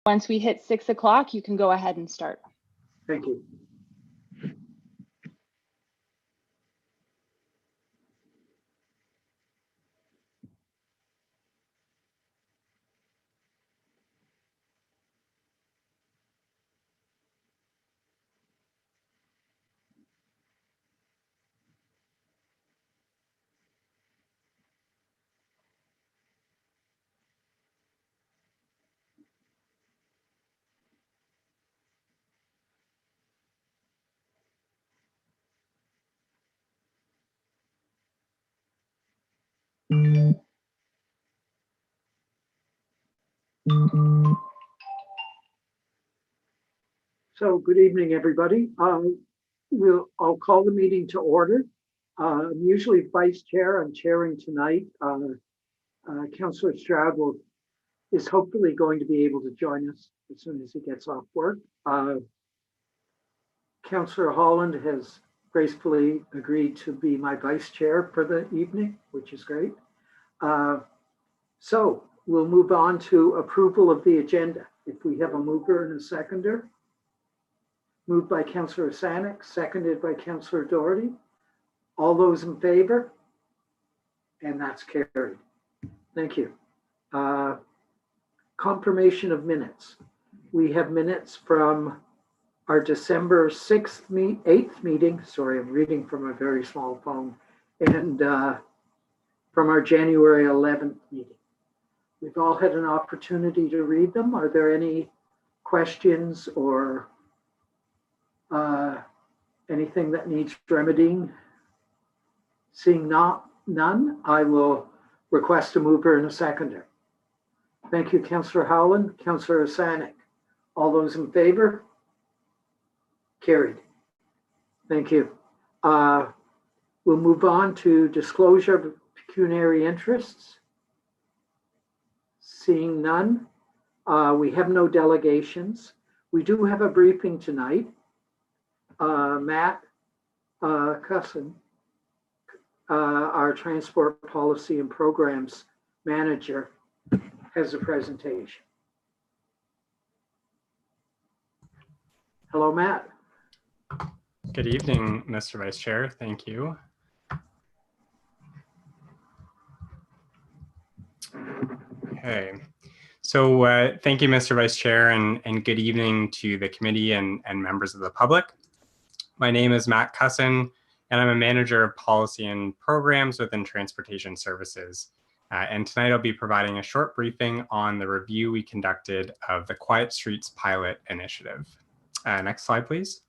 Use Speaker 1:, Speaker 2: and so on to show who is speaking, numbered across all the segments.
Speaker 1: Once we hit 6 o'clock, you can go ahead and start.
Speaker 2: Thank you. So good evening, everybody. I'll call the meeting to order. I'm usually vice chair. I'm chairing tonight. Councillor Stroud is hopefully going to be able to join us as soon as he gets off work. Councillor Holland has gracefully agreed to be my vice chair for the evening, which is great. So we'll move on to approval of the agenda. If we have a mover and a seconder. Moved by Councillor Signage, seconded by Councillor Doherty. All those in favor? And that's carried. Thank you. Confirmation of minutes. We have minutes from our December 8th meeting. Sorry, I'm reading from a very small phone. And from our January 11th meeting. We've all had an opportunity to read them. Are there any questions or anything that needs remedying? Seeing none, I will request a mover and a seconder. Thank you, Councillor Howland. Councillor Signage. All those in favor? Carried. Thank you. We'll move on to disclosure of pecuniary interests. Seeing none, we have no delegations. We do have a briefing tonight. Matt Cusson, our Transport Policy and Programs Manager, has a presentation. Hello, Matt.
Speaker 3: Good evening, Mr. Vice Chair. Thank you. Okay. So thank you, Mr. Vice Chair, and good evening to the committee and members of the public. My name is Matt Cusson, and I'm a manager of policy and programs within Transportation Services. And tonight I'll be providing a short briefing on the review we conducted of the Quiet Streets Pilot Initiative. Next slide, please.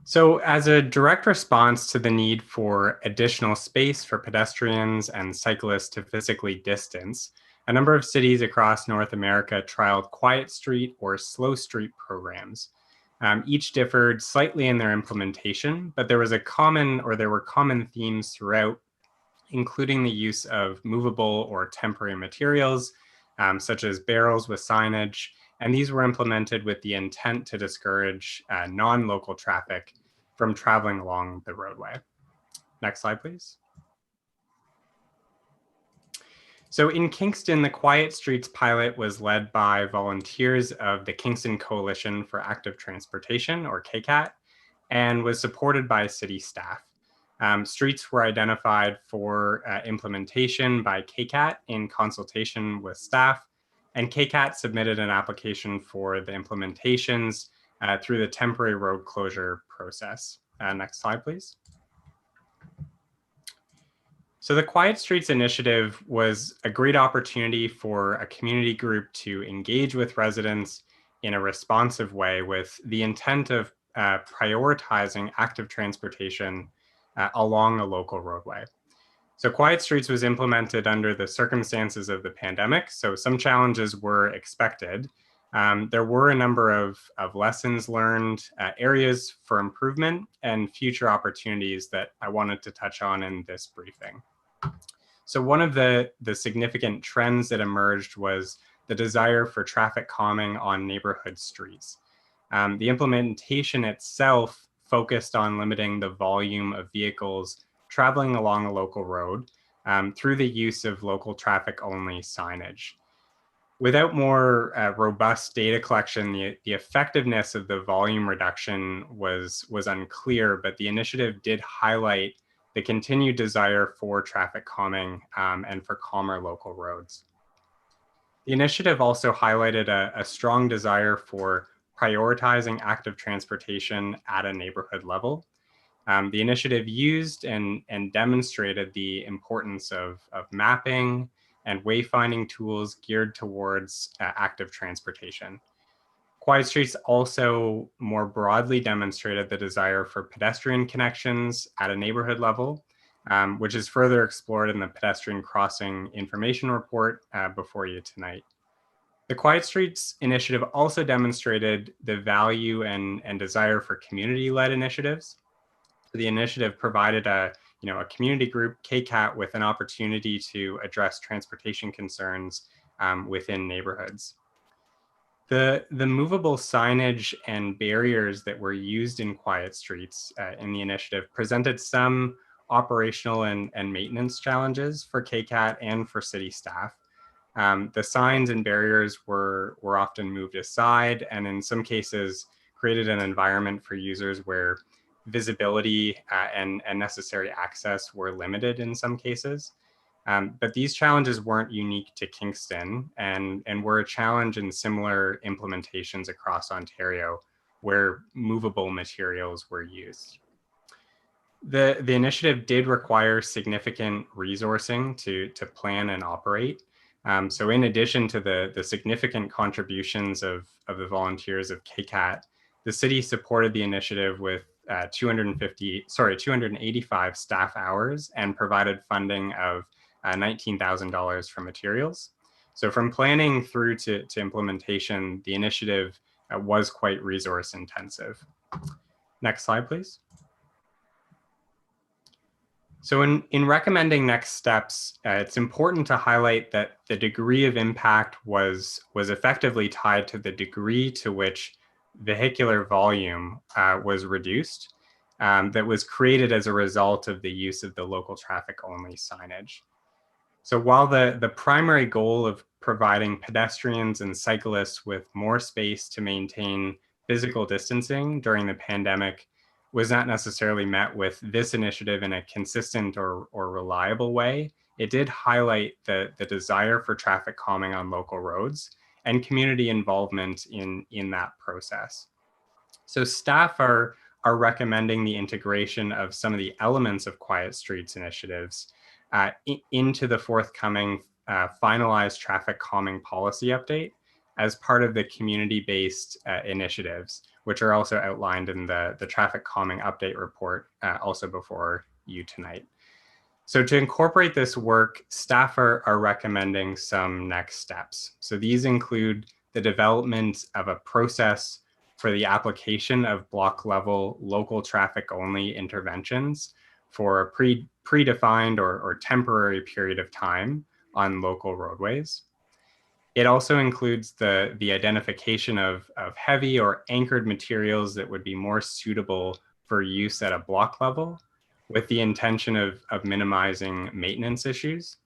Speaker 3: So as a direct response to the need for additional space for pedestrians and cyclists to physically distance, a number of cities across North America trialed quiet street or slow street programs. Each differed slightly in their implementation, but there were common themes throughout, including the use of movable or temporary materials, such as barrels with signage, and these were implemented with the intent to discourage non-local traffic from traveling along the roadway. Next slide, please. So in Kingston, the Quiet Streets pilot was led by volunteers of the Kingston Coalition for Active Transportation, or KCAT, and was supported by city staff. Streets were identified for implementation by KCAT in consultation with staff, and KCAT submitted an application for the implementations through the temporary road closure process. Next slide, please. So the Quiet Streets Initiative was a great opportunity for a community group to engage with residents in a responsive way with the intent of prioritizing active transportation along a local roadway. So Quiet Streets was implemented under the circumstances of the pandemic, so some challenges were expected. There were a number of lessons learned, areas for improvement, and future opportunities that I wanted to touch on in this briefing. So one of the significant trends that emerged was the desire for traffic calming on neighborhood streets. The implementation itself focused on limiting the volume of vehicles traveling along a local road, through the use of local traffic only signage. Without more robust data collection, the effectiveness of the volume reduction was unclear, but the initiative did highlight the continued desire for traffic calming and for calmer local roads. The initiative also highlighted a strong desire for prioritizing active transportation at a neighborhood level. The initiative used and demonstrated the importance of mapping and wayfinding tools geared towards active transportation. Quiet Streets also more broadly demonstrated the desire for pedestrian connections at a neighborhood level, which is further explored in the Pedestrian Crossing information report before you tonight. The Quiet Streets initiative also demonstrated the value and desire for community-led initiatives. The initiative provided a community group, KCAT, with an opportunity to address transportation concerns within neighborhoods. The movable signage and barriers that were used in Quiet Streets in the initiative presented some operational and maintenance challenges for KCAT and for city staff. The signs and barriers were often moved aside, and in some cases created an environment for users where visibility and necessary access were limited in some cases. But these challenges weren't unique to Kingston and were a challenge in similar implementations across Ontario where movable materials were used. The initiative did require significant resourcing to plan and operate. So in addition to the significant contributions of the volunteers of KCAT, the city supported the initiative with 285 staff hours and provided funding of $19,000 for materials. So from planning through to implementation, the initiative was quite resource intensive. Next slide, please. So in recommending next steps, it's important to highlight that the degree of impact was effectively tied to the degree to which vehicular volume was reduced that was created as a result of the use of the local traffic only signage. So while the primary goal of providing pedestrians and cyclists with more space to maintain physical distancing during the pandemic was not necessarily met with this initiative in a consistent or reliable way, it did highlight the desire for traffic calming on local roads and community involvement in that process. So staff are recommending the integration of some of the elements of Quiet Streets initiatives into the forthcoming finalized traffic calming policy update as part of the community-based initiatives, which are also outlined in the traffic calming update report also before you tonight. So to incorporate this work, staff are recommending some next steps. So these include the development of a process for the application of block level local traffic only interventions for a predefined or temporary period of time on local roadways. It also includes the identification of heavy or anchored materials that would be more suitable for use at a block level with the intention of minimizing maintenance issues,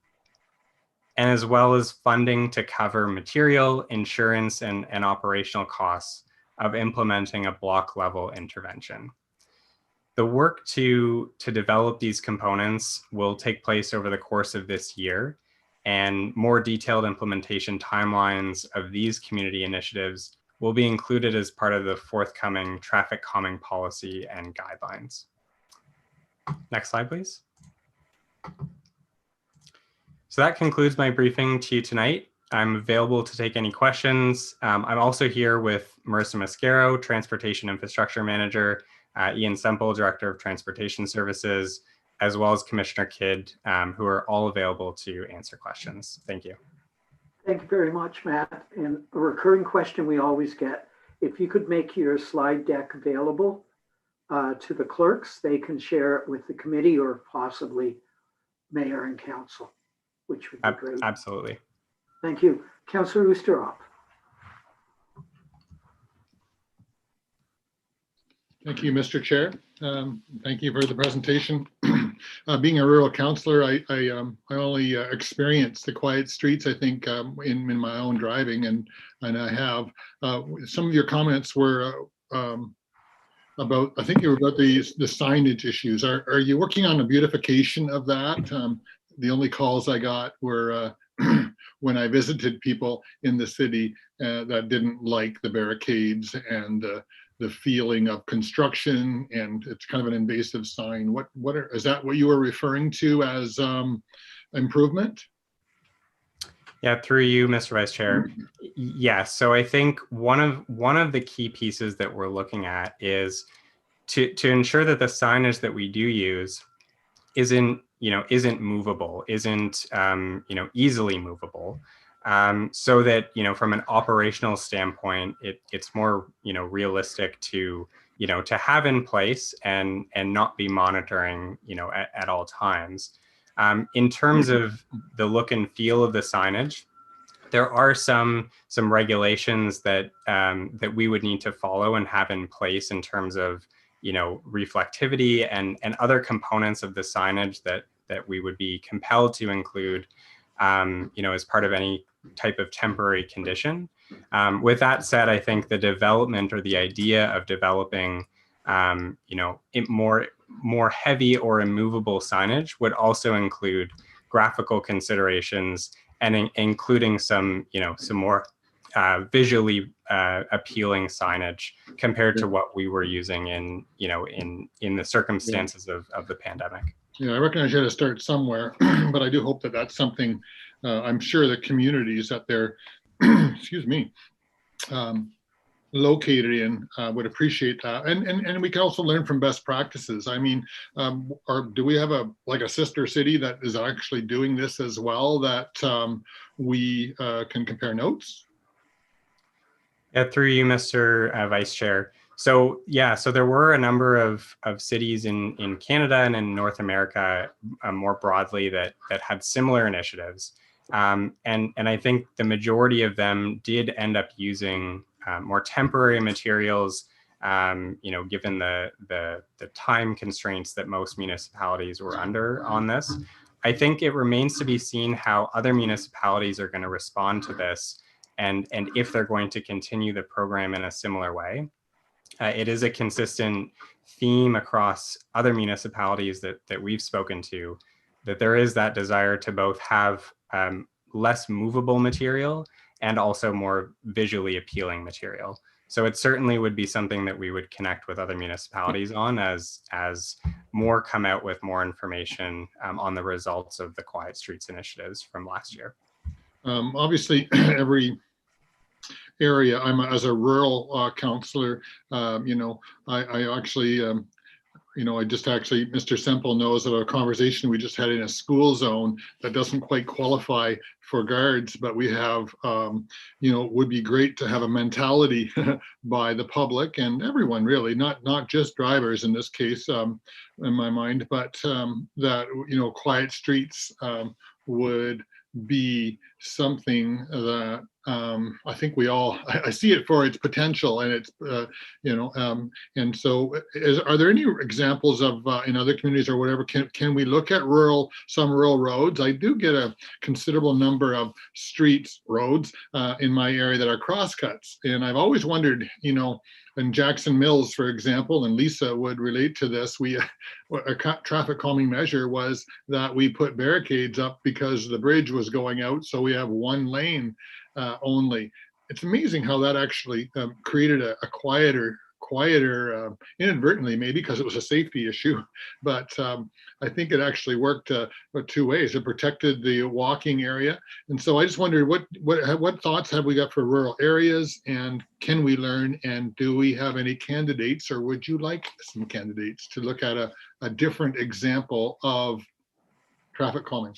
Speaker 3: and as well as funding to cover material, insurance, and operational costs of implementing a block level intervention. The work to develop these components will take place over the course of this year, and more detailed implementation timelines of these community initiatives will be included as part of the forthcoming traffic calming policy and guidelines. Next slide, please. So that concludes my briefing to you tonight. I'm available to take any questions. I'm also here with Marissa Mascaro, Transportation Infrastructure Manager, Ian Semple, Director of Transportation Services, as well as Commissioner Kidd, who are all available to answer questions. Thank you.
Speaker 2: Thank you very much, Matt. And a recurring question we always get, if you could make your slide deck available to the clerks, they can share it with the committee or possibly mayor and council, which would be great.
Speaker 3: Absolutely.
Speaker 2: Thank you. Councillor Oosterhoff.
Speaker 4: Thank you, Mr. Chair. Thank you for the presentation. being a rural counselor, I only experienced the quiet streets, I think, in my own driving, and I have. Some of your comments were about, I think you were about the signage issues. Are you working on a beautification of that? The only calls I got were when I visited people in the city that didn't like the barricades and the feeling of construction, and it's kind of an invasive sign. Is that what you were referring to as improvement?
Speaker 3: Yeah, through you, Mr. Vice Chair. Yes, so I think one of the key pieces that we're looking at is to ensure that the signage that we do use isn't movable, isn't easily movable, so that from an operational standpoint, it's more realistic to have in place and not be monitoring at all times. In terms of the look and feel of the signage, there are some regulations that that we would need to follow and have in place in terms of reflectivity and other components of the signage that we would be compelled to include as part of any type of temporary condition. With that said, I think the development or the idea of developing more heavy or immovable signage would also include graphical considerations and including some more visually appealing signage compared to what we were using in the circumstances of the pandemic.
Speaker 4: Yeah, I recognize you had to start somewhere, but I do hope that that's something. I'm sure the communities that they're, excuse me, located in would appreciate that, and we can also learn from best practices. I mean, do we have a sister city that is actually doing this as well, that we can compare notes?
Speaker 3: Yeah, through you, Mr. Vice Chair. So yeah, so there were a number of cities in Canada and in North America more broadly that had similar initiatives, and I think the majority of them did end up using more temporary materials, given the time constraints that most municipalities were under on this. I think it remains to be seen how other municipalities are going to respond to this, and if they're going to continue the program in a similar way. It is a consistent theme across other municipalities that we've spoken to, that there is that desire to both have less movable material and also more visually appealing material. So it certainly would be something that we would connect with other municipalities on as more come out with more information on the results of the Quiet Streets initiatives from last year.
Speaker 4: Obviously, every area, as a rural counselor, I actually, Mr. Semple knows of a conversation we just had in a school zone that doesn't quite qualify for guards, but we have, would be great to have a mentality by the public and everyone really, not just drivers in this case, in my mind, but that, quiet streets would be something that I think I see it for its potential, and it's, and so are there any examples of in other communities or whatever, can we look at some rural roads? I do get a considerable number of roads in my area that are crosscuts, and I've always wondered, in Jackson Mills, for example, and Lisa would relate to this, a traffic calming measure was that we put barricades up because the bridge was going out, so we have one lane only. It's amazing how that actually created a quieter, inadvertently, maybe because it was a safety issue, but I think it actually worked two ways. It protected the walking area, and so I just wondered what thoughts have we got for rural areas, and can we learn, and do we have any candidates, or would you like some candidates to look at a different example of traffic calming?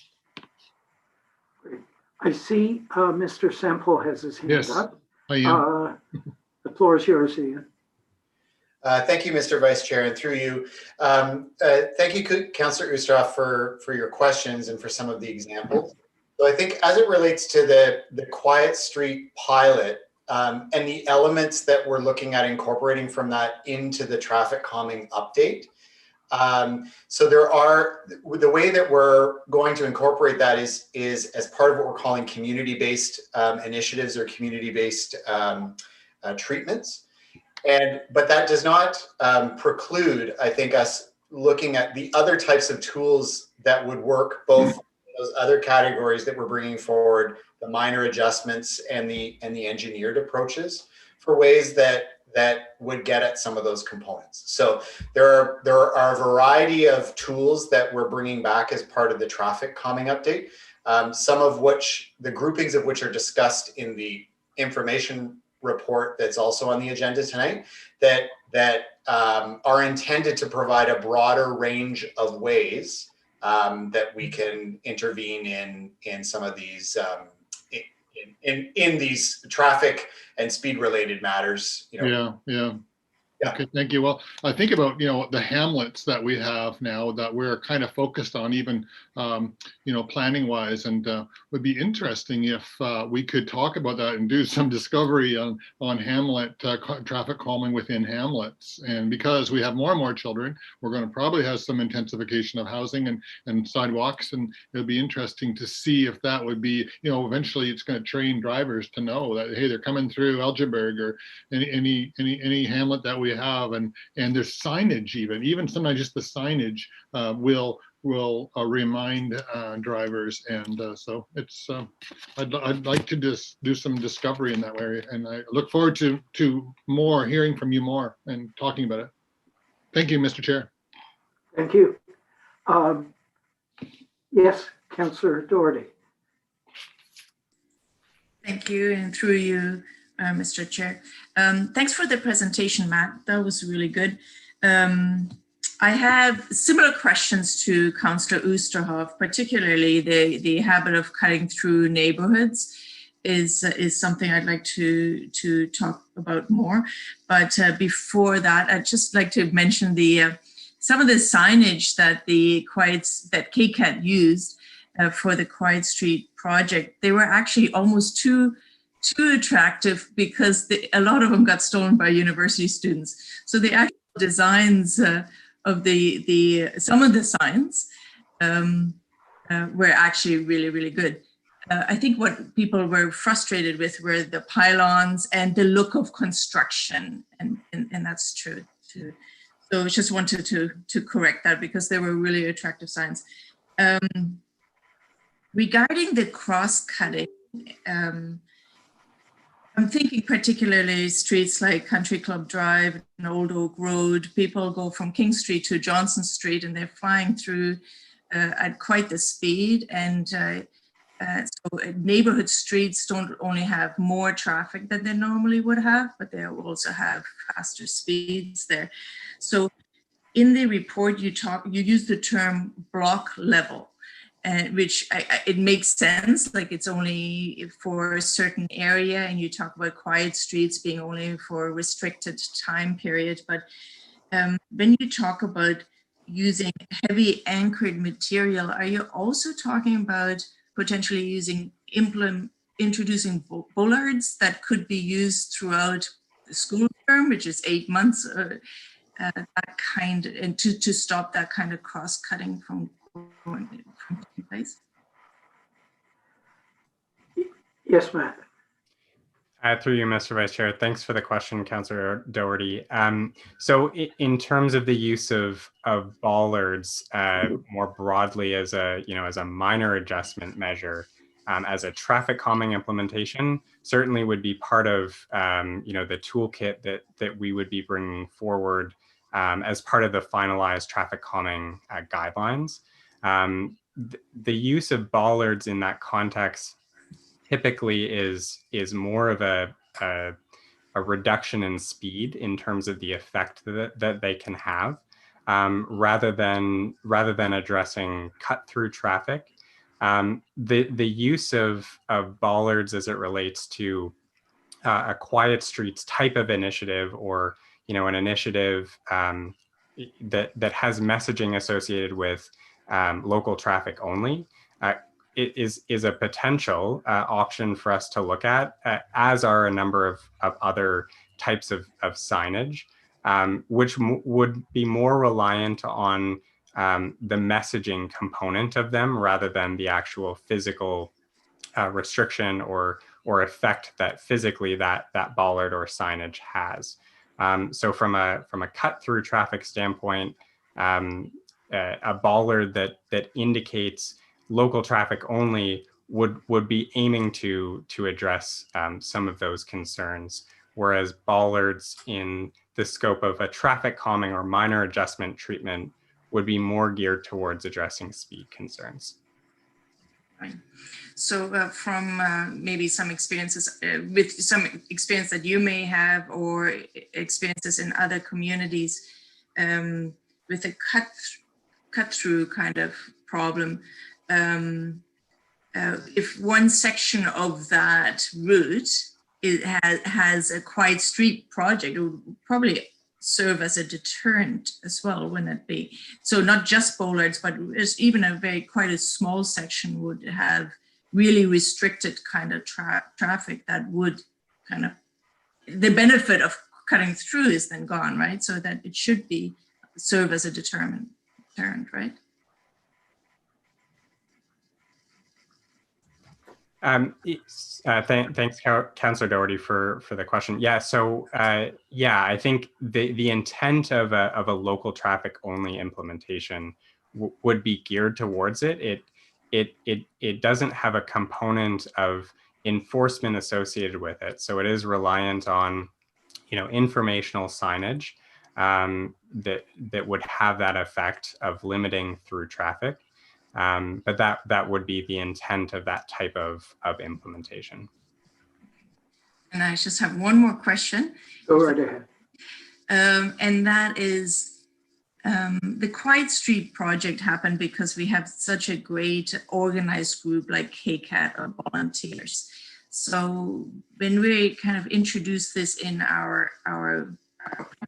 Speaker 2: Great. I see Mr. Semple has his hand up.
Speaker 4: I am.
Speaker 2: The floor is yours, Ian.
Speaker 5: Thank you, Mr. Vice Chair, and through you. Thank you, Councillor Oosterhoff, for your questions and for some of the examples. So I think as it relates to the Quiet Street pilot and the elements that we're looking at incorporating from that into the traffic calming update, So the way that we're going to incorporate that is as part of what we're calling community-based initiatives or community-based treatments. But that does not preclude, I think, us looking at the other types of tools that would work, both those other categories that we're bringing forward, the minor adjustments and the engineered approaches, for ways that would get at some of those components. So there are a variety of tools that we're bringing back as part of the traffic calming update, some of which, the groupings of which are discussed in the information report that's also on the agenda tonight, that are intended to provide a broader range of ways that we can intervene in some of these in these traffic and speed related matters.
Speaker 4: Yeah. Okay, thank you. Well, I think about, the hamlets that we have now that we're kind of focused on, even, planning wise, and would be interesting if we could talk about that and do some discovery on hamlet traffic calming within hamlets. And because we have more and more children, we're going to probably have some intensification of housing and sidewalks. And it'll be interesting to see if that would be, eventually it's going to train drivers to know that, hey, they're coming through Elginberg or any hamlet that we have, and there's signage, even sometimes just the signage will remind drivers, and so it's I'd like to just do some discovery in that area, and I look forward to more hearing from you more and talking about it. Thank you, Mr. Chair.
Speaker 2: Thank you. Yes, Councillor Doherty.
Speaker 6: Thank you, and through you, Mr. Chair. Thanks for the presentation, Matt. That was really good. I have similar questions to Councillor Oosterhoff, particularly the habit of cutting through neighborhoods is something I'd like to talk about more. But before that, I'd just like to mention some of the signage that that KCAT used for the Quiet Street project. They were actually almost too attractive because a lot of them got stolen by university students. So the actual designs of some of the signs were actually really, really good. I think what people were frustrated with were the pylons and the look of construction, and that's true too. So I just wanted to correct that because they were really attractive signs. Regarding the cross-cutting, I'm thinking particularly streets like Country Club Drive and Old Oak Road. People go from King Street to Johnson Street and they're flying through at quite the speed. And so neighborhood streets don't only have more traffic than they normally would have, but they also have faster speeds there. So in the report, you use the term block level. Which it makes sense, like it's only for a certain area, and you talk about quiet streets being only for a restricted time period. But when you talk about using heavy anchored material, are you also talking about potentially introducing bollards that could be used throughout the school term, which is 8 months, that kind, and to stop that kind of cross-cutting from taking place?
Speaker 2: Yes, Matt.
Speaker 3: Through you, Mr. Vice Chair. Thanks for the question, Councillor Doherty. So in terms of the use of bollards more broadly as a minor adjustment measure, as a traffic calming implementation, certainly would be part of the toolkit that we would be bringing forward as part of the finalized traffic calming guidelines. The use of bollards in that context typically is more of a reduction in speed in terms of the effect that they can have, rather than addressing cut through traffic. The use of bollards as it relates to a quiet streets type of initiative, or an initiative that has messaging associated with local traffic only, it is a potential option for us to look at, as are a number of other types of signage. which would be more reliant on the messaging component of them rather than the actual physical restriction or effect that physically that bollard or signage has. So from a cut through traffic standpoint, a bollard that indicates local traffic only would be aiming to address some of those concerns, whereas bollards in the scope of a traffic calming or minor adjustment treatment would be more geared towards addressing speed concerns.
Speaker 6: Right. So from maybe some experiences with some experience that you may have or experiences in other communities with a cut through kind of problem, if one section of that route has a quiet street project, it would probably serve as a deterrent as well, wouldn't it be? So not just bollards, but even quite a small section would have really restricted kind of traffic that would kind of, the benefit of cutting through is then gone, right? So that it should serve as a deterrent, right?
Speaker 3: Thanks, Councillor Doherty, for the question. Yeah, so yeah, I think the intent of a local traffic only implementation would be geared towards it. It doesn't have a component of enforcement associated with it, so it is reliant on, informational signage that would have that effect of limiting through traffic. But that would be the intent of that type of implementation.
Speaker 6: And I just have one more question.
Speaker 2: Go right ahead.
Speaker 6: And that is, the Quiet Street project happened because we have such a great organized group like KCAT or volunteers. So when we kind of introduce this in our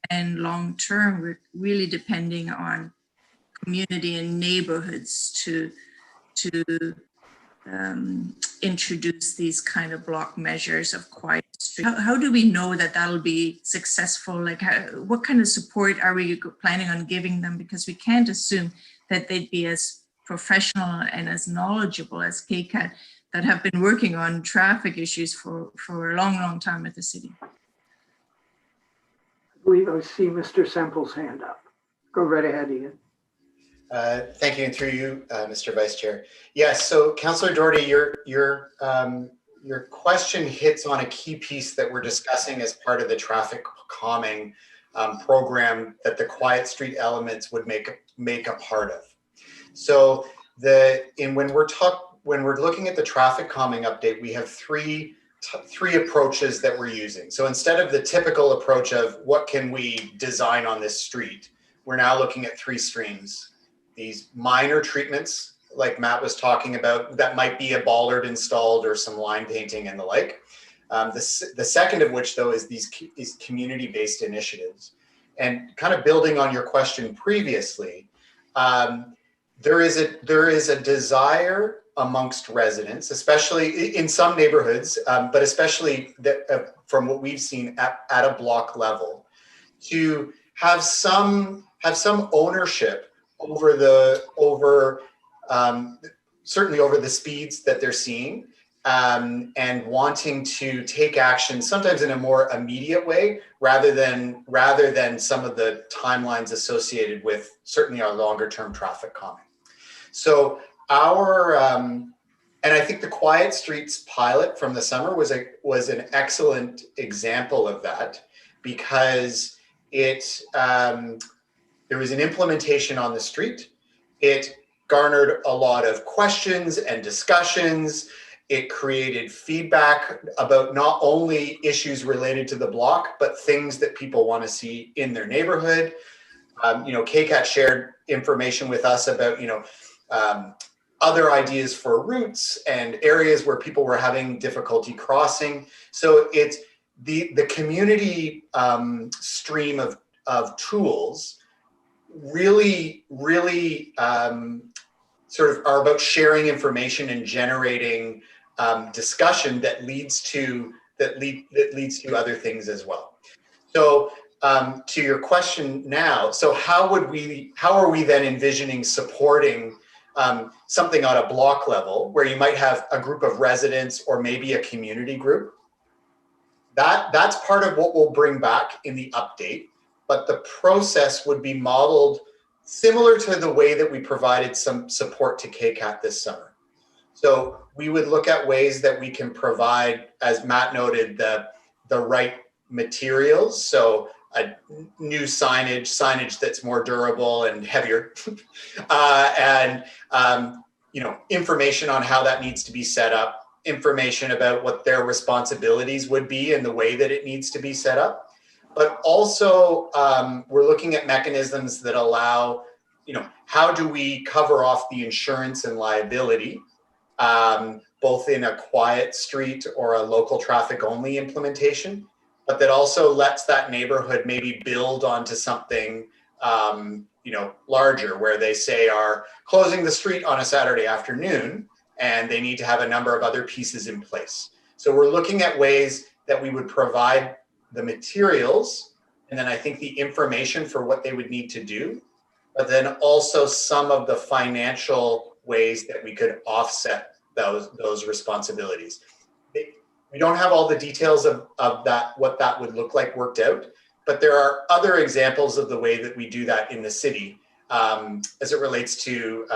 Speaker 6: plan long term, we're really depending on community and neighborhoods to introduce these kind of block measures of quiet street. How do we know that that'll be successful? Like, what kind of support are we planning on giving them? Because we can't assume that they'd be as professional and as knowledgeable as KCAT that have been working on traffic issues for a long, long time at the city.
Speaker 2: I believe I see Mr. Semple's hand up. Go right ahead, Ian.
Speaker 5: Thank you, and through you, Mr. Vice Chair. Yes, so Councillor Doherty, your question hits on a key piece that we're discussing as part of the traffic calming program that the Quiet Street elements would make a part of. So when we're looking at the traffic calming update, we have three approaches that we're using. So instead of the typical approach of what can we design on this street, we're now looking at three streams. These minor treatments, like Matt was talking about, that might be a bollard installed or some line painting and the like. The second of which, though, is these community-based initiatives. And kind of building on your question previously, there is a desire amongst residents, especially in some neighborhoods, but especially from what we've seen at a block level, to have some ownership certainly over the speeds that they're seeing, and wanting to take action sometimes in a more immediate way rather than some of the timelines associated with certainly our longer term traffic calming. So and I think the Quiet Streets pilot from the summer was an excellent example of that, because there was an implementation on the street. It garnered a lot of questions and discussions. It created feedback about not only issues related to the block, but things that people want to see in their neighborhood. KCAT shared information with us about, other ideas for routes and areas where people were having difficulty crossing. So it's the community stream of tools really sort of are about sharing information and generating discussion that leads to other things as well. So to your question now, so how are we then envisioning supporting something on a block level where you might have a group of residents or maybe a community group? That's part of what we'll bring back in the update, but the process would be modeled similar to the way that we provided some support to KCAT this summer. So we would look at ways that we can provide, as Matt noted, the right materials. So a new signage that's more durable and heavier, and information on how that needs to be set up, information about what their responsibilities would be and the way that it needs to be set up. But also, we're looking at mechanisms that allow, how do we cover off the insurance and liability, both in a quiet street or a local traffic only implementation, but that also lets that neighborhood maybe build onto something, larger, where they say are closing the street on a Saturday afternoon and they need to have a number of other pieces in place. So we're looking at ways that we would provide the materials, and then I think the information for what they would need to do, but then also some of the financial ways that we could offset those responsibilities. We don't have all the details of that, what that would look like worked out, but there are other examples of the way that we do that in the city as it relates to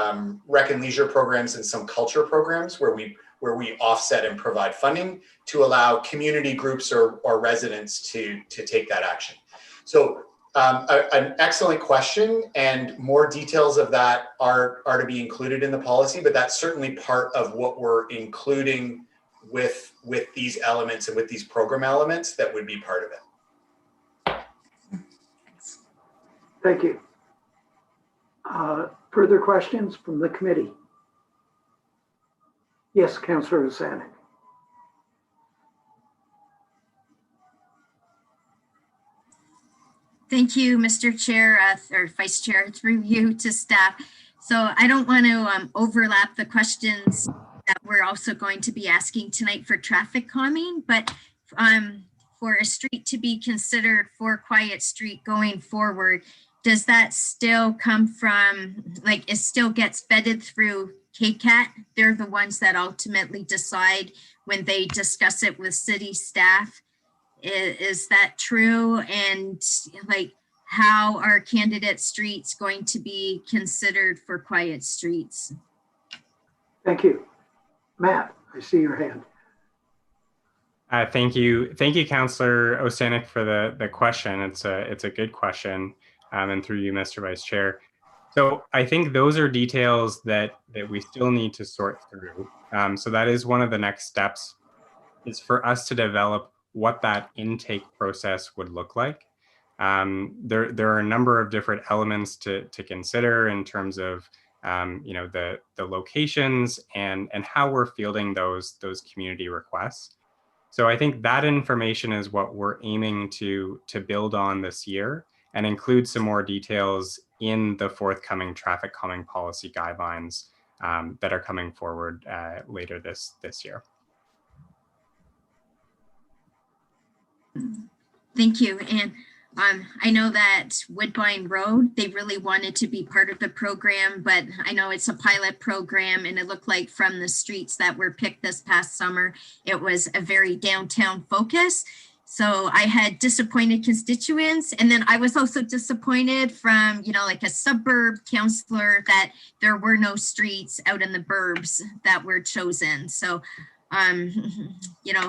Speaker 5: rec and leisure programs and some culture programs where we offset and provide funding to allow community groups or residents to take that action. So an excellent question, and more details of that are to be included in the policy, but that's certainly part of what we're including with these elements and with these program elements that would be part of it.
Speaker 2: Thank you. Further questions from the committee? Yes, Councillor Osanek.
Speaker 7: Thank you, Mr. Chair, or Vice Chair, through you to staff. So I don't want to overlap the questions that we're also going to be asking tonight for traffic calming, but for a street to be considered for quiet street going forward, does that still come from, like, it still gets vetted through KCAT? They're the ones that ultimately decide when they discuss it with city staff. Is that true? And like, how are candidate streets going to be considered for quiet streets?
Speaker 2: Thank you. Matt, I see your hand.
Speaker 3: Thank you, Councillor Osanek, for the question. It's a good question, and through you, Mr. Vice Chair. So I think those are details that we still need to sort through. So that is one of the next steps, is for us to develop what that intake process would look like. There are a number of different elements to consider in terms of the locations and how we're fielding those community requests. So I think that information is what we're aiming to build on this year and include some more details in the forthcoming traffic calming policy guidelines that are coming forward later this year.
Speaker 7: Thank you. And I know that Woodbine Road, they really wanted to be part of the program, but I know it's a pilot program, and it looked like from the streets that were picked this past summer, it was a very downtown focus. So I had disappointed constituents, and then I was also disappointed from, like a suburb councillor, that there were no streets out in the burbs that were chosen. So,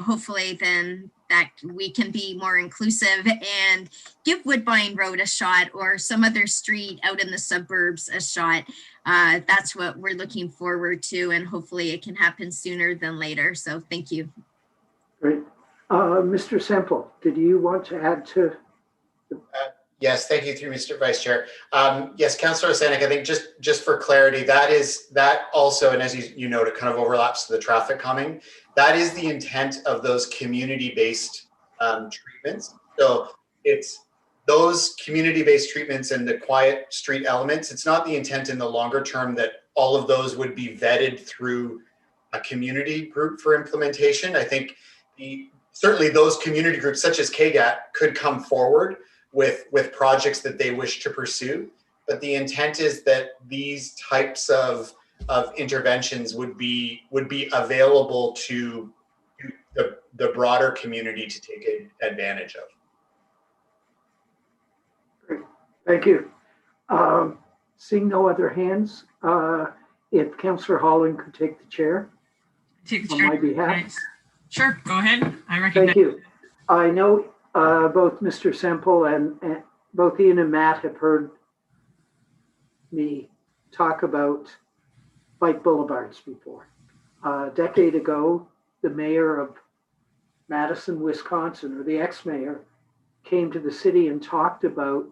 Speaker 7: hopefully then that we can be more inclusive and give Woodbine Road a shot, or some other street out in the suburbs a shot. That's what we're looking forward to, and hopefully it can happen sooner than later. So thank you.
Speaker 2: Great. Mr. Semple, did you want to add to?
Speaker 5: Yes, thank you, through Mr. Vice Chair. Yes, Councillor Osanek, I think just for clarity, that also, and as you noted, kind of overlaps to the traffic calming. That is the intent of those community-based treatments. So it's those community-based treatments and the quiet street elements. It's not the intent in the longer term that all of those would be vetted through a community group for implementation. I think certainly those community groups such as KGAT could come forward, with projects that they wish to pursue. But the intent is that these types of interventions would be available to the broader community to take advantage of.
Speaker 2: Great. Thank you. Seeing no other hands, if Councillor Holland could take the chair
Speaker 8: Take the
Speaker 2: on
Speaker 8: chair.
Speaker 2: my behalf.
Speaker 8: Nice. Sure, go ahead. I recognize.
Speaker 2: Thank you. I know both Mr. Semple and both Ian and Matt have heard me talk about bike boulevards before. A decade ago, the mayor of Madison, Wisconsin, or the ex-mayor, came to the city and talked about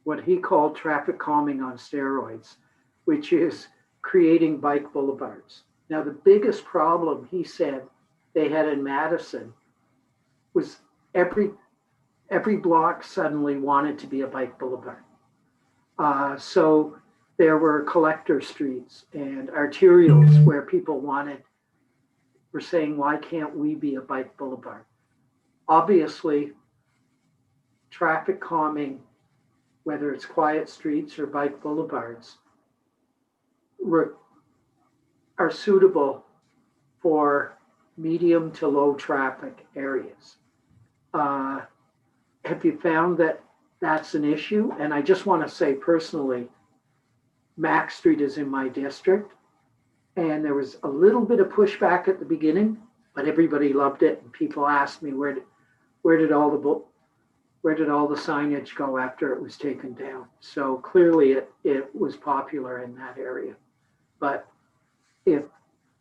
Speaker 2: what he called traffic calming on steroids, which is creating bike boulevards. Now, the biggest problem, he said, they had in Madison was every block suddenly wanted to be a bike boulevard. So there were collector streets and arterials where people were saying, why can't we be a bike boulevard? Obviously, traffic calming, whether it's quiet streets or bike boulevards, are suitable for medium to low traffic areas. Have you found that that's an issue? And I just want to say personally, Mack Street is in my district, and there was a little bit of pushback at the beginning, but everybody loved it. And people asked me, where did all the signage go after it was taken down? So clearly it was popular in that area. But if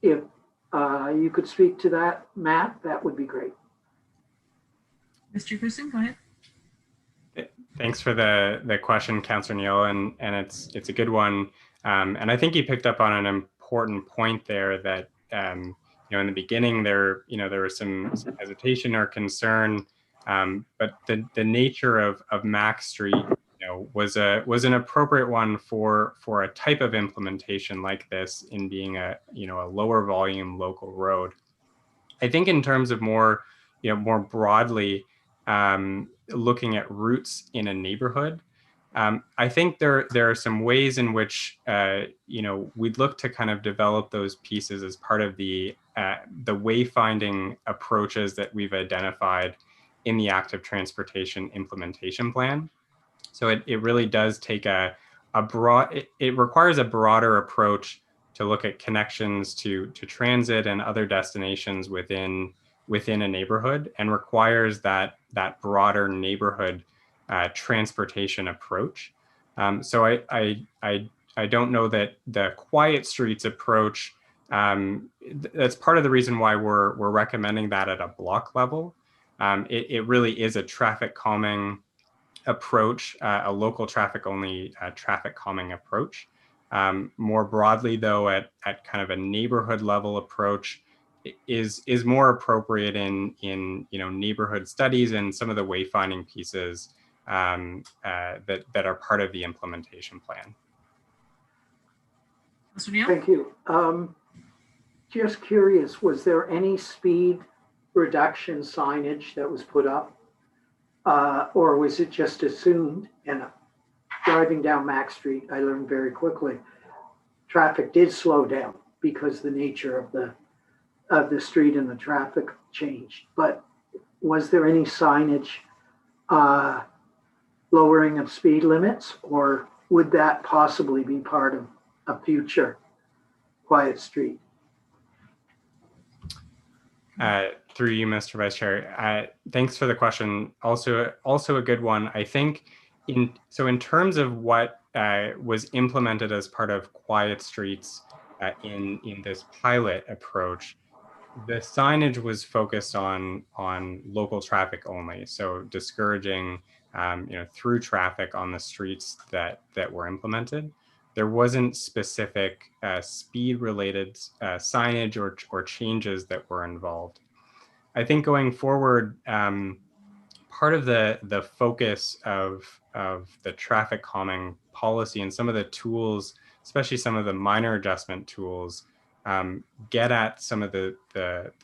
Speaker 2: you could speak to that, Matt, that would be great.
Speaker 8: Mr. Christen, go ahead.
Speaker 3: Thanks for the question, Councillor Neal, and it's a good one. And I think you picked up on an important point there that in the beginning there was some hesitation or concern, but the nature of Mack Street was an appropriate one for a type of implementation like this, in being a lower volume local road. I think in terms of more broadly looking at routes in a neighborhood, I think there are some ways in which we'd look to kind of develop those pieces as part of the wayfinding approaches that we've identified in the active transportation implementation plan. So it really does take it requires a broader approach to look at connections to transit and other destinations within a neighborhood, and requires that broader neighborhood transportation approach. So I don't know that the quiet streets approach, that's part of the reason why we're recommending that at a block level. It really is a traffic calming approach, a local traffic only traffic calming approach. More broadly though, at kind of a neighborhood level approach is more appropriate in neighborhood studies and some of the wayfinding pieces that are part of the implementation plan.
Speaker 8: Mr. Neal?
Speaker 2: Thank you. Just curious, was there any speed reduction signage that was put up? Or was it just assumed? And driving down Mack Street, I learned very quickly, traffic did slow down because the nature of the street and the traffic changed. But was there any signage lowering of speed limits, or would that possibly be part of a future quiet street?
Speaker 3: Through you, Mr. Vice Chair. Thanks for the question. Also a good one. I think in terms of what was implemented as part of quiet streets in this pilot approach, the signage was focused on local traffic only. So discouraging through traffic on the streets that were implemented. There wasn't specific speed related signage or changes that were involved. I think going forward, part of the focus of the traffic calming policy and some of the tools, especially some of the minor adjustment tools, get at some of the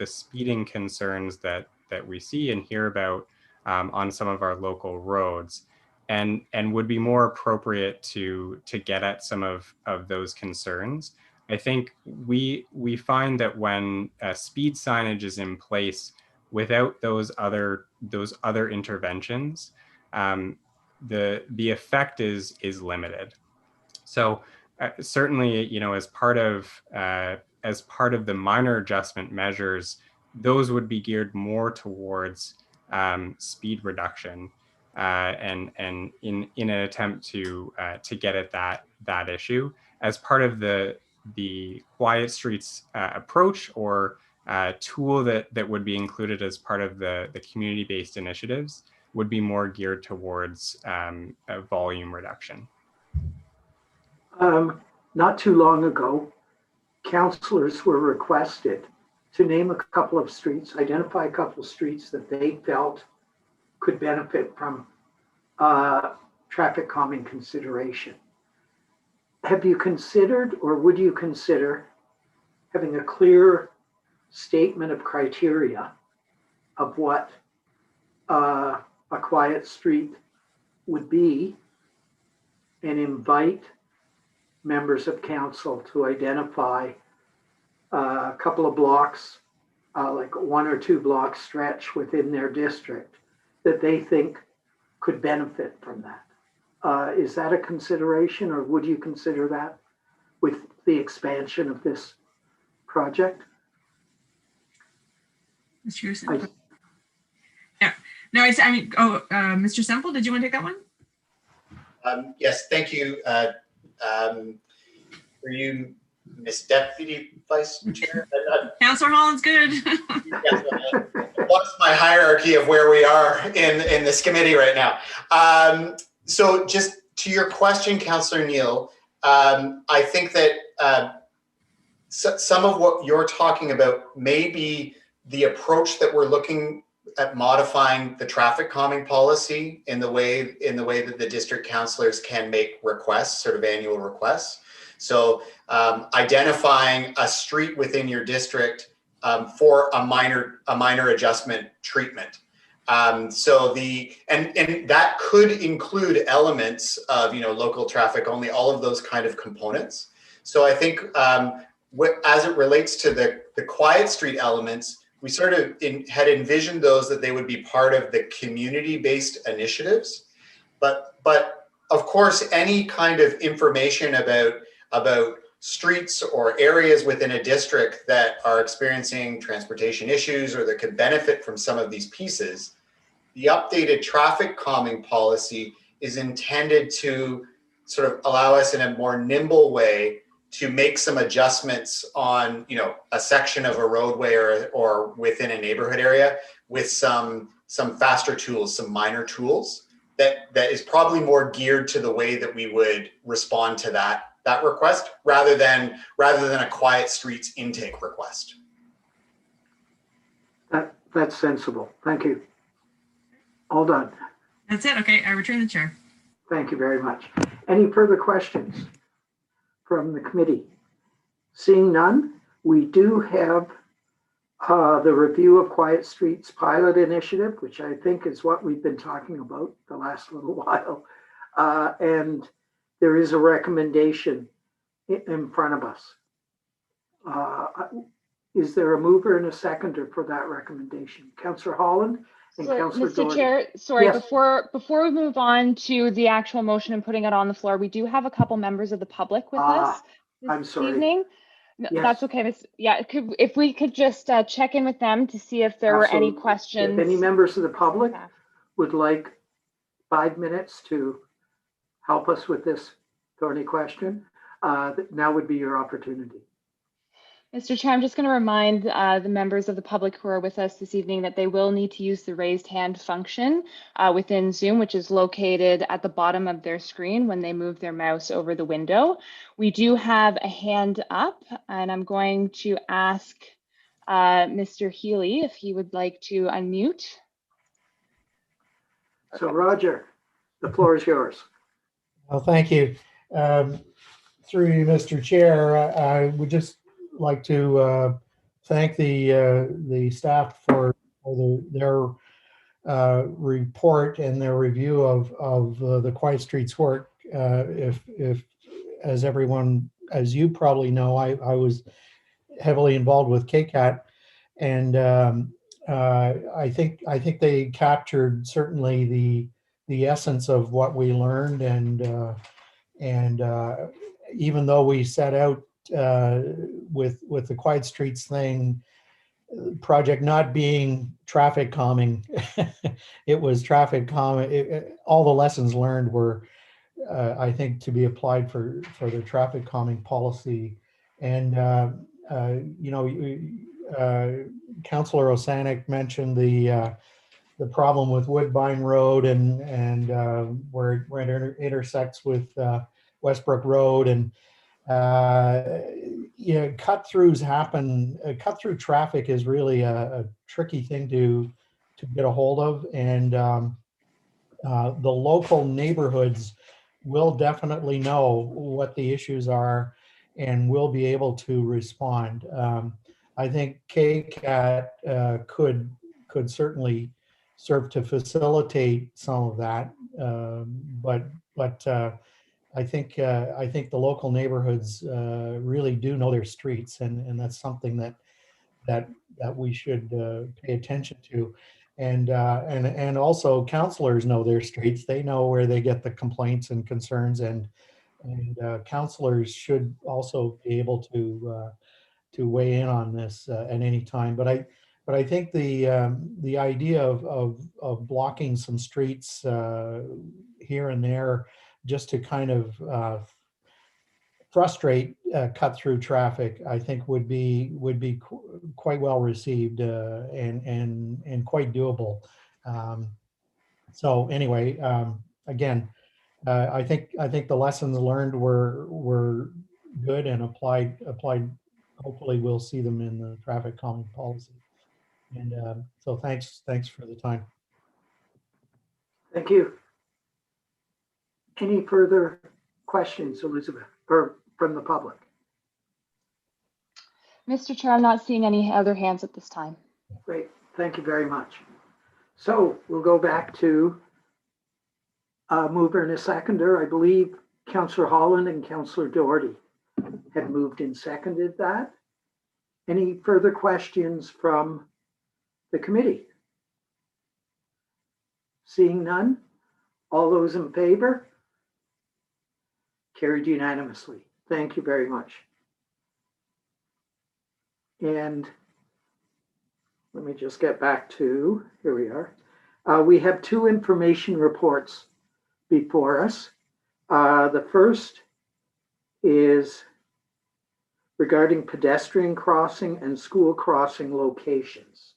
Speaker 3: speeding concerns that we see and hear about on some of our local roads, and would be more appropriate to get at some of those concerns. I think we find that when speed signage is in place without those other interventions, the effect is limited. So certainly, you know, as part of the minor adjustment measures, those would be geared more towards speed reduction, and in an attempt to get at that issue as part of the quiet streets approach or tool that would be included as part of the community-based initiatives would be more geared towards a volume reduction.
Speaker 2: Not too long ago, councillors were requested to name a couple of streets, identify a couple of streets that they felt could benefit from traffic calming consideration. Have you considered, or would you consider, having a clear statement of criteria of what a quiet street would be, and invite members of council to identify a couple of blocks, like 1 or 2 block stretch within their district that they think could benefit from that? Is that a consideration, or would you consider that with the expansion of this project?
Speaker 8: Mr. Houston? Yeah. No, I mean, Mr. Semple, did you want to take that one?
Speaker 5: Yes, thank you. Were you Miss Deputy Vice Chair?
Speaker 8: Councillor Holland's good.
Speaker 5: Yes, what's my hierarchy of where we are in this committee right now? So just to your question, Councillor Neal, I think that some of what you're talking about may be the approach that we're looking at modifying the traffic calming policy in the way that the district councillors can make requests, sort of annual requests. So identifying a street within your district for a minor adjustment treatment. So and that could include elements of, you know, local traffic only, all of those kind of components. So I think as it relates to the quiet street elements, we sort of had envisioned those that they would be part of the community-based initiatives, but of course, any kind of information about streets or areas within a district that are experiencing transportation issues or that could benefit from some of these pieces, the updated traffic calming policy is intended to sort of allow us in a more nimble way to make some adjustments on, you know, a section of a roadway or within a neighborhood area with some faster tools, some minor tools that is probably more geared to the way that we would respond to that request rather than a quiet streets intake request.
Speaker 2: That's sensible. Thank you. All done.
Speaker 8: That's it. Okay, I return the chair.
Speaker 2: Thank you very much. Any further questions from the committee? Seeing none, we do have the review of Quiet Streets pilot initiative, which I think is what we've been talking about the last little while. And there is a recommendation in front of us. Is there a mover and a seconder for that recommendation? Councillor Holland and Councillor
Speaker 1: Mr. Chair, sorry,
Speaker 2: yes.
Speaker 1: before we move on to the actual motion and putting it on the floor, we do have a couple members of the public with us this evening. No,
Speaker 2: Yes.
Speaker 1: That's okay, Miss. Yeah, if we could just check in with them to see if there were any questions.
Speaker 2: If any members of the public would like 5 minutes to help us with this thorny question, now would be your opportunity.
Speaker 1: Mr. Chair, I'm just going to remind the members of the public who are with us this evening that they will need to use the raised hand function within Zoom, which is located at the bottom of their screen when they move their mouse over the window. We do have a hand up, and I'm going to ask Mr. Healy if he would like to unmute.
Speaker 2: So Roger, the floor is yours.
Speaker 9: Well, thank you. Through you, Mr. Chair, I would just like to thank the staff for their report and their review of the Quiet Streets work. If as everyone, as you probably know, I was heavily involved with KCAT, and I think they captured certainly the essence of what we learned, and even though we set out with the Quiet Streets thing project not being traffic calming, it was traffic calming. All the lessons learned were, I think, to be applied for the traffic calming policy. And Councillor Osanek mentioned the problem with Woodbine Road and where it intersects with Westbrook Road, and cut-throughs happen. Cut-through traffic is really a tricky thing to get a hold of, and the local neighborhoods will definitely know what the issues are and will be able to respond. I think KCAT could certainly serve to facilitate some of that, but I think the local neighborhoods really do know their streets, and that's something that we should pay attention to, and also councilors know their streets. They know where they get the complaints and concerns, and councilors should also be able to weigh in on this at any time. But I think the idea of blocking some streets here and there just to kind of frustrate cut-through traffic, I think would be quite well received and quite doable. So anyway, again, I think the lessons learned were good and applied. Hopefully, we'll see them in the traffic calming policy. And so thanks for the time.
Speaker 2: Thank you. Any further questions, Elizabeth, or from the public?
Speaker 1: Mr. Chair, I'm not seeing any other hands at this time.
Speaker 2: Great, thank you very much. So we'll go back to a mover and a seconder. I believe Councillor Holland and Councillor Doherty had moved and seconded that. Any further questions from the committee? Seeing none, all those in favor? Carried unanimously. Thank you very much. And let me just get back to, here we are. We have two information reports before us. The first is regarding pedestrian crossing and school crossing locations.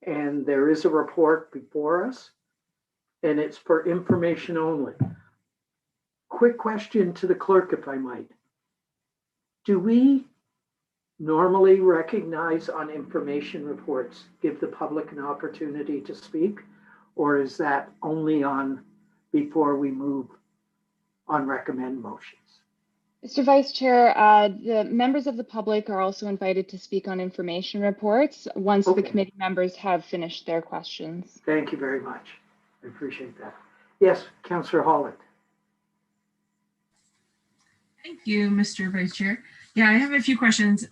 Speaker 2: And there is a report before us, and it's for information only. Quick question to the clerk, if I might. Do we normally recognize on information reports, give the public an opportunity to speak? Or is that only on before we move on recommend motions?
Speaker 1: Mr. Vice Chair, the members of the public are also invited to speak on information reports once the committee members have finished their questions.
Speaker 2: Thank you very much. I appreciate that. Yes, Councillor Holland.
Speaker 8: Thank you, Mr. Vice Chair. Yeah, I have a few questions.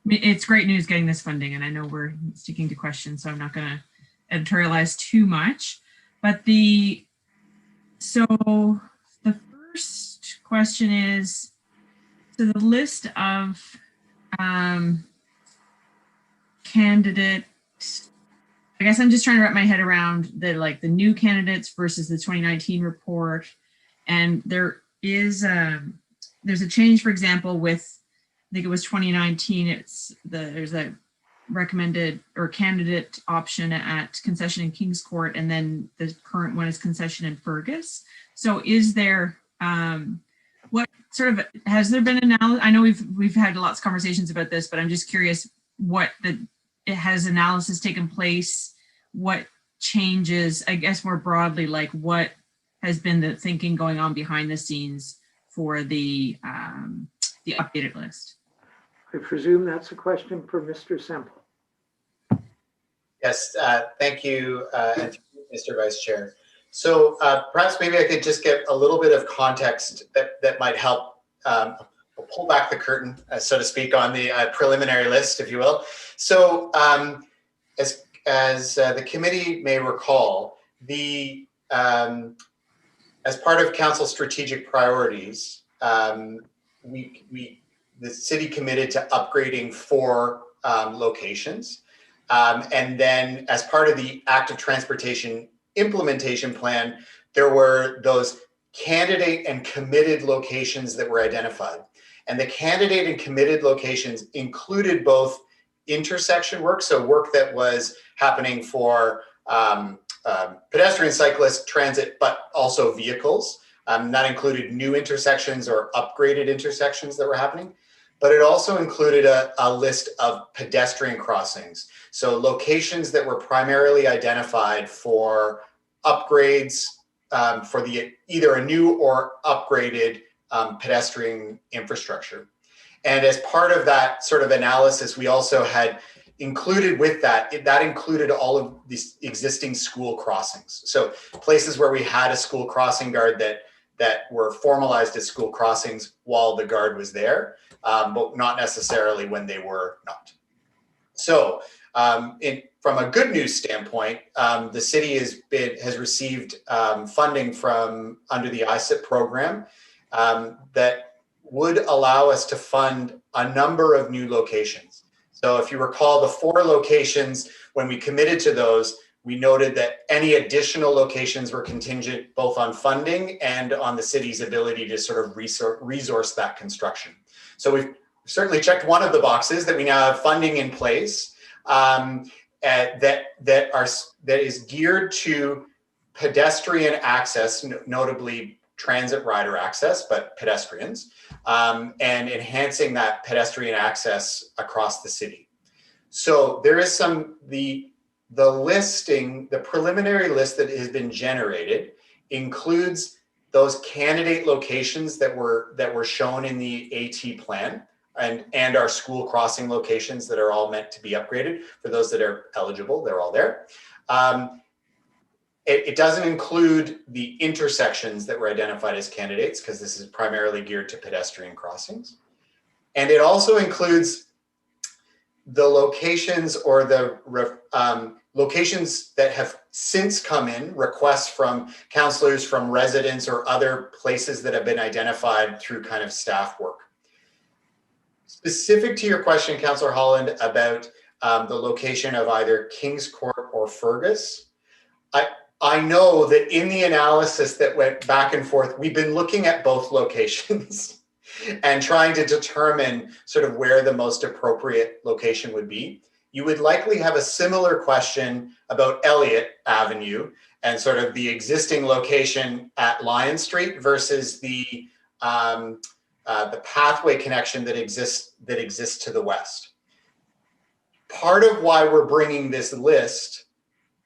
Speaker 8: It's great news getting this funding, and I know we're sticking to questions, so I'm not going to editorialize too much. But the first question is, so the list of candidates, I guess I'm just trying to wrap my head around the new candidates versus the 2019 report. And there is there's a change, for example, with, I think it was 2019, there's a recommended or candidate option at concession in Kings Court, and then the current one is concession in Fergus. So is there, what sort of, has there been analysis? I know we've had lots of conversations about this, but I'm just curious has analysis taken place? What changes, I guess more broadly, like what has been the thinking going on behind the scenes for the updated list?
Speaker 2: I presume that's a question for Mr. Semple.
Speaker 5: Yes, thank you, and Mr. Vice Chair. So perhaps maybe I could just get a little bit of context that might help pull back the curtain, so to speak, on the preliminary list, if you will. So as the committee may recall, as part of council strategic priorities, the city committed to upgrading 4 locations. And then as part of the active transportation implementation plan, there were those candidate and committed locations that were identified. And the candidate and committed locations included both intersection work, so work that was happening for pedestrian, cyclist, transit, but also vehicles. That included new intersections or upgraded intersections that were happening. But it also included a list of pedestrian crossings. So locations that were primarily identified for upgrades for either a new or upgraded pedestrian infrastructure. And as part of that sort of analysis, we also had included with that included all of these existing school crossings. So places where we had a school crossing guard that were formalized as school crossings while the guard was there, but not necessarily when they were not. So from a good news standpoint, the city has received funding from under the ISIP program that would allow us to fund a number of new locations. So if you recall, the 4 locations, when we committed to those, we noted that any additional locations were contingent both on funding and on the city's ability to sort of resource that construction. So we've certainly checked one of the boxes, that we now have funding in place that is geared to pedestrian access, notably transit rider access, but pedestrians, and enhancing that pedestrian access across the city. So there is the preliminary list that has been generated includes those candidate locations that were shown in the AT plan, and our school crossing locations that are all meant to be upgraded. For those that are eligible, they're all there. It doesn't include the intersections that were identified as candidates, because this is primarily geared to pedestrian crossings. And it also includes the locations or the locations that have since come in, requests from councillors, from residents, or other places that have been identified through kind of staff work. Specific to your question, Councillor Holland, about the location of either Kings Court or Fergus, I know that in the analysis that went back and forth, we've been looking at both locations and trying to determine sort of where the most appropriate location would be. You would likely have a similar question about Elliott Avenue and sort of the existing location at Lion Street versus the pathway connection that exists to the west. Part of why we're bringing this list,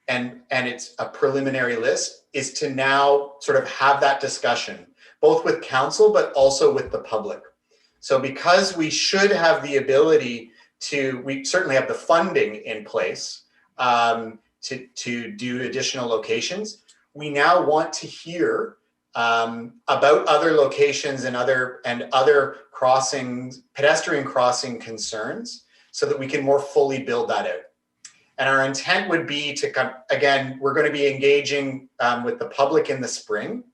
Speaker 5: and it's a preliminary list, is to now sort of have that discussion, both with council, but also with the public. So because we should have the ability we certainly have the funding in place to do additional locations, we now want to hear about other locations and other crossings, pedestrian crossing concerns, so that we can more fully build that out. And our intent would be to, again, we're going to be engaging with the public in the spring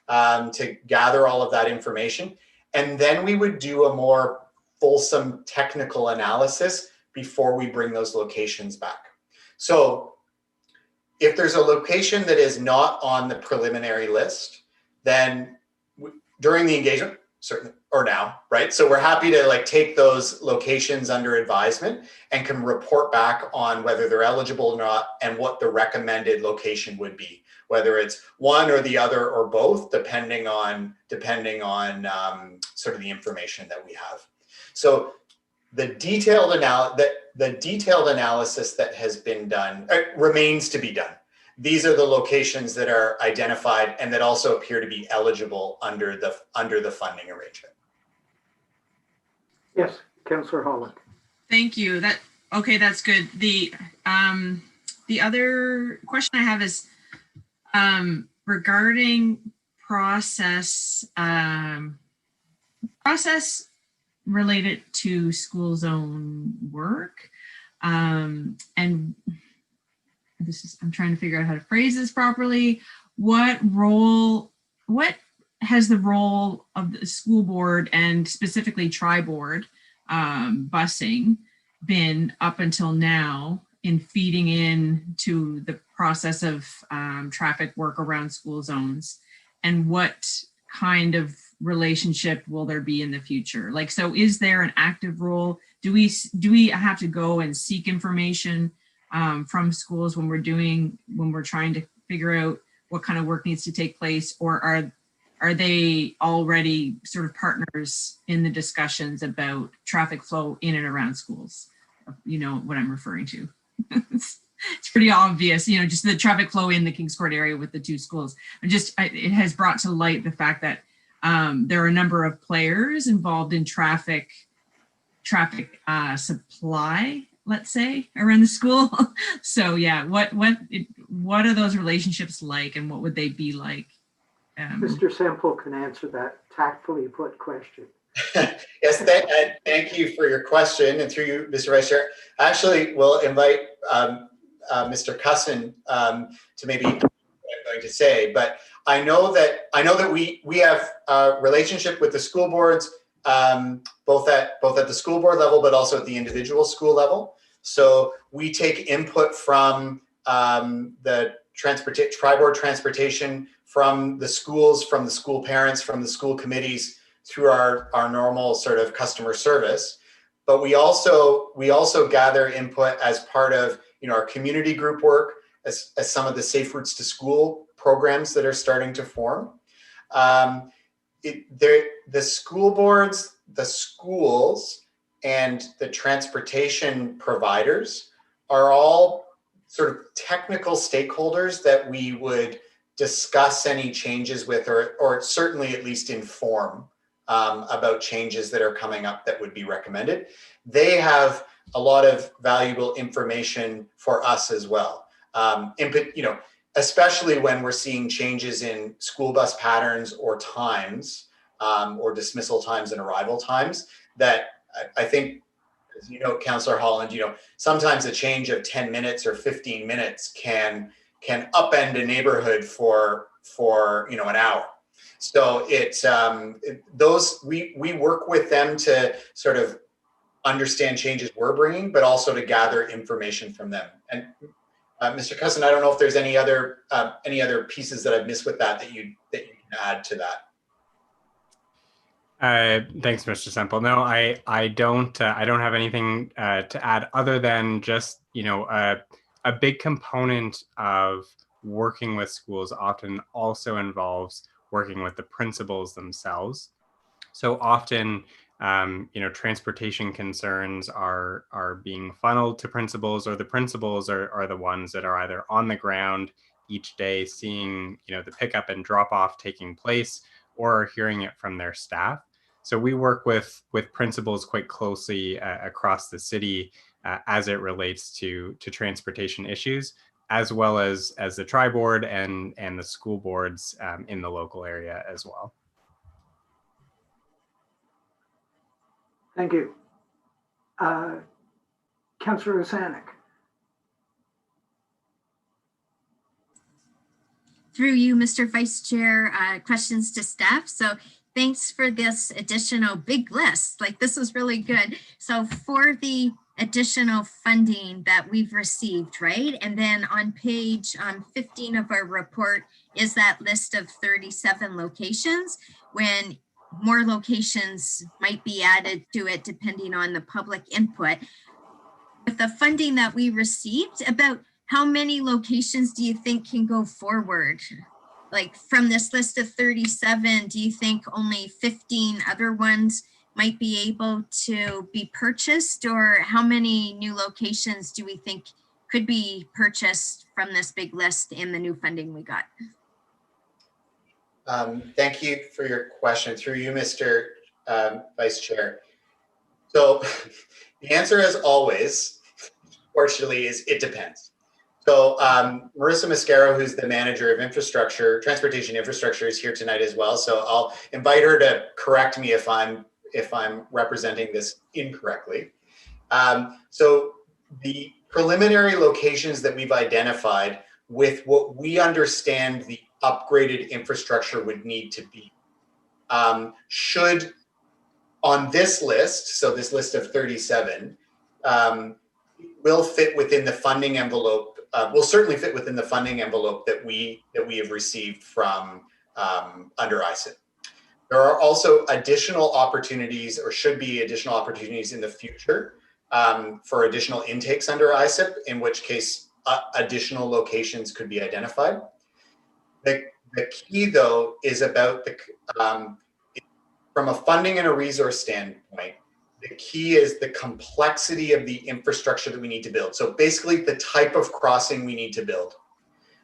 Speaker 5: to gather all of that information. And then we would do a more fulsome technical analysis before we bring those locations back. So if there's a location that is not on the preliminary list, then during the engagement, certainly, or now, right? So we're happy to take those locations under advisement and can report back on whether they're eligible or not and what the recommended location would be, whether it's one or the other or both, depending on sort of the information that we have. So the detailed analysis that has been done remains to be done. These are the locations that are identified and that also appear to be eligible under the funding arrangement.
Speaker 2: Yes, Councillor Holland.
Speaker 8: Thank you. That's good. The other question I have is regarding process related to school zone work. And this is, I'm trying to figure out how to phrase this properly. What has the role of the school board and specifically tri-board busing been up until now in feeding in to the process of traffic work around school zones? And what kind of relationship will there be in the future? Like, so is there an active role? Do we have to go and seek information from schools when we're trying to figure out what kind of work needs to take place, or are they already sort of partners in the discussions about traffic flow in and around schools? You know what I'm referring to. It's pretty obvious, you know, just the traffic flow in the Kings Court area with the two schools. It has brought to light the fact that there are a number of players involved in traffic supply, let's say, around the school. So yeah, what are those relationships like, and what would they be like?
Speaker 2: Mr. Semple can answer that tactfully put question.
Speaker 5: Yes, thank you for your question, and through you, Mr. Vice Chair. Actually, we'll invite Mr. Cusson to maybe what I'm going to say, but I know that we have a relationship with the school boards, both at the school board level, but also at the individual school level. So we take input from the tri-board transportation, from the schools, from the school parents, from the school committees, through our normal sort of customer service. But we also gather input as part of, you know, our community group work, as some of the Safe Routes to School programs that are starting to form. The school boards, the schools, and the transportation providers are all sort of technical stakeholders that we would discuss any changes with, or certainly at least inform about changes that are coming up that would be recommended. They have a lot of valuable information for us as well. You know, especially when we're seeing changes in school bus patterns or times, or dismissal times and arrival times, that I think, as you know, Councillor Holland, you know, sometimes a change of 10 minutes or 15 minutes can upend a neighborhood for you know, an hour. So we work with them to sort of understand changes we're bringing, but also to gather information from them. And Mr. Cusson, I don't know if there's any other pieces that I've missed with that you can add to that.
Speaker 3: Thanks, Mr. Semple. No, I don't have anything to add other than just, you know, a big component of working with schools often also involves working with the principals themselves. So often, you know, transportation concerns are being funneled to principals, or the principals are the ones that are either on the ground each day seeing, you know, the pickup and drop off taking place, or hearing it from their staff. So we work with principals quite closely across the city as it relates to transportation issues, as well as the tri-board and the school boards in the local area as well.
Speaker 2: Thank you. Councillor Sanik.
Speaker 7: Through you, Mr. Vice Chair, questions to staff. So thanks for this additional big list. Like, this was really good. So for the additional funding that we've received, right? And then on page 15 of our report is that list of 37 locations, when more locations might be added to it depending on the public input. With the funding that we received, about how many locations do you think can go forward? Like, from this list of 37, do you think only 15 other ones might be able to be purchased, or how many new locations do we think could be purchased from this big list in the new funding we got?
Speaker 5: Thank you for your question. Through you, Mr. Vice Chair. So the answer, as always, fortunately, is it depends. So Marissa Mascaro, who's the manager of infrastructure, transportation infrastructure, is here tonight as well. So I'll invite her to correct me if I'm representing this incorrectly. So the preliminary locations that we've identified with what we understand the upgraded infrastructure would need to be should on this list, so this list of 37, will fit within the funding envelope. Will certainly fit within the funding envelope that we have received from under ISIP. There are also additional opportunities, or should be additional opportunities in the future for additional intakes under ISIP, in which case additional locations could be identified. The key, though, is about the from a funding and a resource standpoint, the key is the complexity of the infrastructure that we need to build. So basically the type of crossing we need to build.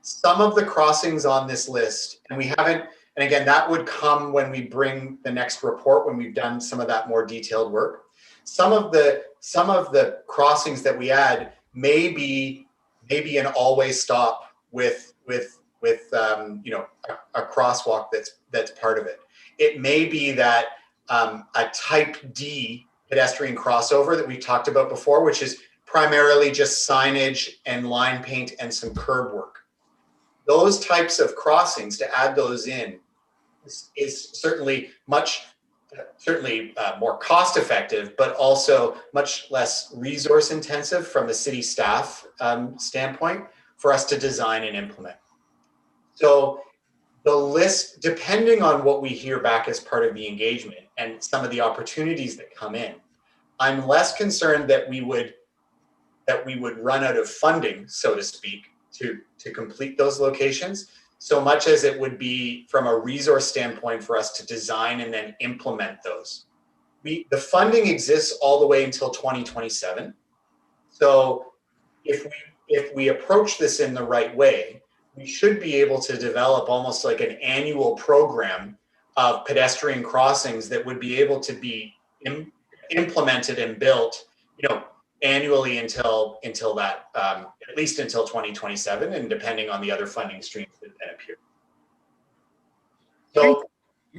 Speaker 5: Some of the crossings on this list, and we haven't, and again, that would come when we bring the next report, when we've done some of that more detailed work. Some of the crossings that we add may be an always stop with you know, a crosswalk that's part of it. It may be that a type D pedestrian crossover that we talked about before, which is primarily just signage and line paint and some curb work. Those types of crossings, to add those in, is certainly more cost effective, but also much less resource intensive from a city staff standpoint for us to design and implement. So the list, depending on what we hear back as part of the engagement and some of the opportunities that come in, I'm less concerned that we would run out of funding, so to speak, to complete those locations, so much as it would be from a resource standpoint for us to design and then implement those. The funding exists all the way until 2027. So if we approach this in the right way, we should be able to develop almost like an annual program of pedestrian crossings that would be able to be implemented and built, you know, annually until that, at least until 2027, and depending on the other funding streams that then appear.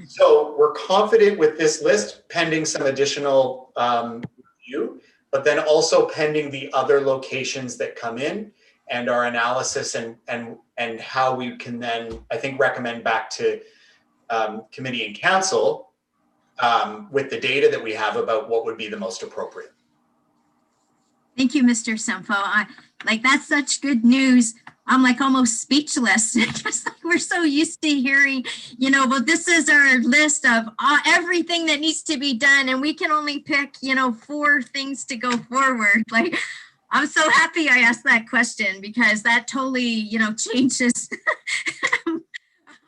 Speaker 5: So we're confident with this list, pending some additional review, but then also pending the other locations that come in and our analysis and how we can then, I think, recommend back to committee and council with the data that we have about what would be the most appropriate.
Speaker 7: Thank you, Mr. Sempo. Like, that's such good news. I'm like almost speechless. Just like we're so used to hearing, you know, well, this is our list of everything that needs to be done, and we can only pick, you know, 4 things to go forward. Like, I'm so happy I asked that question, because that totally, you know, changes.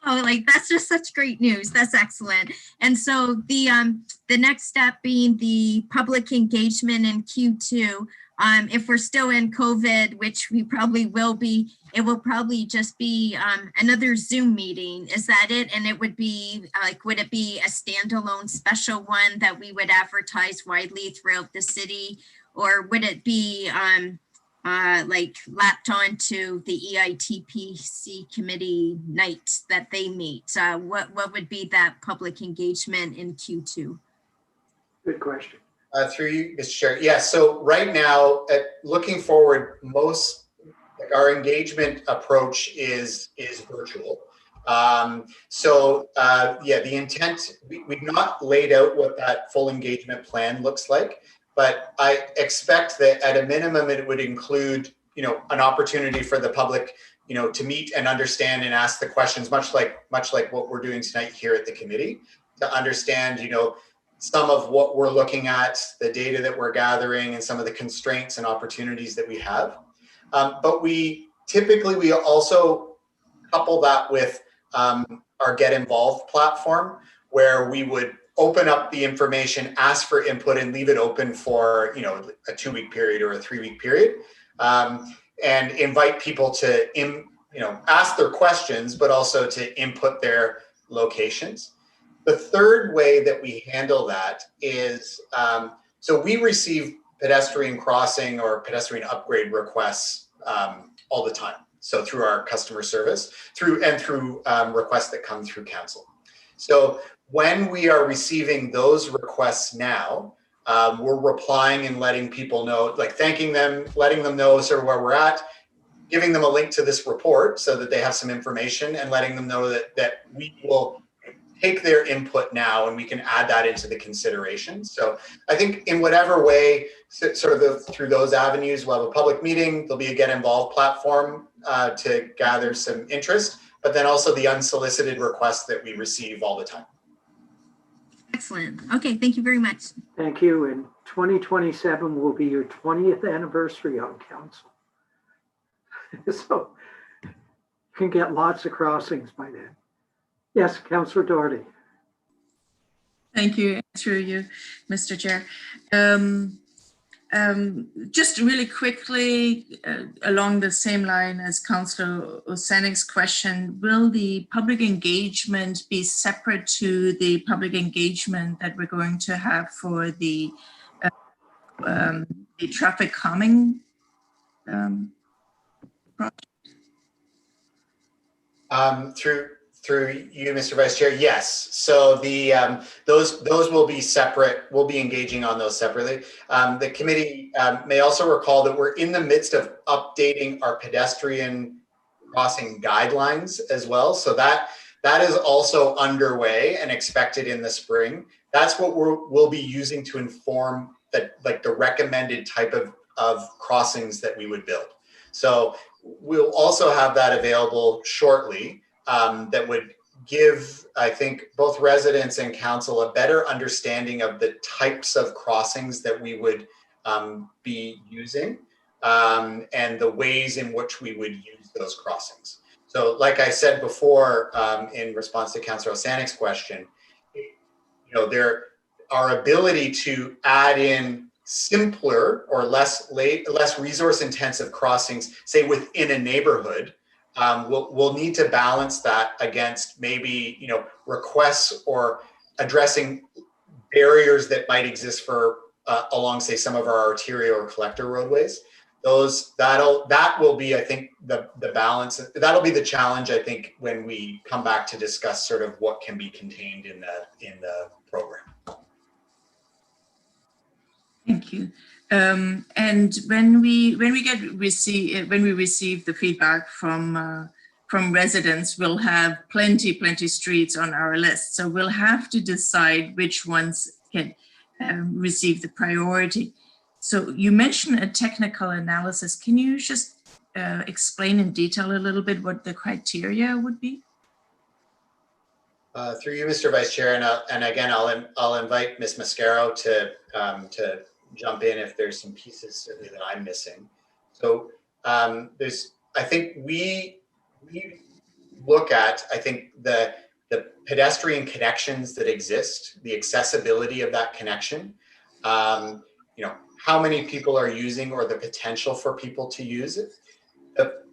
Speaker 7: Oh, like, that's just such great news. That's excellent. And so the next step being the public engagement in Q2. If we're still in COVID, which we probably will be, it will probably just be another Zoom meeting. Is that it? And it would be like, would it be a standalone special one that we would advertise widely throughout the city? Or would it be like lapped onto the EITPC committee nights that they meet? What would be that public engagement in Q2?
Speaker 2: Good question.
Speaker 5: Through you, Mr. Chair. Yeah, so right now, looking forward, our engagement approach is virtual. Yeah, the intent, we've not laid out what that full engagement plan looks like, but I expect that at a minimum, it would include, you know, an opportunity for the public, you know, to meet and understand and ask the questions, much like what we're doing tonight here at the committee, to understand, you know, some of what we're looking at, the data that we're gathering, and some of the constraints and opportunities that we have. But we also couple that with our Get Involved platform, where we would open up the information, ask for input, and leave it open for, you know, a 2-week period or a 3-week period, and invite people to, you know, ask their questions, but also to input their locations. The third way that we handle that is, so we receive pedestrian crossing or pedestrian upgrade requests all the time. So through our customer service, through requests that come through council. So when we are receiving those requests now, we're replying and letting people know, like thanking them, letting them know sort of where we're at, giving them a link to this report so that they have some information, and letting them know that we will take their input now and we can add that into the consideration. So I think in whatever way, sort of through those avenues, we'll have a public meeting, there'll be a Get Involved platform to gather some interest, but then also the unsolicited requests that we receive all the time.
Speaker 7: Excellent. Okay, thank you very much.
Speaker 2: Thank you. And 2027 will be your 20th anniversary on council. So you can get lots of crossings by then. Yes, Councillor Doherty.
Speaker 6: Thank you, through you, Mr. Chair. Just really quickly, along the same line as Councillor Osanik's question, will the public engagement be separate to the public engagement that we're going to have for the traffic calming project?
Speaker 5: Through you, Mr. Vice Chair, yes. So the those will be separate. We'll be engaging on those separately. The committee may also recall that we're in the midst of updating our pedestrian crossing guidelines as well. So that is also underway and expected in the spring. That's what we'll be using to inform the recommended type of crossings that we would build. So we'll also have that available shortly. That would give, I think, both residents and council a better understanding of the types of crossings that we would be using and the ways in which we would use those crossings. So like I said before, in response to Councillor Osanik's question, our ability to add in simpler or less resource intensive crossings, say within a neighborhood, we'll need to balance that against maybe requests or addressing barriers that might exist for along, say, some of our arterial or collector roadways. That will be, I think, the balance. That'll be the challenge, I think, when we come back to discuss sort of what can be contained in the program.
Speaker 6: Thank you. And when we receive the feedback from residents, we'll have plenty streets on our list. So we'll have to decide which ones can receive the priority. So you mentioned a technical analysis. Can you just explain in detail a little bit what the criteria would be?
Speaker 5: Through you, Mr. Vice Chair, and again, I'll invite Ms. Mascaro to jump in if there's some pieces that I'm missing. So I think we look at, I think, the pedestrian connections that exist, the accessibility of that connection, how many people are using or the potential for people to use it.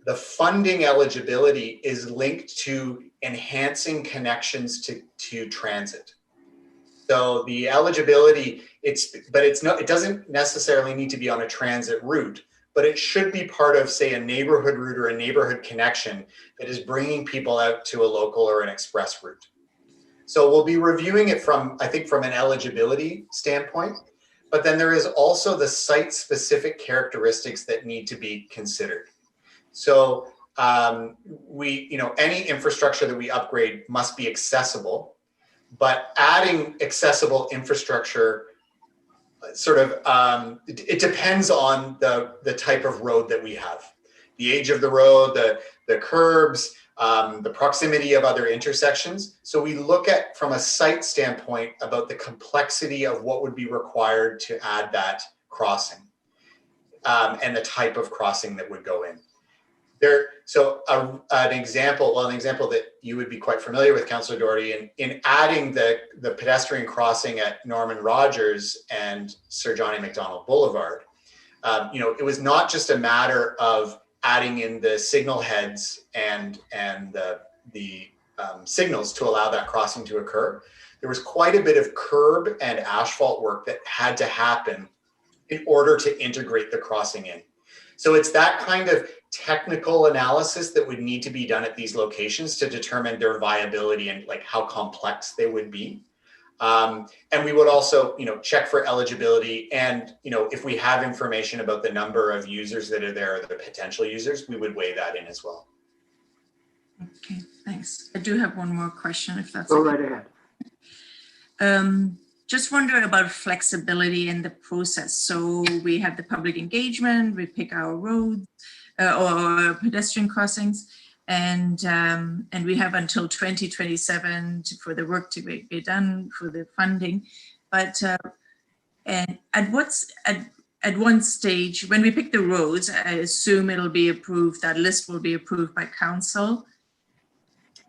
Speaker 5: The funding eligibility is linked to enhancing connections to transit. So the eligibility, it doesn't necessarily need to be on a transit route, but it should be part of, say, a neighborhood route or a neighborhood connection that is bringing people out to a local or an express route. So we'll be reviewing it from an eligibility standpoint, but then there is also the site-specific characteristics that need to be considered. So any infrastructure that we upgrade must be accessible. But adding accessible infrastructure it depends on the type of road that we have, the age of the road, the curbs, the proximity of other intersections. So we look at, from a site standpoint, about the complexity of what would be required to add that crossing and the type of crossing that would go in. An example that you would be quite familiar with, Councillor Doherty, in adding the pedestrian crossing at Norman Rogers and Sir Johnny Macdonald Boulevard, it was not just a matter of adding in the signal heads and the signals to allow that crossing to occur. There was quite a bit of curb and asphalt work that had to happen in order to integrate the crossing in. So it's that kind of technical analysis that would need to be done at these locations to determine their viability and like how complex they would be. And we would also, check for eligibility, and, if we have information about the number of users that are there, or the potential users, we would weigh that in as well.
Speaker 6: Okay, thanks. I do have one more question, if that's
Speaker 2: Go
Speaker 6: okay.
Speaker 2: right ahead.
Speaker 6: Just wondering about flexibility in the process. So we have the public engagement, we pick our roads or pedestrian crossings, and we have until 2027 for the work to be done for the funding. But and at one stage, when we pick the roads, I assume it'll be approved, that list will be approved by council.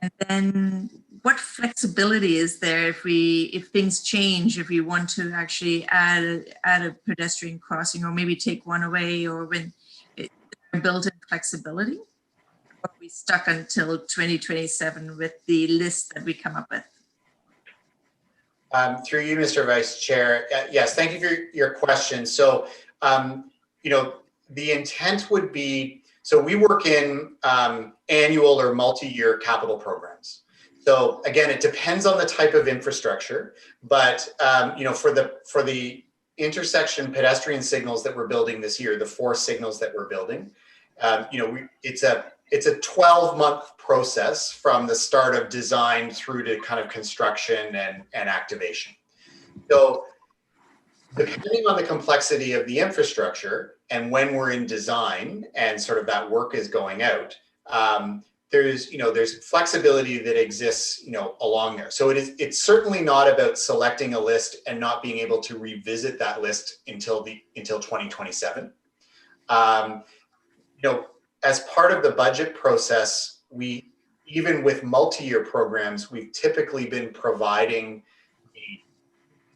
Speaker 6: And then what flexibility is there if things change, if we want to actually add a pedestrian crossing, or maybe take one away, or when it's built in flexibility? Or are we stuck until 2027 with the list that we come up with?
Speaker 5: Through you, Mr. Vice Chair. Yes, thank you for your question. So, the intent would be, so we work in annual or multi-year capital programs. So again, it depends on the type of infrastructure, but for the intersection pedestrian signals that we're building this year, the 4 signals that we're building, it's a 12-month process from the start of design through to kind of construction and activation. So depending on the complexity of the infrastructure and when we're in design and sort of that work is going out, there's flexibility that exists, along there. So it's certainly not about selecting a list and not being able to revisit that list until 2027. As part of the budget process, even with multi-year programs, we've typically been providing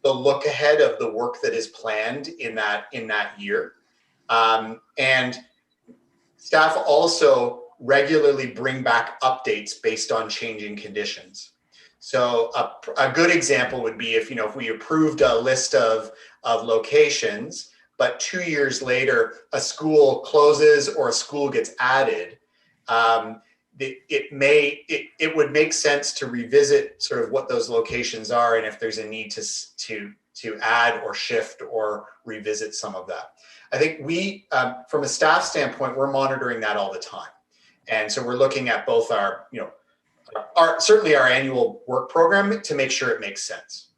Speaker 5: the look ahead of the work that is planned in that year. And staff also regularly bring back updates based on changing conditions. So a good example would be if we approved a list of locations, but 2 years later a school closes or a school gets added, it would make sense to revisit sort of what those locations are and if there's a need to add or shift or revisit some of that. I think we, from a staff standpoint, we're monitoring that all the time. And so we're looking at both certainly our annual work program to make sure it makes sense.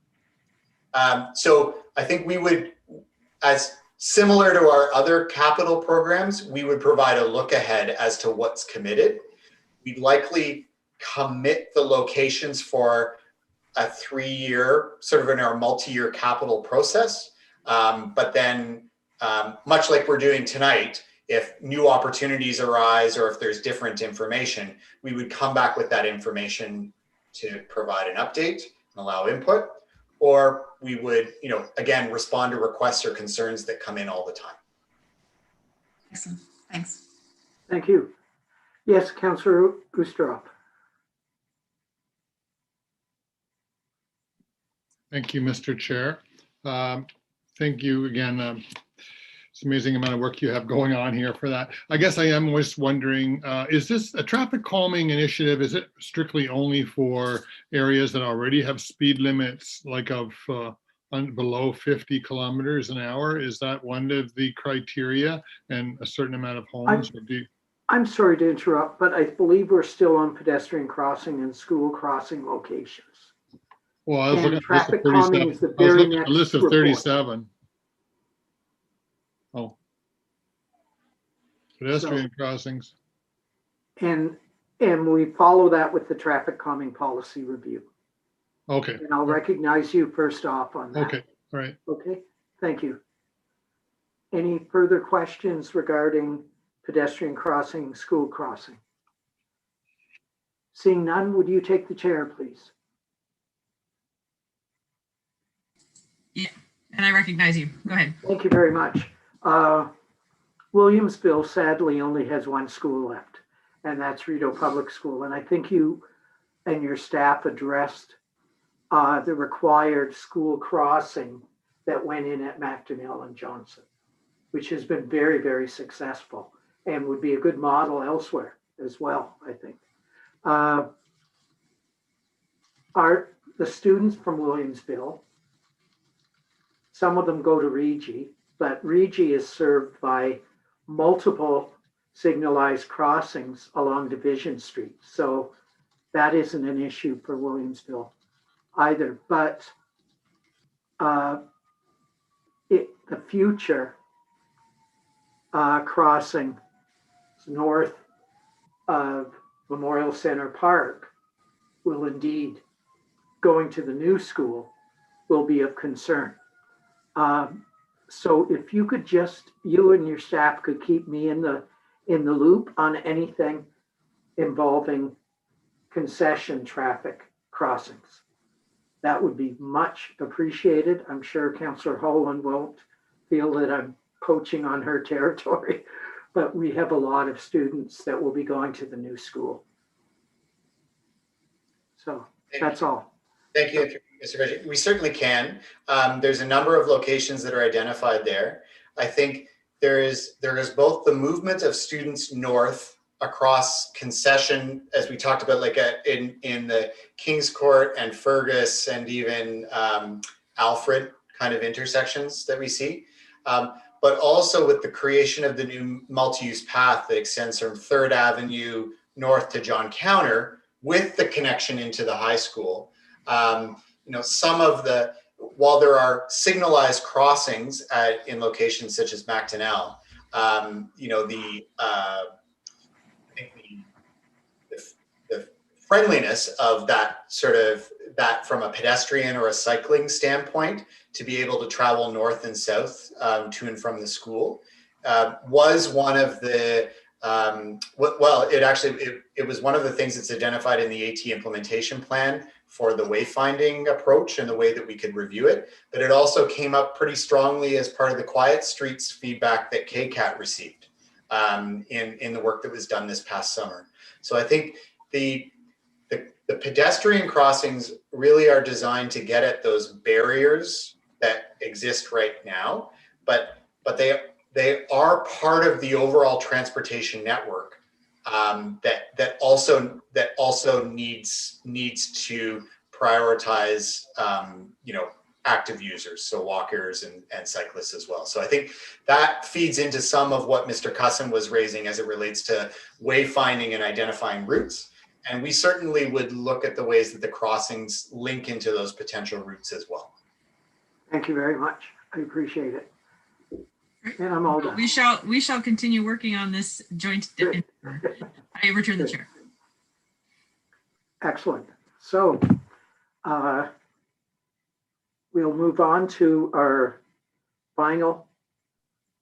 Speaker 5: So I think we would, as similar to our other capital programs, we would provide a look ahead as to what's committed. We'd likely commit the locations for a 3-year, sort of in our multi-year capital process. But then, much like we're doing tonight, if new opportunities arise or if there's different information, we would come back with that information to provide an update and allow input, or we would, again, respond to requests or concerns that come in all the time.
Speaker 6: Excellent, thanks.
Speaker 2: Thank you. Yes, Councillor Oosterhoff.
Speaker 4: Thank you, Mr. Chair. Thank you again. It's an amazing amount of work you have going on here for that. I guess I am just wondering, is this a traffic calming initiative? Is it strictly only for areas that already have speed limits like of below 50 kilometers an hour? Is that one of the criteria, and a certain amount of homes?
Speaker 2: I'm sorry to interrupt, but I believe we're still on pedestrian crossing and school crossing locations.
Speaker 4: Well, I was looking at
Speaker 2: traffic calming is the very next
Speaker 4: list of 37. Oh, pedestrian crossings.
Speaker 2: And we follow that with the traffic calming policy review.
Speaker 4: Okay.
Speaker 2: And I'll recognize you first off on that.
Speaker 4: Okay, all right.
Speaker 2: Okay, thank you. Any further questions regarding pedestrian crossing, school crossing? Seeing none, would you take the chair, please?
Speaker 8: Yeah, and I recognize you. Go ahead.
Speaker 2: Thank you very much. Williamsville sadly only has one school left, and that's Rideau Public School. And I think you and your staff addressed the required school crossing that went in at McDonnell and Johnson, which has been very, very successful. and would be a good model elsewhere as well, I think. Are the students from Williamsville, some of them go to Regi, but Regi is served by multiple signalized crossings along Division Street. So that isn't an issue for Williamsville either. But the future crossing north of Memorial Center Park will indeed, going to the new school, will be of concern. So if you could just, you and your staff could keep me in the loop on anything involving concession traffic crossings, that would be much appreciated. I'm sure Councillor Holland won't feel that I'm poaching on her territory, but we have a lot of students that will be going to the new school. So that's all.
Speaker 5: Thank you, Mr. Reggie. We certainly can. There's a number of locations that are identified there. I think there is both the movement of students north across concession, as we talked about, like in the Kings Court and Fergus and even Alfred kind of intersections that we see. But also with the creation of the new multi-use path that extends from 3rd Avenue north to John Counter with the connection into the high school. Some of the, while there are signalized crossings in locations such as Macdonell, the friendliness of that from a pedestrian or a cycling standpoint to be able to travel north and south to and from the school was one of the it was one of the things that's identified in the AT implementation plan for the wayfinding approach and the way that we could review it. But it also came up pretty strongly as part of the Quiet Streets feedback that KCAT received in the work that was done this past summer. So I think the pedestrian crossings really are designed to get at those barriers that exist right now, but they are part of the overall transportation network that also needs to prioritize active users, so walkers and cyclists as well. So I think that feeds into some of what Mr. Cusson was raising as it relates to wayfinding and identifying routes. And we certainly would look at the ways that the crossings link into those potential routes as well.
Speaker 2: Thank you very much. I appreciate it. And I'm all done.
Speaker 8: We shall continue working on this joint endeavor. I return the chair.
Speaker 2: Excellent. So we'll move on to our final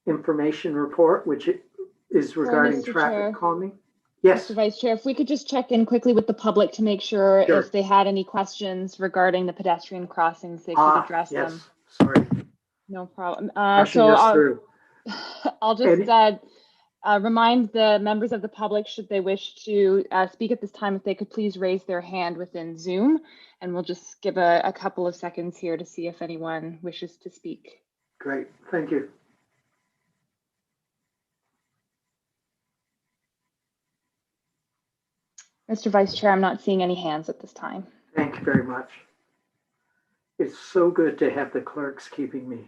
Speaker 2: information report, which is regarding traffic calming. Yes.
Speaker 1: Mr. Vice Chair, if we could just check in quickly with the public to make sure if they had any questions regarding the pedestrian crossings, they could address them.
Speaker 2: Sorry.
Speaker 1: No problem.
Speaker 2: So
Speaker 1: I'll just remind the members of the public, should they wish to speak at this time, if they could please raise their hand within Zoom, and we'll just give a couple of seconds here to see if anyone wishes to speak.
Speaker 2: Great, thank you.
Speaker 1: Mr. Vice Chair, I'm not seeing any hands at this time.
Speaker 2: Thank you very much. It's so good to have the clerks keeping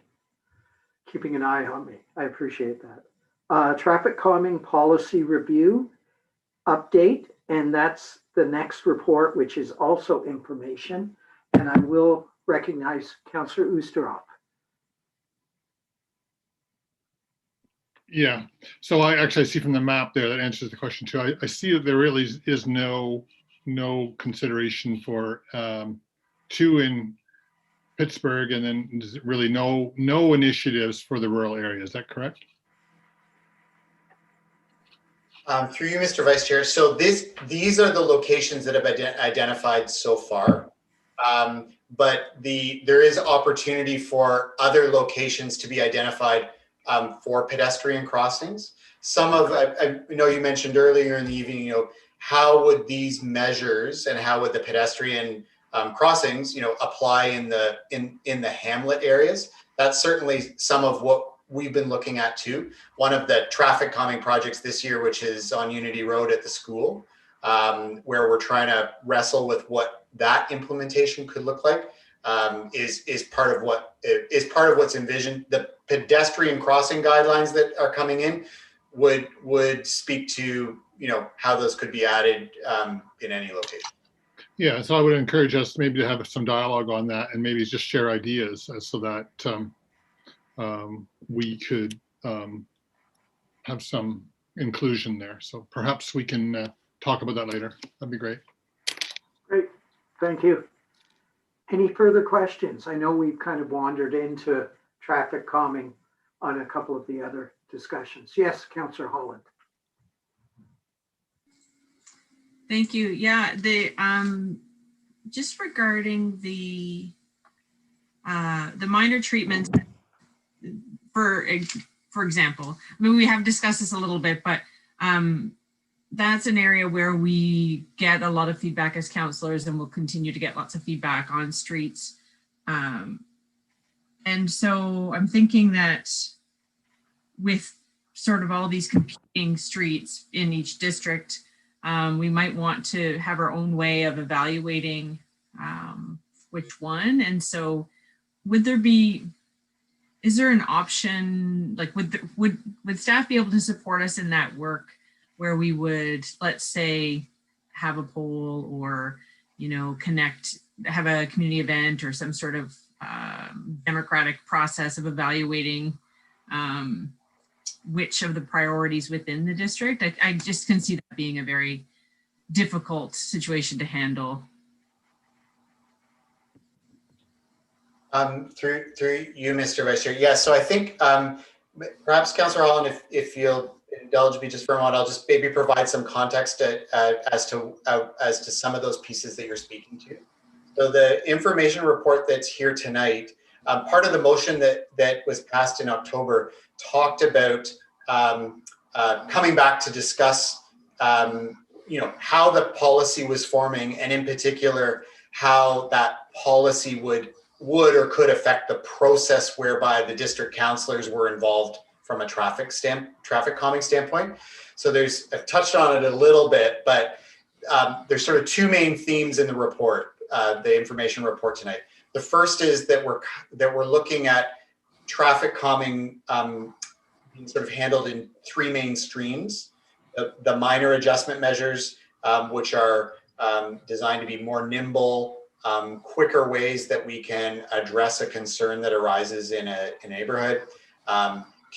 Speaker 2: an eye on me. I appreciate that. Traffic calming policy review update, and that's the next report, which is also information. And I will recognize Councillor Oosterhoff.
Speaker 4: Yeah, so I see from the map there that answers the question too. I see that there really is no consideration for 2 in Pittsburgh, and then there's really no initiatives for the rural area. Is that correct?
Speaker 5: Through you, Mr. Vice Chair. So these are the locations that have been identified so far, but there is opportunity for other locations to be identified for pedestrian crossings. Some of, I know you mentioned earlier in the evening, how would these measures and how would the pedestrian crossings, apply in the hamlet areas? That's certainly some of what we've been looking at too. One of the traffic calming projects this year, which is on Unity Road at the school, where we're trying to wrestle with what that implementation could look like, is part of what's envisioned. The pedestrian crossing guidelines that are coming in would speak to, you know, how those could be added in any location.
Speaker 4: Yeah, so I would encourage us maybe to have some dialogue on that and maybe just share ideas so that we could have some inclusion there. So perhaps we can talk about that later. That'd be great.
Speaker 2: Great, thank you. Any further questions? I know we've kind of wandered into traffic calming on a couple of the other discussions. Yes, Councillor Holland.
Speaker 8: Thank you. Yeah, the just regarding the minor treatments, for example, I mean, we have discussed this a little bit, but that's an area where we get a lot of feedback as councillors, and we'll continue to get lots of feedback on streets. And so I'm thinking that with sort of all these competing streets in each district, we might want to have our own way of evaluating which one. And so would there be, is there an option, like would staff be able to support us in that work where we would, let's say, have a poll or, you know, have a community event or some sort of democratic process of evaluating which of the priorities within the district? I just can see that being a very difficult situation to handle.
Speaker 5: Through you, Mr. Vice Chair. Yeah, so I think perhaps Councillor Holland, if you'll indulge me just for a moment, I'll just maybe provide some context as to some of those pieces that you're speaking to. So the information report that's here tonight, part of the motion that was passed in October talked about coming back to discuss, you know, how the policy was forming, and in particular, how that policy would or could affect the process whereby the district councillors were involved from a traffic calming standpoint. So I've touched on it a little bit, but there's sort of two main themes in the report, the information report tonight. The first is that we're looking at traffic calming being sort of handled in three main streams. The minor adjustment measures, which are designed to be more nimble, quicker ways that we can address a concern that arises in a neighborhood.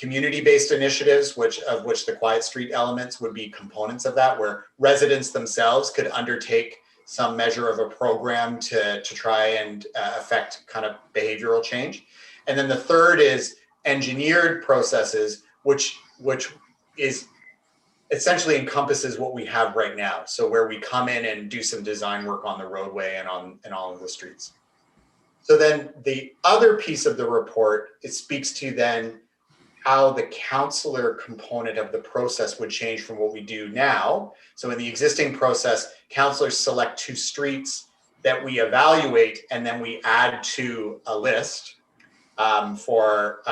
Speaker 5: Community-based initiatives, of which the quiet street elements would be components of that, where residents themselves could undertake some measure of a program to try and affect kind of behavioral change. And then the third is engineered processes, which is essentially encompasses what we have right now. So where we come in and do some design work on the roadway and on all of the streets. So then the other piece of the report, it speaks to then how the councillor component of the process would change from what we do now. So in the existing process, councillors select two streets that we evaluate, and then we add to a list for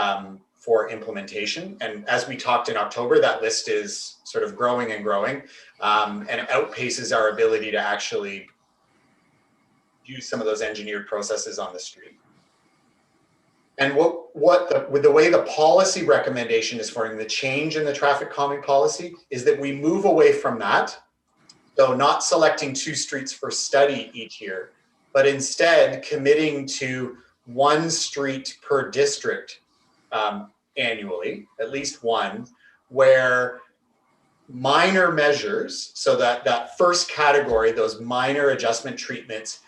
Speaker 5: implementation. And as we talked in October, that list is sort of growing and growing, and outpaces our ability to actually use some of those engineered processes on the street. And with the way the policy recommendation is forming, the change in the traffic calming policy is that we move away from that. So not selecting two streets for study each year, but instead committing to one street per district annually, at least one, where minor measures, so that first category, those minor adjustment treatments,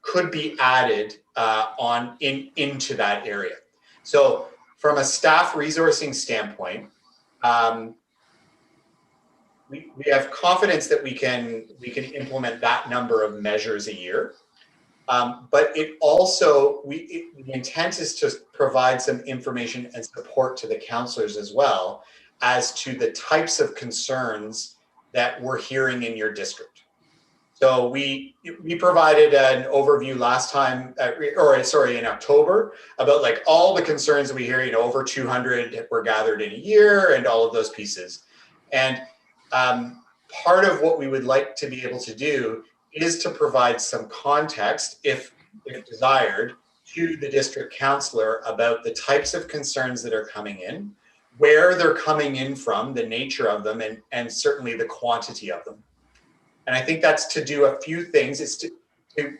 Speaker 5: could be added into that area. So from a staff resourcing standpoint, we have confidence that we can implement that number of measures a year. But it also, the intent is to provide some information and support to the councillors as well as to the types of concerns that we're hearing in your district. So we provided an overview last time, in October, about like all the concerns that we hear. Over 200 were gathered in a year, and all of those pieces. And part of what we would like to be able to do is to provide some context, if desired, to the district councillor about the types of concerns that are coming in, where they're coming in from, the nature of them, and certainly the quantity of them. And I think that's to do a few things. It's to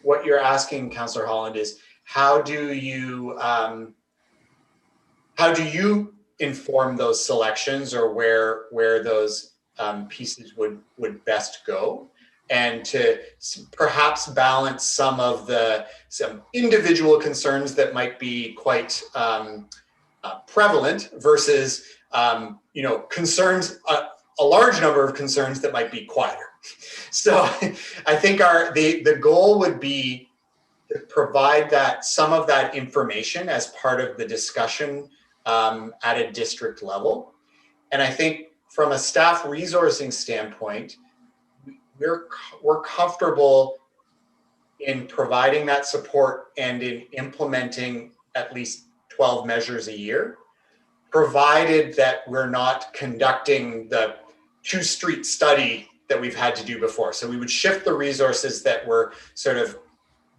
Speaker 5: what you're asking, Councillor Holland, is how do you inform those selections, or where those pieces would best go, and to perhaps balance some individual concerns that might be quite prevalent versus concerns, a large number of concerns that might be quieter. So I think the goal would be to provide some of that information as part of the discussion at a district level. And I think from a staff resourcing standpoint, we're comfortable in providing that support and in implementing at least 12 measures a year, provided that we're not conducting the 2-street study that we've had to do before. So we would shift the resources that were sort of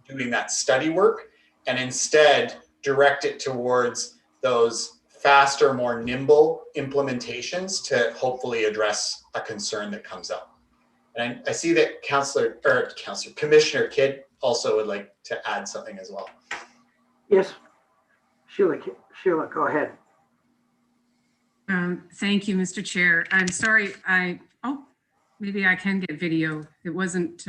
Speaker 5: doing that study work and instead direct it towards those faster, more nimble implementations to hopefully address a concern that comes up. And I see that Commissioner Kidd also would like to add something as well.
Speaker 2: Yes, Sheila, go ahead.
Speaker 10: Thank you, Mr. Chair. I'm sorry, maybe I can get video. It wasn't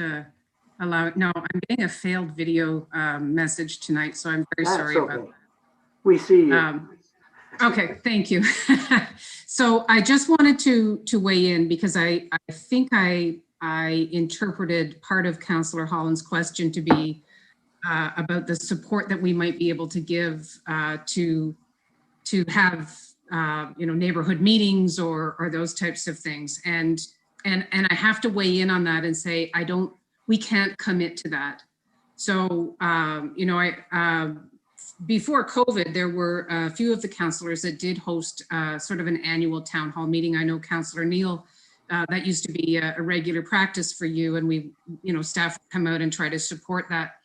Speaker 10: allowed. No, I'm getting a failed video message tonight, so I'm very sorry about that.
Speaker 2: We see you.
Speaker 10: Okay, thank you. So I just wanted to weigh in because I think I interpreted part of Councillor Holland's question to be about the support that we might be able to give to have neighborhood meetings or those types of things. And I have to weigh in on that and say, we can't commit to that. So, before COVID, there were a few of the councillors that did host sort of an annual town hall meeting. I know Councillor Neal, that used to be a regular practice for you, and we, staff would come out and try to support that.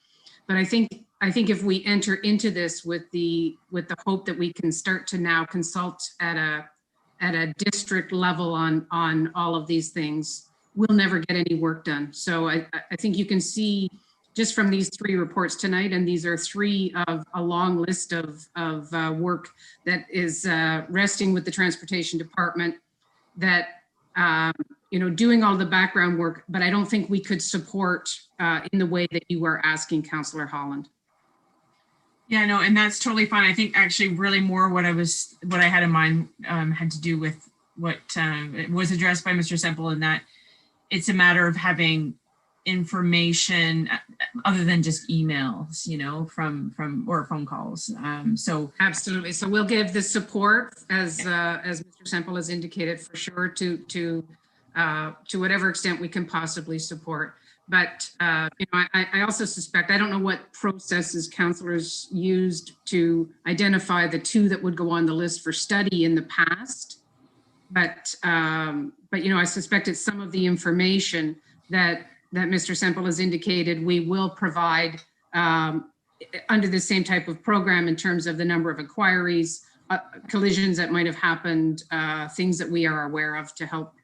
Speaker 10: But I think if we enter into this with the hope that we can start to now consult at a district level on all of these things, we'll never get any work done. So I think you can see just from these 3 reports tonight, and these are 3 of a long list of work that is resting with the Transportation Department, that doing all the background work, but I don't think we could support in the way that you are asking, Councillor Holland.
Speaker 8: Yeah, no, and that's totally fine. I think actually really more what I had in mind had to do with what was addressed by Mr. Semple, in that it's a matter of having information other than just emails, from or phone calls. So
Speaker 10: absolutely. So we'll give the support as Mr. Semple has indicated, for sure, to whatever extent we can possibly support. But I also suspect, I don't know what processes councillors used to identify the 2 that would go on the list for study in the past. But I suspect it's some of the information that Mr. Semple has indicated we will provide under the same type of program in terms of the number of inquiries, collisions that might have happened, things that we are aware of to help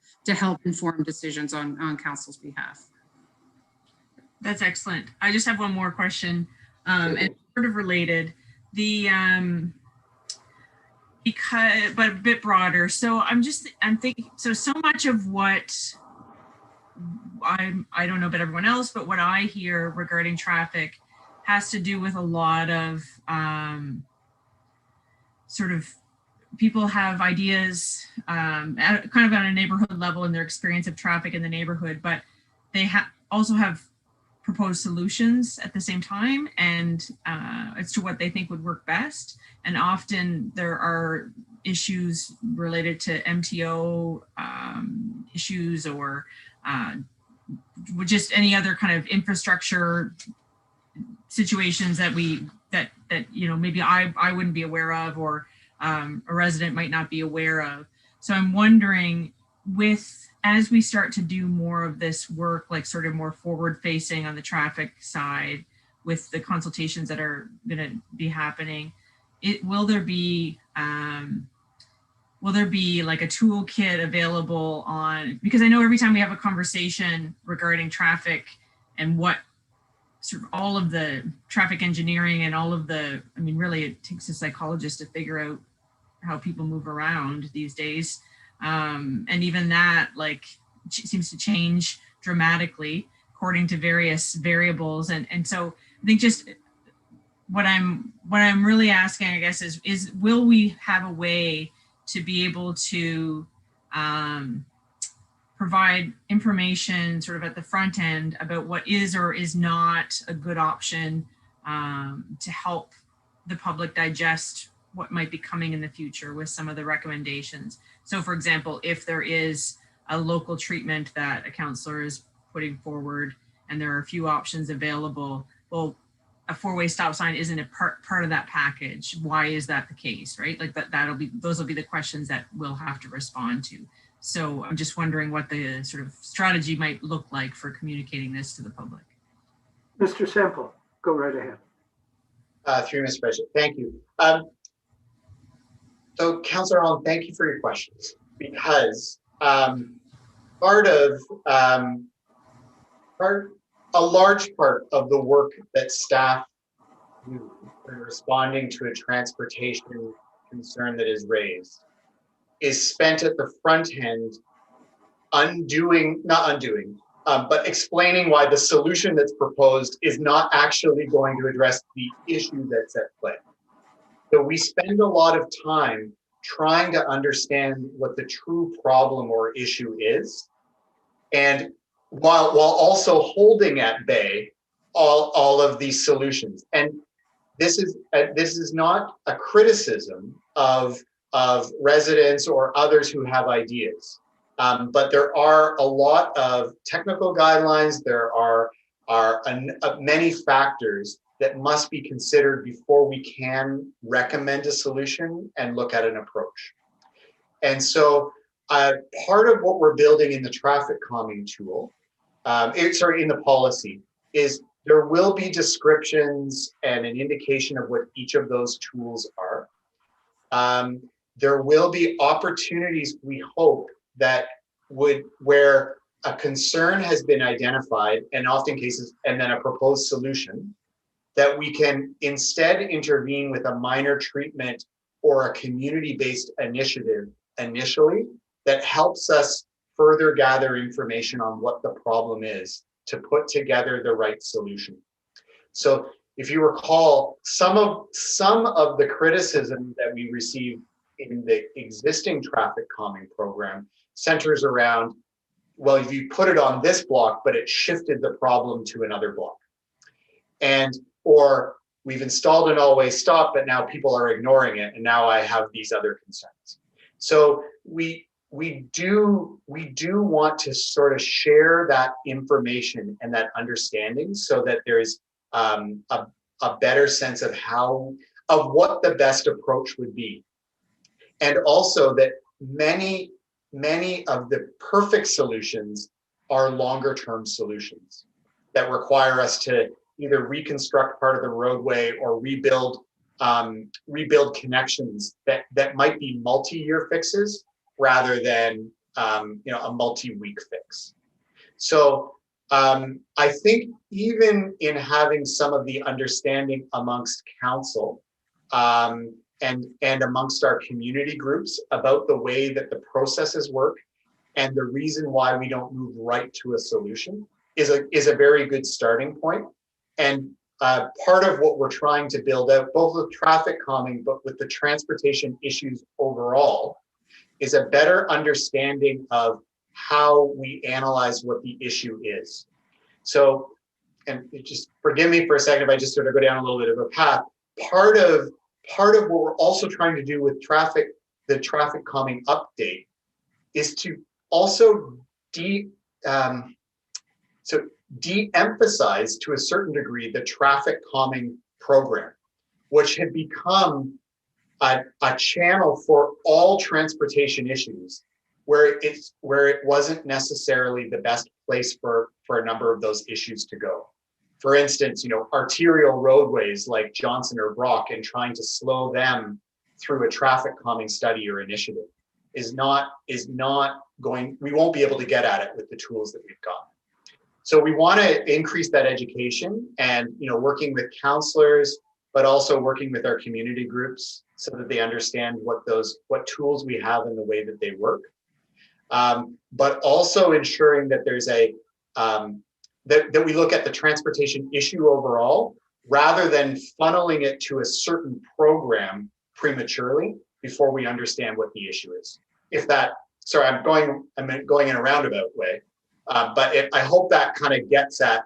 Speaker 10: inform decisions on council's behalf.
Speaker 8: That's excellent. I just have one more question, and sort of related. But a bit broader. So I'm thinking, so much of what I don't know about everyone else, but what I hear regarding traffic has to do with a lot of sort of people have ideas kind of on a neighborhood level in their experience of traffic in the neighborhood, but they also have proposed solutions at the same time, and as to what they think would work best. And often there are issues related to MTO issues or just any other kind of infrastructure situations that maybe I wouldn't be aware of, or a resident might not be aware of. So I'm wondering, as we start to do more of this work, like sort of more forward facing on the traffic side with the consultations that are going to be happening, will there be like a toolkit available because I know every time we have a conversation regarding traffic and what sort of all of the traffic engineering and all of really it takes a psychologist to figure out how people move around these days. And even that seems to change dramatically according to various variables. And so I think just what I'm really asking, I guess, is will we have a way to be able to provide information sort of at the front end about what is or is not a good option to help the public digest what might be coming in the future with some of the recommendations. So for example, if there is a local treatment that a councillor is putting forward and there are a few options available, well, a four-way stop sign isn't a part of that package. Why is that the case, right? Like those will be the questions that we'll have to respond to. So I'm just wondering what the sort of strategy might look like for communicating this to the public.
Speaker 2: Mr. Semple, go right ahead.
Speaker 5: Through Mr. President, thank you. So Councillor Allen, thank you for your questions, because a large part of the work that staff do in responding to a transportation concern that is raised is spent at the front end but explaining why the solution that's proposed is not actually going to address the issue that's at play. So we spend a lot of time trying to understand what the true problem or issue is, and while also holding at bay all of these solutions. And this is not a criticism of residents or others who have ideas, but there are a lot of technical guidelines. There are many factors that must be considered before we can recommend a solution and look at an approach. And so part of what we're building in the traffic calming tool, in the policy, is there will be descriptions and an indication of what each of those tools are. There will be opportunities, we hope, where a concern has been identified, and often cases, and then a proposed solution, that we can instead intervene with a minor treatment or a community-based initiative initially that helps us further gather information on what the problem is to put together the right solution. So if you recall, some of the criticism that we receive in the existing traffic calming program centers around, well, if you put it on this block, but it shifted the problem to another block. Or we've installed an all-way stop, but now people are ignoring it, and now I have these other concerns. So we do want to sort of share that information and that understanding so that there is a better sense of what the best approach would be. And also that many of the perfect solutions are longer term solutions that require us to either reconstruct part of the roadway or rebuild connections that might be multi-year fixes rather than a multi-week fix. So I think even in having some of the understanding amongst council and amongst our community groups about the way that the processes work and the reason why we don't move right to a solution is a very good starting point. And part of what we're trying to build out, both with traffic calming, but with the transportation issues overall, is a better understanding of how we analyze what the issue is. So, and just forgive me for a second if I just sort of go down a little bit of a path. Part of what we're also trying to do with the traffic calming update is to also to de-emphasize to a certain degree the traffic calming program, which had become a channel for all transportation issues, where it wasn't necessarily the best place for a number of those issues to go. For instance, arterial roadways like Johnson or Brock, and trying to slow them through a traffic calming study or initiative is not going, we won't be able to get at it with the tools that we've got. So we want to increase that education and, working with counselors, but also working with our community groups so that they understand what tools we have and the way that they work. But also ensuring that there's that we look at the transportation issue overall, rather than funneling it to a certain program prematurely before we understand what the issue is. Sorry, I'm going in a roundabout way, but I hope that kind of gets at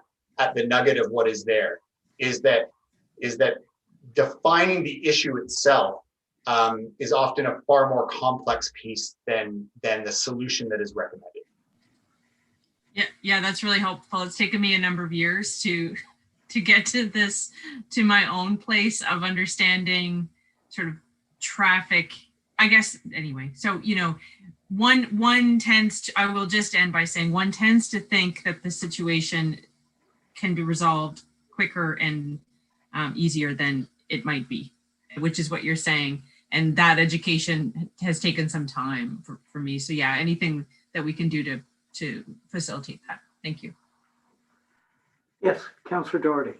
Speaker 5: the nugget of what is there, is that defining the issue itself is often a far more complex piece than the solution that is recommended.
Speaker 8: Yeah, that's really helpful. It's taken me a number of years to get to my own place of understanding sort of traffic, I guess. Anyway, so one tends to, I will just end by saying, one tends to think that the situation can be resolved quicker and easier than it might be, which is what you're saying. And that education has taken some time for me. So yeah, anything that we can do to facilitate that. Thank you.
Speaker 2: Yes, Councillor Doherty.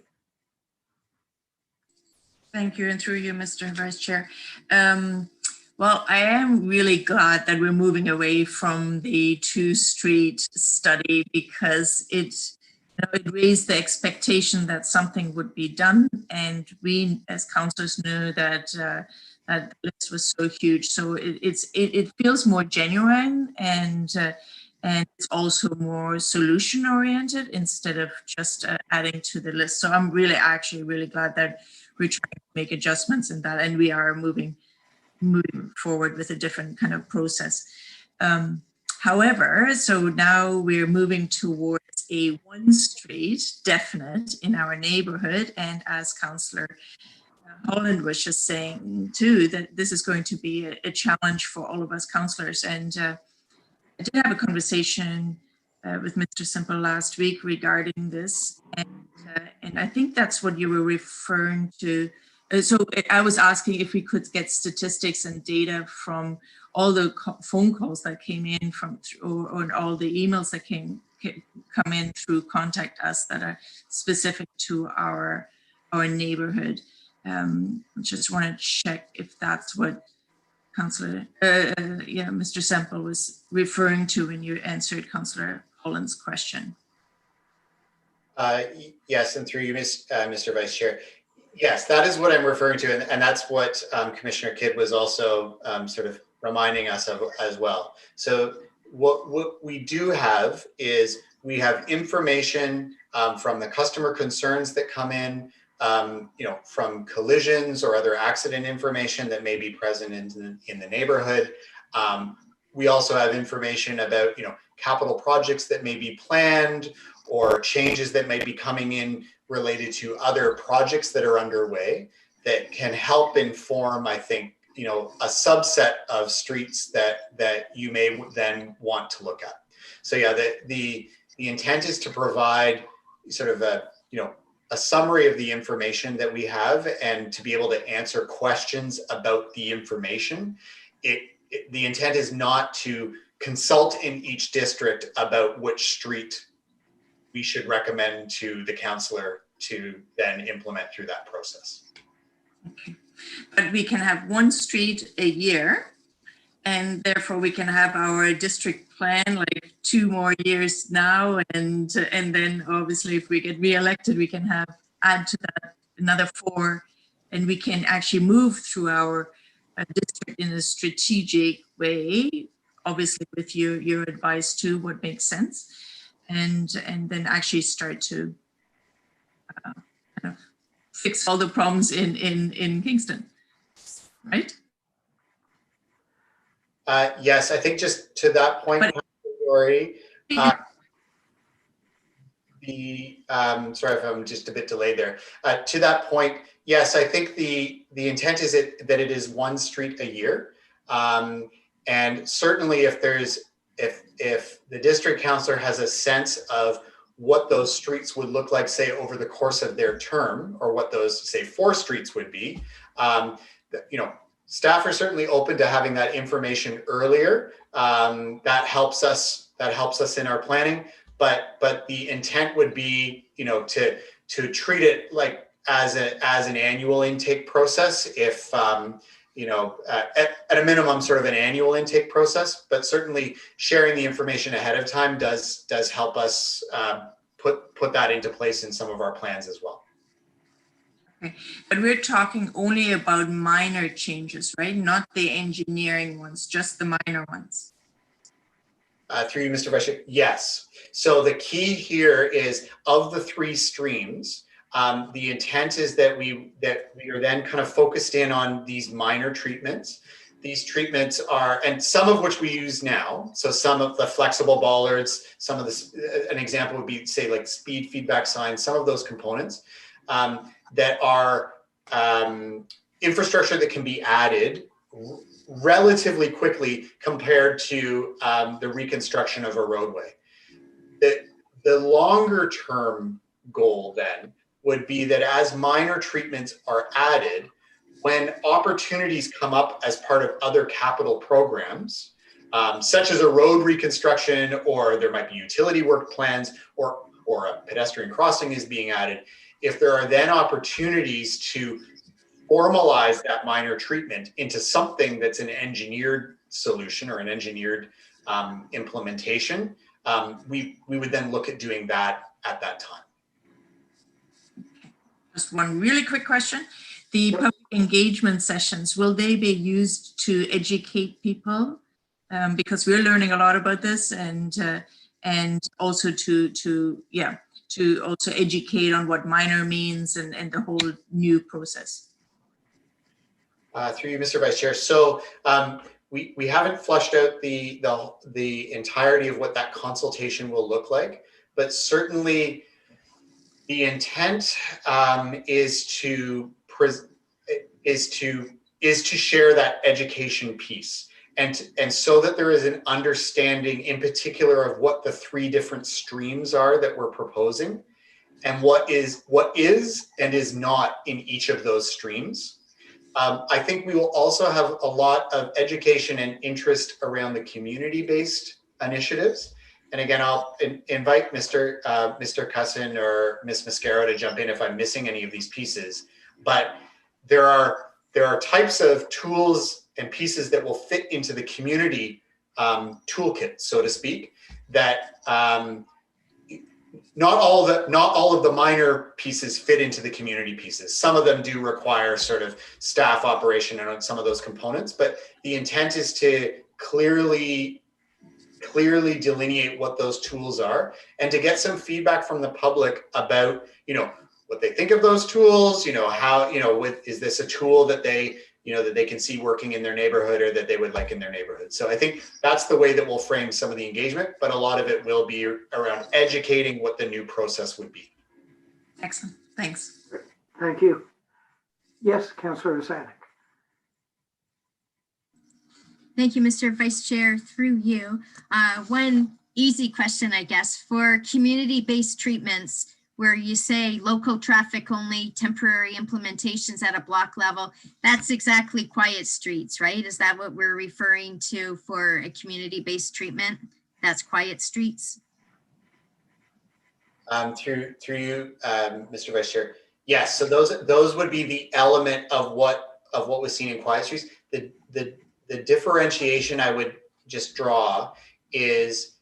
Speaker 6: Thank you, and through you, Mr. Vice Chair. Well, I am really glad that we're moving away from the two-street study, because it raised the expectation that something would be done, and we as councillors knew that that list was so huge. So it feels more genuine, and it's also more solution oriented instead of just adding to the list. So I'm actually really glad that we're trying to make adjustments in that, and we are moving forward with a different kind of process. However, so now we're moving towards a one street definite in our neighborhood, and as Councillor Holland was just saying too, that this is going to be a challenge for all of us councillors. And I did have a conversation with Mr. Simple last week regarding this, and I think that's what you were referring to. So I was asking if we could get statistics and data from all the phone calls that came in or all the emails that come in through Contact Us that are specific to our neighborhood. Just want to check if that's what Councillor, Mr. Semple was referring to when you answered Councillor Holland's question.
Speaker 5: Yes, and through you, Mr. Vice Chair. Yes, that is what I'm referring to, and that's what Commissioner Kidd was also sort of reminding us of as well. So what we do have is we have information from the customer concerns that come in, from collisions or other accident information that may be present in the neighborhood. We also have information about, capital projects that may be planned or changes that may be coming in related to other projects that are underway that can help inform, I think, a subset of streets that you may then want to look at. So yeah, the intent is to provide sort of a summary of the information that we have and to be able to answer questions about the information. The intent is not to consult in each district about which street we should recommend to the councillor to then implement through that process.
Speaker 6: Okay. But we can have one street a year, and therefore we can have our district plan like 2 more years now, and then obviously if we get re-elected, we can add to that another 4, and we can actually move through our district in a strategic way, obviously with your advice too, what makes sense, and then actually start to kind of fix all the problems in Kingston, right?
Speaker 5: Yes, I think just to that point, Lori, sorry if I'm just a bit delayed there. To that point, yes, I think the intent is that it is one street a year. And certainly if the district councillor has a sense of what those streets would look like, say, over the course of their term, or what those, say, 4 streets would be, staff are certainly open to having that information earlier. That helps us in our planning. But the intent would be, to treat it like as an annual intake process. If at a minimum, sort of an annual intake process. But certainly sharing the information ahead of time does help us put that into place in some of our plans as well.
Speaker 6: Okay. But we're talking only about minor changes, right? Not the engineering ones, just the minor ones.
Speaker 5: Through you, Mr. Vice Chair. Yes. So the key here is, of the 3 streams, the intent is that we are then kind of focused in on these minor treatments. These treatments are, and some of which we use now. So some of the flexible bollards, some of this, an example would be, say, like speed feedback signs, some of those components that are infrastructure that can be added relatively quickly compared to the reconstruction of a roadway. The longer term goal then would be that as minor treatments are added, when opportunities come up as part of other capital programs, such as a road reconstruction, or there might be utility work plans, or a pedestrian crossing is being added, if there are then opportunities to formalize that minor treatment into something that's an engineered solution or an engineered implementation, we would then look at doing that at that time.
Speaker 6: Just one really quick question. The public engagement sessions, will they be used to educate people? Because we're learning a lot about this, and also to also educate on what minor means and the whole new process.
Speaker 5: Through you, Mr. Vice Chair. So we haven't flushed out the entirety of what that consultation will look like, but certainly the intent is to share that education piece, and so that there is an understanding in particular of what the 3 different streams are that we're proposing, and what is and is not in each of those streams. I think we will also have a lot of education and interest around the community-based initiatives. And again, I'll invite Mr. Cussin or Ms. Mascaro to jump in if I'm missing any of these pieces. But there are types of tools and pieces that will fit into the community toolkit, so to speak, that not all of the minor pieces fit into the community pieces. Some of them do require sort of staff operation on some of those components, but the intent is to clearly delineate what those tools are, and to get some feedback from the public about, what they think of those tools, how, is this a tool that they can see working in their neighborhood, or that they would like in their neighborhood. So I think that's the way that we'll frame some of the engagement, but a lot of it will be around educating what the new process would be.
Speaker 6: Excellent, thanks.
Speaker 2: Thank you. Yes, Councillor Sanik.
Speaker 7: Thank you, Mr. Vice Chair. Through you, one easy question, I guess, for community-based treatments, where you say local traffic only, temporary implementations at a block level, that's exactly quiet streets, right? Is that what we're referring to for a community-based treatment? That's quiet streets?
Speaker 5: Through you, Mr. Vice Chair. Yes, so those would be the element of what was seen in quiet streets. The differentiation I would just draw is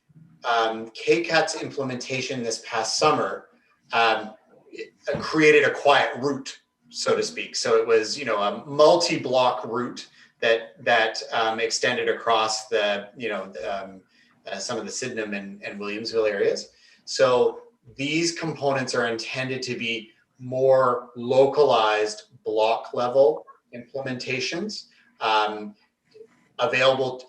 Speaker 5: KCAT's implementation this past summer created a quiet route, so to speak. So it was, a multi-block route that extended across the, some of the Sydenham and Williamsville areas. So these components are intended to be more localized block level implementations, available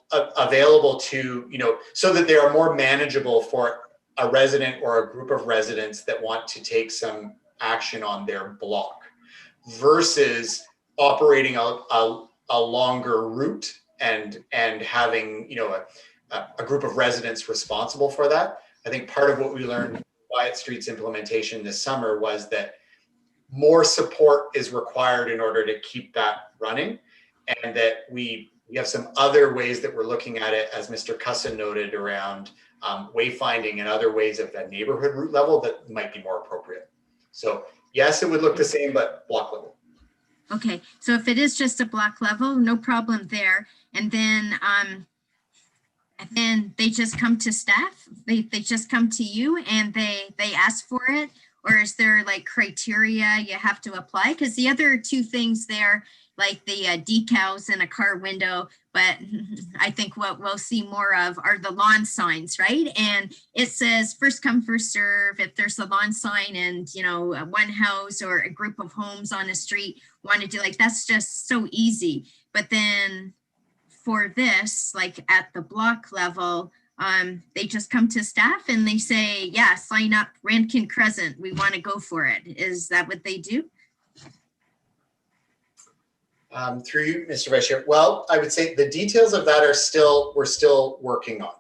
Speaker 5: to, so that they are more manageable for a resident or a group of residents that want to take some action on their block versus operating a longer route and having, you know, a group of residents responsible for that. I think part of what we learned Quiet Streets implementation this summer was that more support is required in order to keep that running, and that we have some other ways that we're looking at it, as Mr. Cusson noted, around wayfinding and other ways at the neighborhood route level that might be more appropriate. So yes, it would look the same, but block level.
Speaker 7: Okay, so if it is just a block level, no problem there. And then they just come to staff, they just come to you and they ask for it? Or is there like criteria you have to apply? Because the other two things there, like the decals in a car window, but I think what we'll see more of are the lawn signs, right? And it says first come, first serve. If there's a lawn sign and, you know, one house or a group of homes on a street want to do, like, that's just so easy. But then for this, like at the block level, they just come to staff and they say, yeah, sign up Rankin Crescent. We want to go for it. Is that what they do?
Speaker 5: Through you, Mr. Vice Chair. Well, I would say the details of that are we're still working on.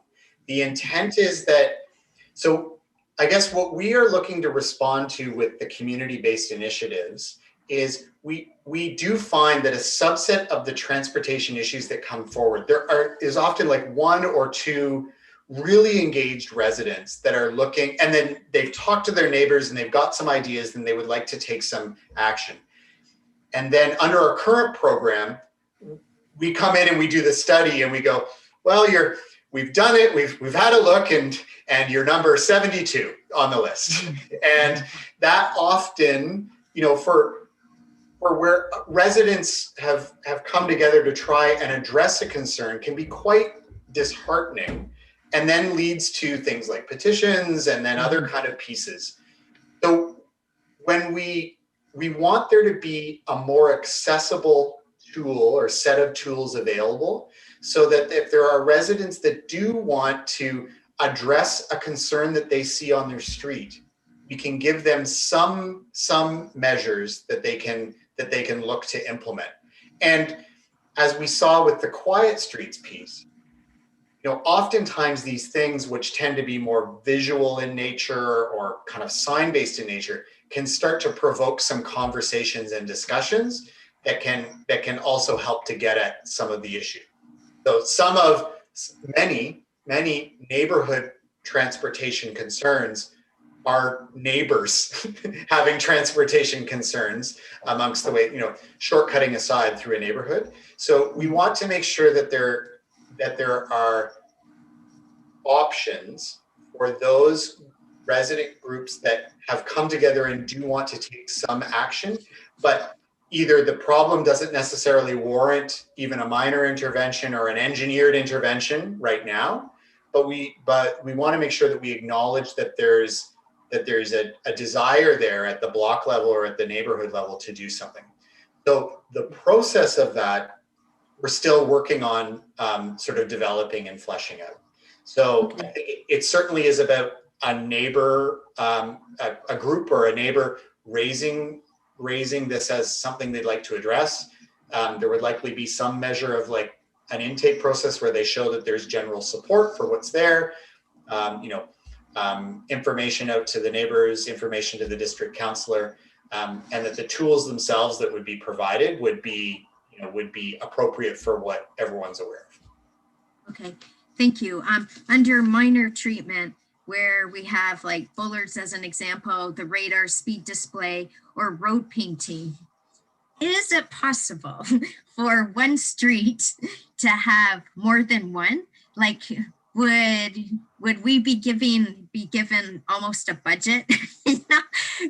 Speaker 5: The intent is that, so I guess what we are looking to respond to with the community-based initiatives is we do find that a subset of the transportation issues that come forward, is often like one or two really engaged residents that are looking, and then they've talked to their neighbors and they've got some ideas and they would like to take some action. And then under our current program, we come in and we do the study and we go, well, we've done it, we've had a look, and you're number 72 on the list. And that often, you know, for where residents have come together to try and address a concern can be quite disheartening, and then leads to things like petitions and then other kind of pieces. So when we want there to be a more accessible tool or set of tools available, so that if there are residents that do want to address a concern that they see on their street, we can give them some measures that they can look to implement. And as we saw with the Quiet Streets piece, you know, oftentimes these things, which tend to be more visual in nature or kind of sign-based in nature, can start to provoke some conversations and discussions that can also help to get at some of the issue. So many neighborhood transportation concerns are neighbors having transportation concerns amongst the way, you know, shortcutting aside through a neighborhood. So we want to make sure that there are options for those resident groups that have come together and do want to take some action, but either the problem doesn't necessarily warrant even a minor intervention or an engineered intervention right now, but we want to make sure that we acknowledge that there's a desire there at the block level or at the neighborhood level to do something. So the process of that, we're still working on sort of developing and fleshing out. So I think it certainly is about a neighbor, a group or a neighbor raising this as something they'd like to address. There would likely be some measure of like an intake process where they show that there's general support for what's there. Information out to the neighbors, information to the district councillor, and that the tools themselves that would be provided would be appropriate for what everyone's aware of.
Speaker 7: Okay, thank you. Under minor treatment, where we have like bullards as an example, the radar, speed display, or road painting, is it possible for one street to have more than one? Like, would we be given almost a budget?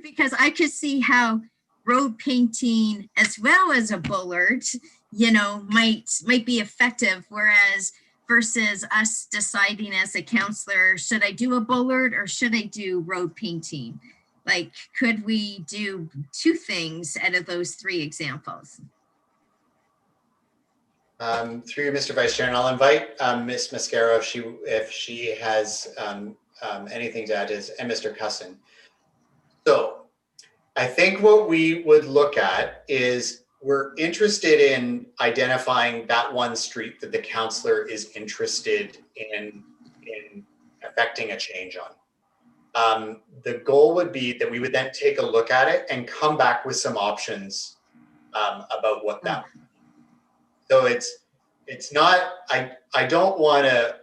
Speaker 7: Because I could see how road painting as well as a bullard, you know, might be effective, whereas versus us deciding as a counselor, should I do a bullard or should I do road painting? Like, could we do two things out of those three examples?
Speaker 5: Through you, Mr. Vice Chair, and I'll invite Ms. Mascaro if she has anything to add is, and Mr. Cusson. So I think what we would look at is we're interested in identifying that one street that the councillor is interested in affecting a change on. The goal would be that we would then take a look at it and come back with some options about what that would be. So it's not, I don't want to,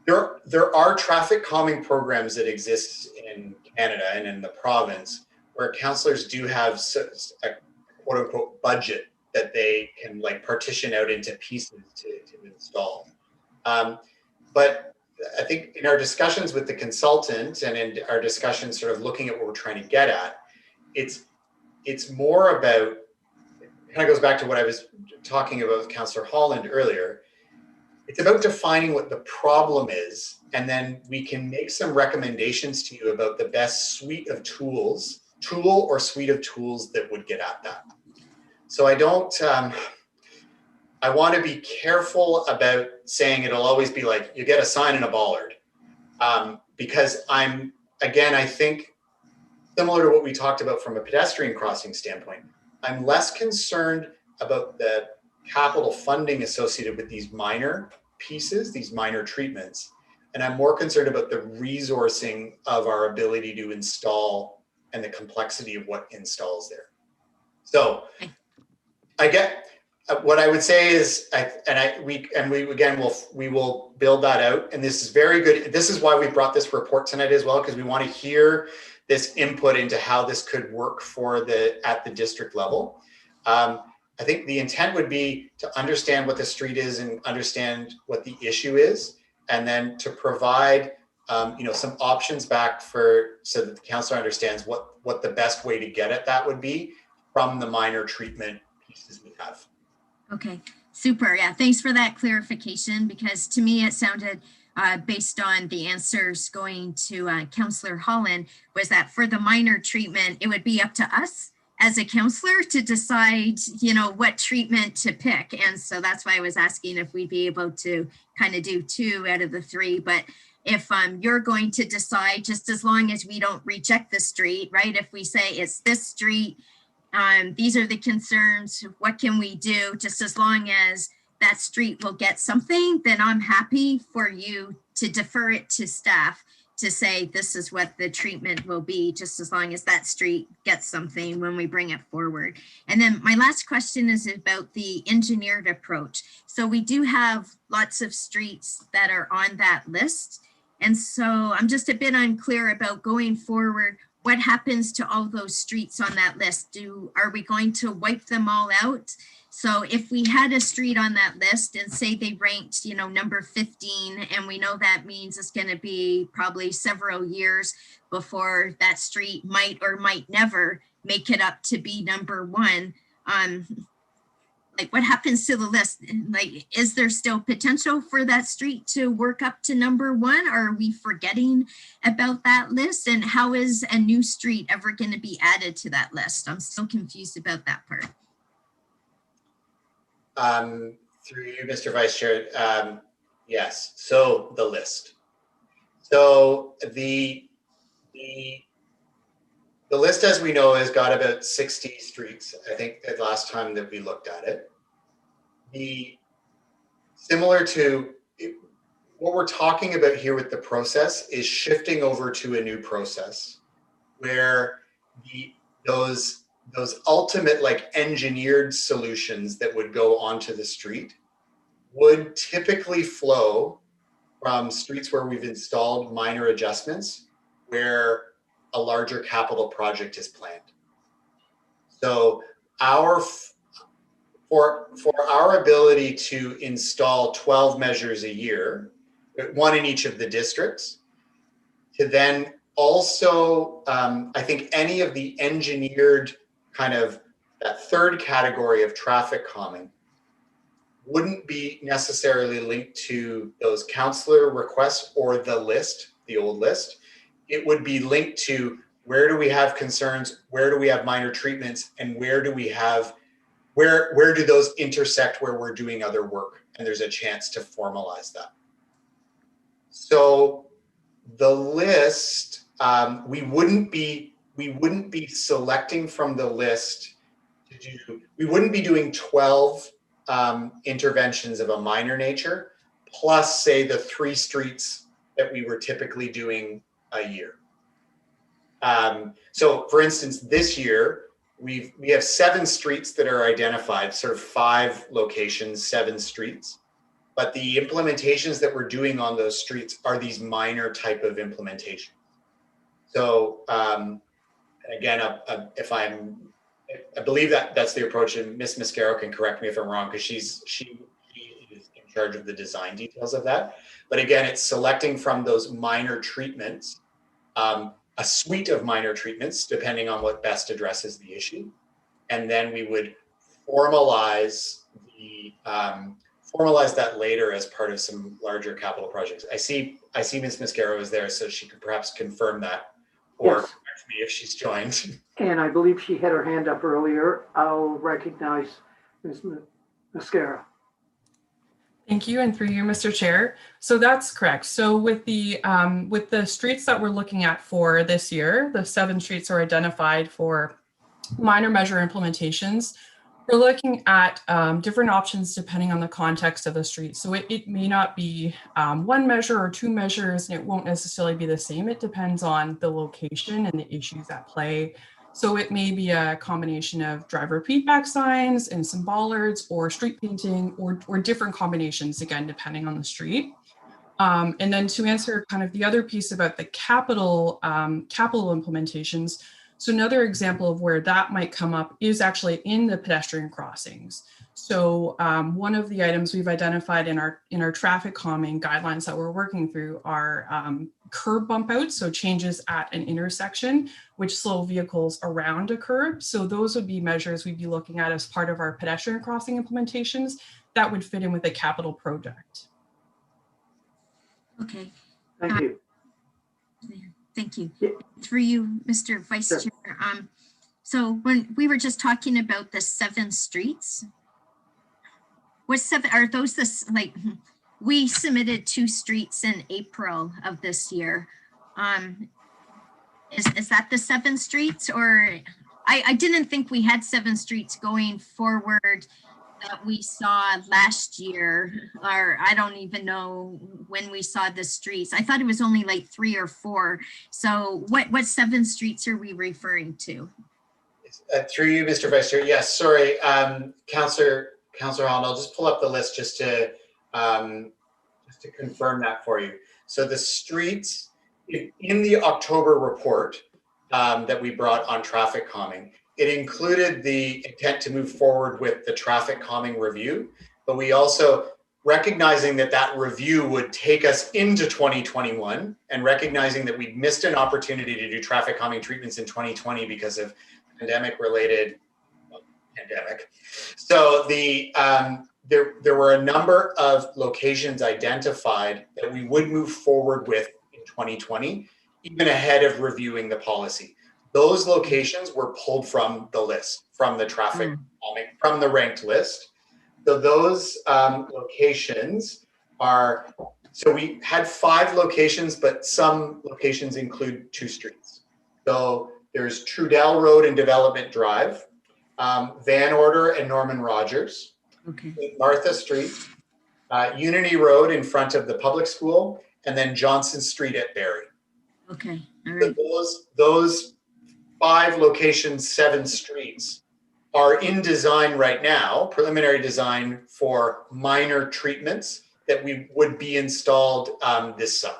Speaker 5: there are traffic calming programs that exist in Canada and in the province where councillors do have a quote unquote budget that they can like partition out into pieces to install. But I think in our discussions with the consultant and in our discussions sort of looking at what we're trying to get at, it's more about, it kind of goes back to what I was talking about with Councillor Holland earlier. It's about defining what the problem is, and then we can make some recommendations to you about the best suite of tools, tool or suite of tools that would get at that. So I don't, I want to be careful about saying it'll always be like, you get a sign and a bollard. Because again, I think similar to what we talked about from a pedestrian crossing standpoint, I'm less concerned about the capital funding associated with these minor pieces, these minor treatments. And I'm more concerned about the resourcing of our ability to install and the complexity of what installs there. So I get, what I would say is, we will build that out. And this is very good. This is why we brought this report tonight as well, because we want to hear this input into how this could work at the district level. I think the intent would be to understand what the street is and understand what the issue is, and then to provide some options back so that the councillor understands what the best way to get at that would be from the minor treatment pieces we have.
Speaker 7: Okay, super. Yeah, thanks for that clarification, because to me it sounded based on the answers going to Councillor Holland, was that for the minor treatment, it would be up to us as a counselor to decide, what treatment to pick. And so that's why I was asking if we'd be able to kind of do 2 out of the 3. But if you're going to decide, just as long as we don't reject the street, right? If we say it's this street, these are the concerns, what can we do? Just as long as that street will get something, then I'm happy for you to defer it to staff to say this is what the treatment will be, just as long as that street gets something when we bring it forward. And then my last question is about the engineered approach. So we do have lots of streets that are on that list. And so I'm just a bit unclear about going forward, what happens to all those streets on that list? Are we going to wipe them all out? So if we had a street on that list and say they ranked, number 15, and we know that means it's going to be probably several years before that street might or might never make it up to be number 1. Like, what happens to the list? Like, is there still potential for that street to work up to number 1? Or are we forgetting about that list? And how is a new street ever going to be added to that list? I'm still confused about that part.
Speaker 5: Through you, Mr. Vice Chair, yes. So the list. So the list, as we know, has got about 60 streets. I think the last time that we looked at it. Similar to what we're talking about here with the process is shifting over to a new process where those ultimate engineered solutions that would go onto the street would typically flow from streets where we've installed minor adjustments where a larger capital project is planned. So for our ability to install 12 measures a year, 1 in each of the districts, to then also, I think any of the engineered kind of that third category of traffic calming wouldn't be necessarily linked to those councillor requests or the list, the old list. It would be linked to where do we have concerns, where do we have minor treatments, and where do those intersect where we're doing other work, and there's a chance to formalize that. So the list, we wouldn't be selecting from the list to do, we wouldn't be doing 12 interventions of a minor nature, plus say the 3 streets that we were typically doing a year. So for instance, this year, we have 7 streets that are identified, sort of 5 locations, 7 streets. But the implementations that we're doing on those streets are these minor type of implementations. So again, I believe that that's the approach, and Ms. Mascaro can correct me if I'm wrong, because she is in charge of the design details of that. But again, it's selecting from those minor treatments, a suite of minor treatments, depending on what best addresses the issue. And then we would formalize that later as part of some larger capital projects. I see Ms. Mascaro is there, so she could perhaps confirm that, or
Speaker 2: Yes.
Speaker 5: correct me if she's joined.
Speaker 2: And I believe she had her hand up earlier. I'll recognize Ms. Mascara.
Speaker 11: Thank you, and through you, Mr. Chair. So that's correct. So with the streets that we're looking at for this year, the 7 streets are identified for minor measure implementations. We're looking at different options depending on the context of the street. So it may not be 1 measure or 2 measures, and it won't necessarily be the same. It depends on the location and the issues at play. So it may be a combination of driver feedback signs and some bollards, or street painting, or different combinations, again, depending on the street. And then to answer kind of the other piece about the capital implementations, so another example of where that might come up is actually in the pedestrian crossings. So one of the items we've identified in our traffic calming guidelines that we're working through are curb bump outs, so changes at an intersection which slow vehicles around a curb. So those would be measures we'd be looking at as part of our pedestrian crossing implementations that would fit in with a capital project.
Speaker 7: Okay.
Speaker 2: Thank you.
Speaker 7: Thank you.
Speaker 2: Yeah.
Speaker 7: Through you, Mr. Vice
Speaker 2: Sure.
Speaker 7: Chair. So when we were just talking about the 7 streets, are those like, we submitted 2 streets in April of this year. Is that the 7 streets, or I didn't think we had 7 streets going forward that we saw last year, or I don't even know when we saw the streets. I thought it was only like 3 or 4. So what 7 streets are we referring to?
Speaker 5: Through you, Mr. Vice Chair. Yes, sorry, Councillor Holland, I'll just pull up the list just to confirm that for you. So the streets in the October report that we brought on traffic calming, it included the intent to move forward with the traffic calming review, but we also, recognizing that review would take us into 2021, and recognizing that we missed an opportunity to do traffic calming treatments in 2020 because of pandemic. So there were a number of locations identified that we would move forward with in 2020, even ahead of reviewing the policy. Those locations were pulled from the list, from the traffic calming, from the ranked list. So those locations are, so we had 5 locations, but some locations include 2 streets. So there's Trudell Road and Development Drive, Van Order and Norman Rogers,
Speaker 7: Okay.
Speaker 5: Martha Street, Unity Road in front of the public school, and then Johnson Street at Barrie.
Speaker 7: Okay. All right.
Speaker 5: Those 5 locations, 7 streets are in design right now, preliminary design for minor treatments that we would be installed this summer.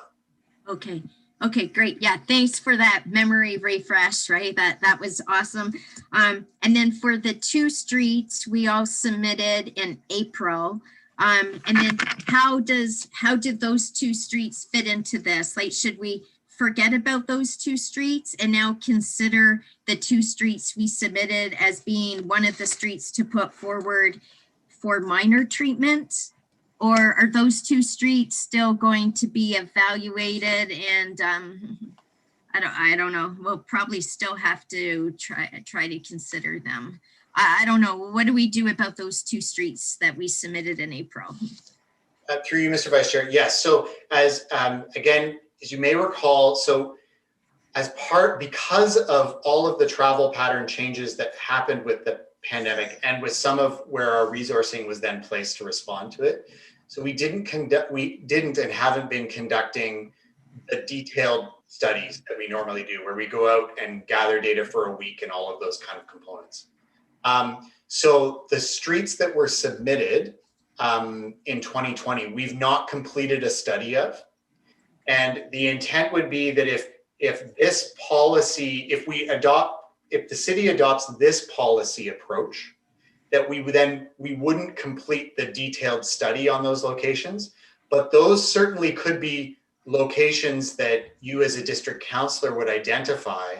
Speaker 7: Okay. Okay, great. Yeah, thanks for that memory refresh, right? That was awesome. And then for the 2 streets, we all submitted in April. And then how did those 2 streets fit into this? Like, should we forget about those 2 streets and now consider the 2 streets we submitted as being one of the streets to put forward for minor treatment? Or are those 2 streets still going to be evaluated? And I don't know. We'll probably still have to try to consider them. I don't know. What do we do about those 2 streets that we submitted in April?
Speaker 5: Through you, Mr. Vice Chair. Yes. So as again, as you may recall, so because of all of the travel pattern changes that happened with the pandemic and with some of where our resourcing was then placed to respond to it. So we didn't and haven't been conducting the detailed studies that we normally do, where we go out and gather data for a week and all of those kind of components. So the streets that were submitted in 2020, we've not completed a study of. And the intent would be that if this policy, if the city adopts this policy approach, that we wouldn't complete the detailed study on those locations, but those certainly could be locations that you as a district councillor would identify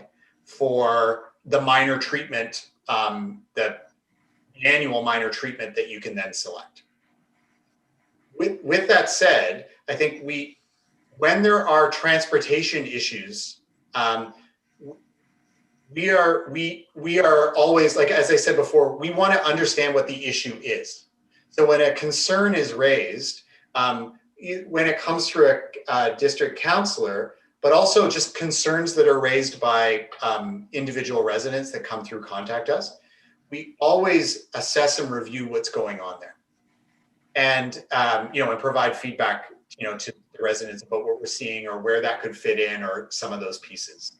Speaker 5: for the minor treatment, the annual minor treatment that you can then select. With that said, I think when there are transportation issues, we are always, like, as I said before, we want to understand what the issue is. So when a concern is raised, when it comes through a district councillor, but also just concerns that are raised by individual residents that come through contact us, we always assess and review what's going on there, and and provide feedback to the residents about what we're seeing or where that could fit in or some of those pieces.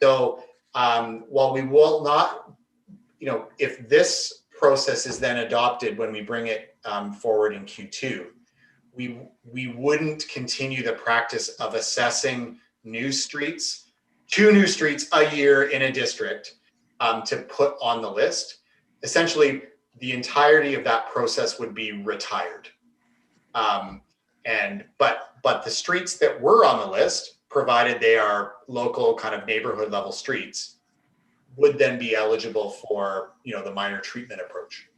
Speaker 5: So while we will not, if this process is then adopted when we bring it forward in Q2, we wouldn't continue the practice of assessing two new streets a year in a district to put on the list. Essentially, the entirety of that process would be retired. But the streets that were on the list, provided they are local kind of neighborhood level streets, would then be eligible for the minor treatment approach.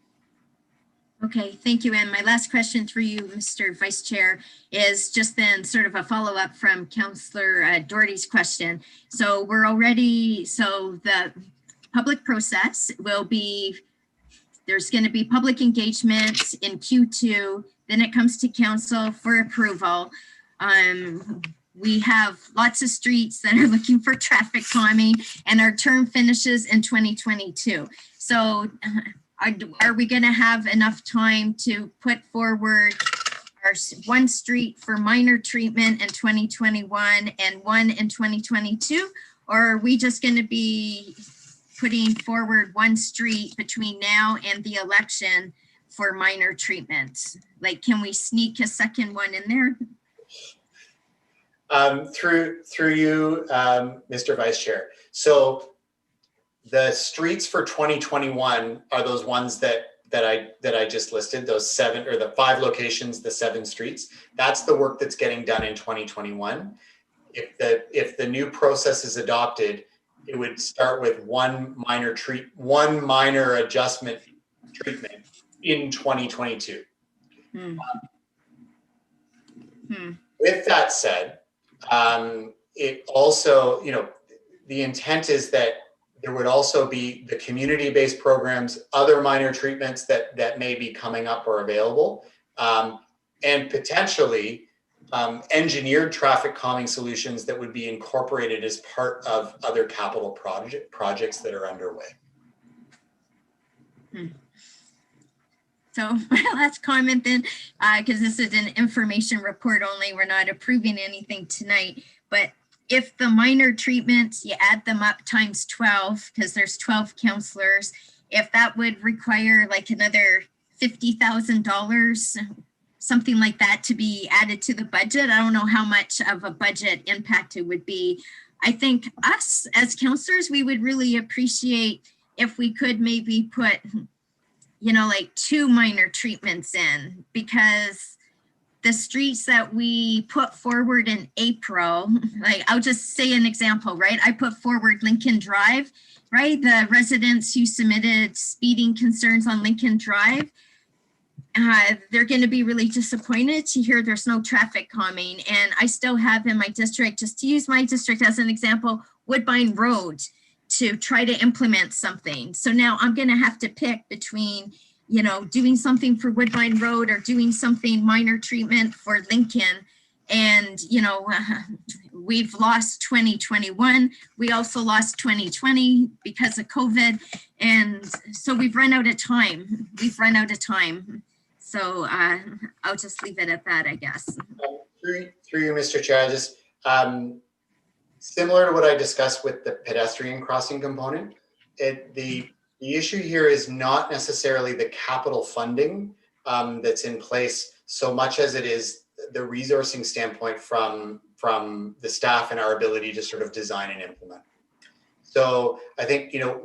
Speaker 7: Okay, thank you. And my last question for you, Mr. Vice Chair, is just then sort of a follow-up from Councillor Doherty's question. So the public process will be, there's going to be public engagement in Q2, then it comes to council for approval. We have lots of streets that are looking for traffic calming, and our term finishes in 2022. So are we going to have enough time to put forward our one street for minor treatment in 2021 and one in 2022? Or are we just going to be putting forward one street between now and the election for minor treatments? Like, can we sneak a second one in there?
Speaker 5: Through you, Mr. Vice Chair. So the streets for 2021 are those ones that I just listed, those 7 or the 5 locations, the 7 streets. That's the work that's getting done in 2021. If the new process is adopted, it would start with one minor adjustment treatment in 2022. With that said, it also, the intent is that there would also be the community-based programs, other minor treatments that may be coming up or available, and potentially engineered traffic calming solutions that would be incorporated as part of other capital projects that are underway.
Speaker 7: So my last comment then, because this is an information report only, we're not approving anything tonight, but if the minor treatments, you add them up times 12, because there's 12 counselors, if that would require like another $50,000, something like that to be added to the budget. I don't know how much of a budget impact it would be. I think us as counselors, we would really appreciate if we could maybe put, like 2 minor treatments in, because the streets that we put forward in April, like I'll just say an example, right? I put forward Lincoln Drive, right? The residents who submitted speeding concerns on Lincoln Drive, they're going to be really disappointed to hear there's no traffic calming. And I still have in my district, just to use my district as an example, Woodbine Road, to try to implement something. So now I'm going to have to pick between, doing something for Woodbine Road or doing something minor treatment for Lincoln. And, you know, we've lost 2021. We also lost 2020 because of COVID. And so we've run out of time. So I'll just leave it at that, I guess.
Speaker 5: Through you, Mr. Chair, just similar to what I discussed with the pedestrian crossing component, the issue here is not necessarily the capital funding that's in place so much as it is the resourcing standpoint from the staff and our ability to sort of design and implement. So I think, you know,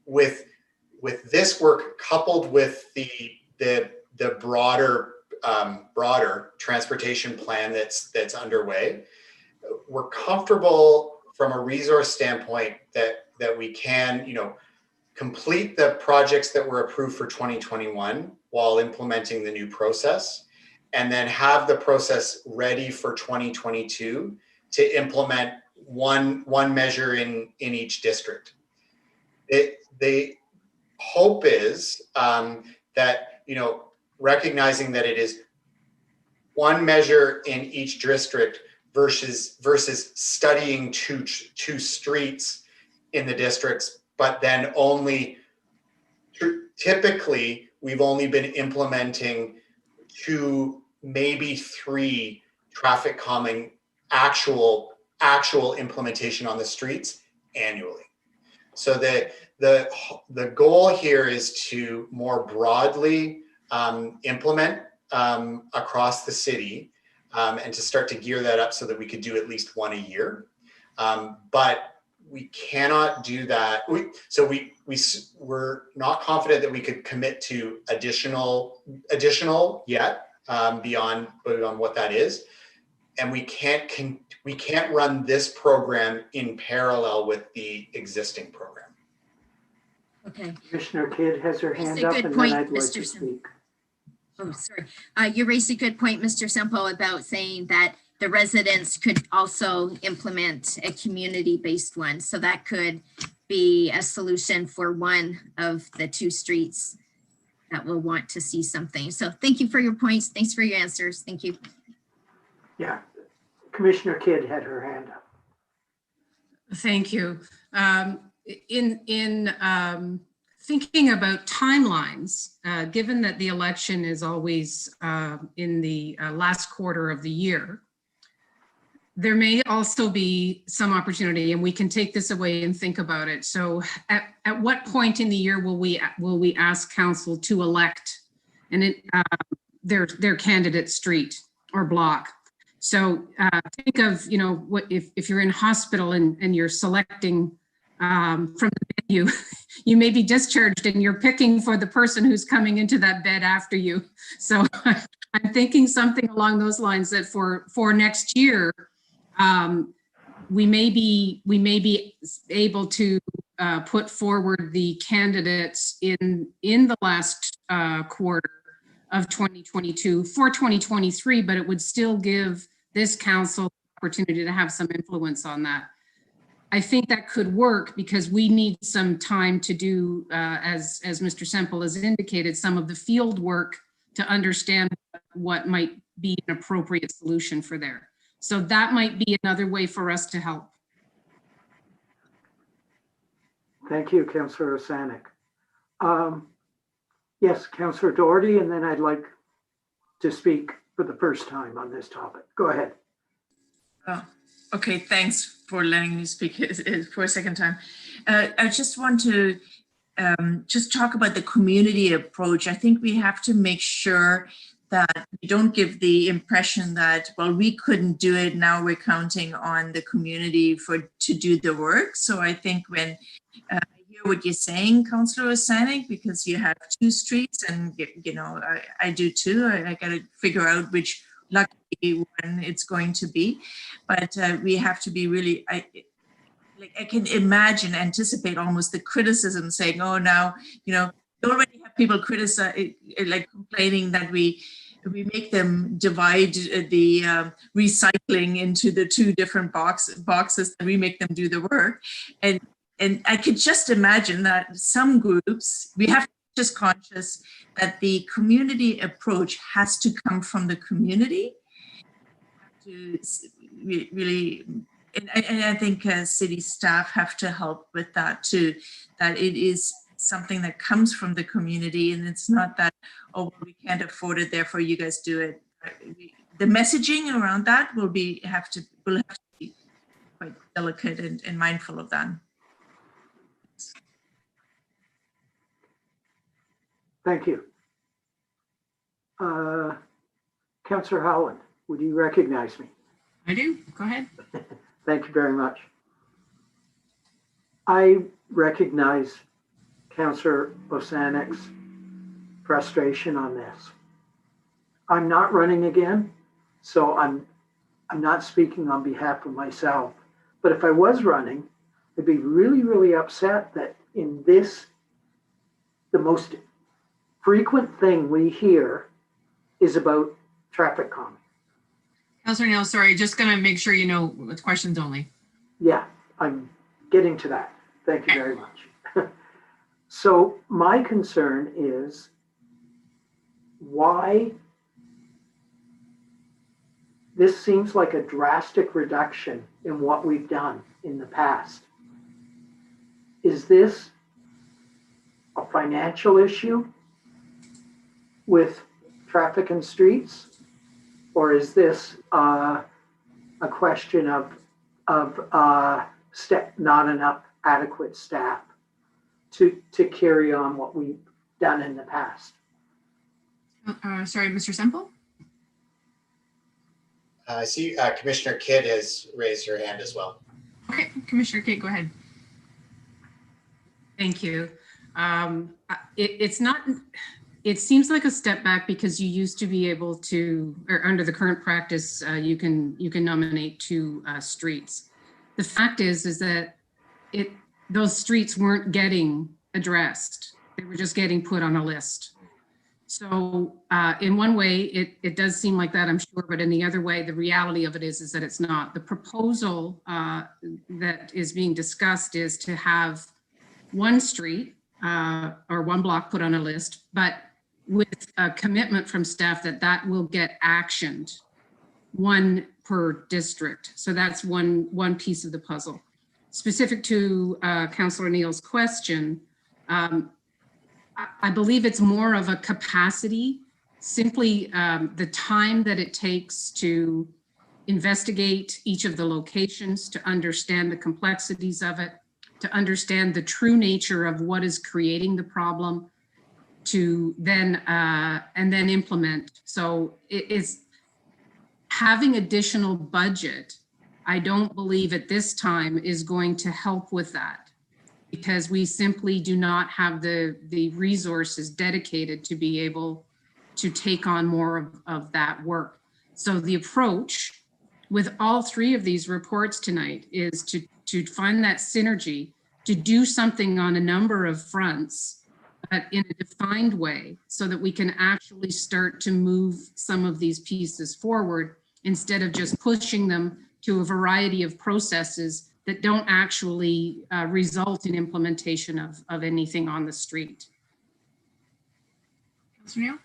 Speaker 5: with this work coupled with the broader transportation plan that's underway, we're comfortable from a resource standpoint that we can, you know, complete the projects that were approved for 2021 while implementing the new process, and then have the process ready for 2022 to implement one measure in each district. The hope is that, you know, recognizing that it is one measure in each district versus studying two streets in the districts, but then only typically we've only been implementing 2, maybe 3 traffic calming actual implementation on the streets annually. So the goal here is to more broadly implement across the city and to start to gear that up so that we could do at least one a year. But we cannot do that. We're not confident that we could commit to additional yet beyond what that is. And we can't run this program in parallel with the existing program.
Speaker 7: Okay.
Speaker 2: Commissioner Kidd has her hand up, and then I'd like to speak.
Speaker 7: Oh, sorry. You raised a good point, Mr. Semple, about saying that the residents could also implement a community-based one. So that could be a solution for one of the 2 streets that will want to see something. So thank you for your points. Thanks for your answers. Thank you.
Speaker 2: Yeah, Commissioner Kidd had her hand up.
Speaker 10: Thank you. In thinking about timelines, given that the election is always in the last quarter of the year, there may also be some opportunity, and we can take this away and think about it. So at what point in the year will we ask council to elect their candidate street or block? So think of, you know, what if you're in hospital and you're selecting from the menu, you may be discharged and you're picking for the person who's coming into that bed after you. So I'm thinking something along those lines, that for next year, we may be able to put forward the candidates in the last quarter of 2022 for 2023, but it would still give this council opportunity to have some influence on that. I think that could work because we need some time to do, as Mr. Semple has indicated, some of the field work to understand what might be an appropriate solution for there. So that might be another way for us to help.
Speaker 2: Thank you, Councillor Osanek. Yes, Councillor Doherty, and then I'd like to speak for the first time on this topic. Go ahead.
Speaker 12: Oh, okay, thanks for letting me speak for a second time. I just want to just talk about the community approach. I think we have to make sure that we don't give the impression that, well, we couldn't do it, now we're counting on the community to do the work. So I think when I hear what you're saying, Councillor Osanek, because you have 2 streets, and you know, I do too. I got to figure out which lucky one it's going to be, but we have to be really. I can anticipate almost the criticism saying, "Oh, now you know." We already have people complaining that we make them divide the recycling into the 2 different boxes, and we make them do the work. And I could just imagine that some groups, we have to be just conscious that the community approach has to come from the community. to really, and I think city staff have to help with that too, that it is something that comes from the community, and it's not that, oh, we can't afford it, therefore you guys do it. The messaging around that will have to be quite delicate and mindful of that.
Speaker 2: Thank you. Councillor Howland, would you recognize me?
Speaker 8: I do. Go ahead.
Speaker 2: Thank you very much. I recognize Councillor Bosanik's frustration on this. I'm not running again, so I'm not speaking on behalf of myself. But if I was running, I'd be really, really upset that in this, the most frequent thing we hear is about traffic calming.
Speaker 8: Councillor Neal, sorry, just going to make sure you know it's questions only.
Speaker 2: Yeah, I'm getting to that. Thank you very much. So my concern is why this seems like a drastic reduction in what we've done in the past. Is this a financial issue with traffic and streets? Or is this a question of not enough adequate staff to carry on what we've done in the past?
Speaker 8: Sorry, Mr. Semple?
Speaker 5: I see Commissioner Kidd has raised her hand as well.
Speaker 8: Okay, Commissioner Kidd, go ahead.
Speaker 10: Thank you. It's not, it seems like a step back because you used to be able to, or under the current practice, you can nominate 2 streets. The fact is that those streets weren't getting addressed. They were just getting put on a list. So in one way, it does seem like that, I'm sure, but in the other way, the reality of it is that it's not. The proposal that is being discussed is to have 1 street or 1 block put on a list, but with a commitment from staff that will get actioned, 1 per district. So that's one piece of the puzzle. Specific to Councillor Neal's question, I believe it's more of a capacity, simply the time that it takes to investigate each of the locations, to understand the complexities of it, to understand the true nature of what is creating the problem, to then and then implement. So it is having additional budget. I don't believe at this time is going to help with that, because we simply do not have the resources dedicated to be able to take on more of that work. So the approach with all 3 of these reports tonight is to find that synergy, to do something on a number of fronts, but in a defined way, so that we can actually start to move some of these pieces forward instead of just pushing them to a variety of processes that don't actually result in implementation of anything on the street.
Speaker 8: Councillor Neal?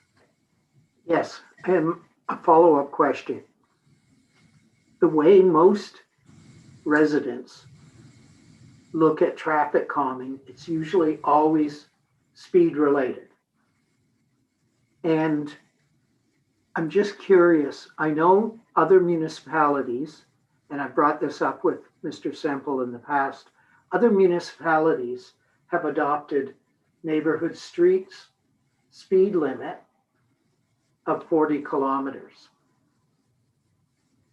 Speaker 2: Yes, and a follow-up question. The way most residents look at traffic calming, it's usually always speed related. And I'm just curious, I know other municipalities, and I brought this up with Mr. Semple in the past, other municipalities have adopted neighborhood streets speed limit of 40 kilometers.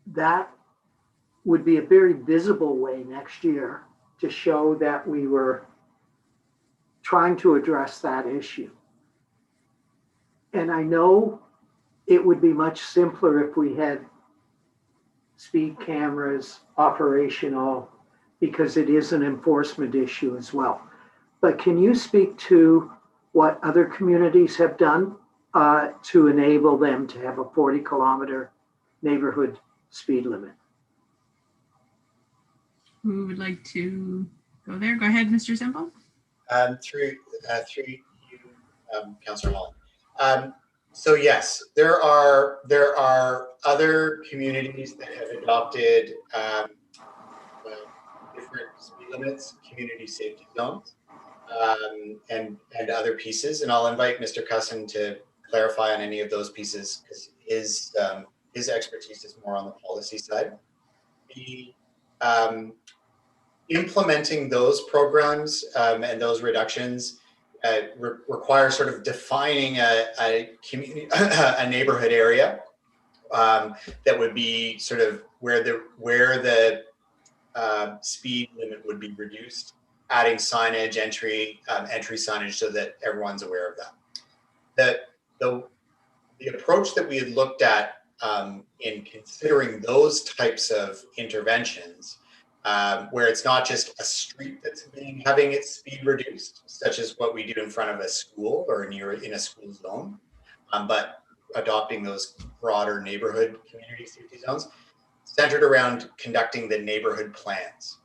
Speaker 2: That would be a very visible way next year to show that we were trying to address that issue. And I know it would be much simpler if we had speed cameras operational, because it is an enforcement issue as well. But can you speak to what other communities have done to enable them to have a 40-kilometer neighborhood speed limit?
Speaker 8: Who would like to go there? Go ahead, Mr. Semple.
Speaker 5: Through you, Councillor Holland. So yes, there are other communities that have adopted different speed limits, community safety zones, and other pieces. And I'll invite Mr. Cusson to clarify on any of those pieces because his expertise is more on the policy side. The implementing those programs and those reductions require sort of defining a community, a neighborhood area that would be sort of where the speed limit would be reduced, adding signage, entry signage, so that everyone's aware of that. The approach that we had looked at in considering those types of interventions, where it's not just a street that's having its speed reduced, such as what we do in front of a school or in a school zone, but adopting those broader neighborhood community safety zones, centered around conducting the neighborhood plans.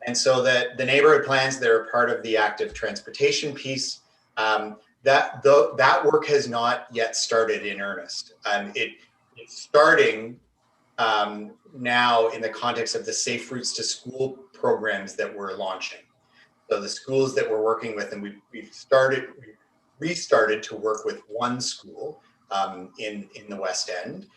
Speaker 5: And so the neighborhood plans that are part of the active transportation piece, that work has not yet started in earnest. It's starting now in the context of the Safe Routes to School programs that we're launching. So the schools that we're working with, and we've restarted to work with one school in the West End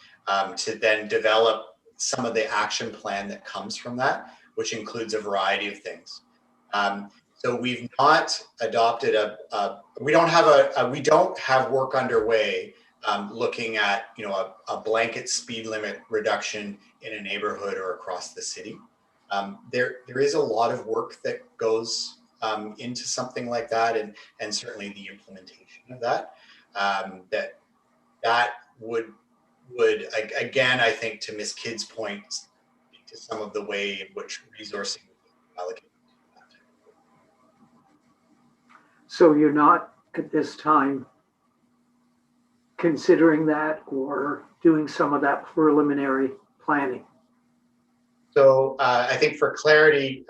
Speaker 5: to then develop some of the action plan that comes from that, which includes a variety of things. So we've not adopted we don't have work underway looking at a blanket speed limit reduction in a neighborhood or across the city. There is a lot of work that goes into something like that, and certainly the implementation of that. That would again, I think, to Ms. Kidd's point, speak to some of the way in which resourcing would be allocated.
Speaker 2: So you're not at this time considering that or doing some of that preliminary planning?
Speaker 5: So I think for clarity,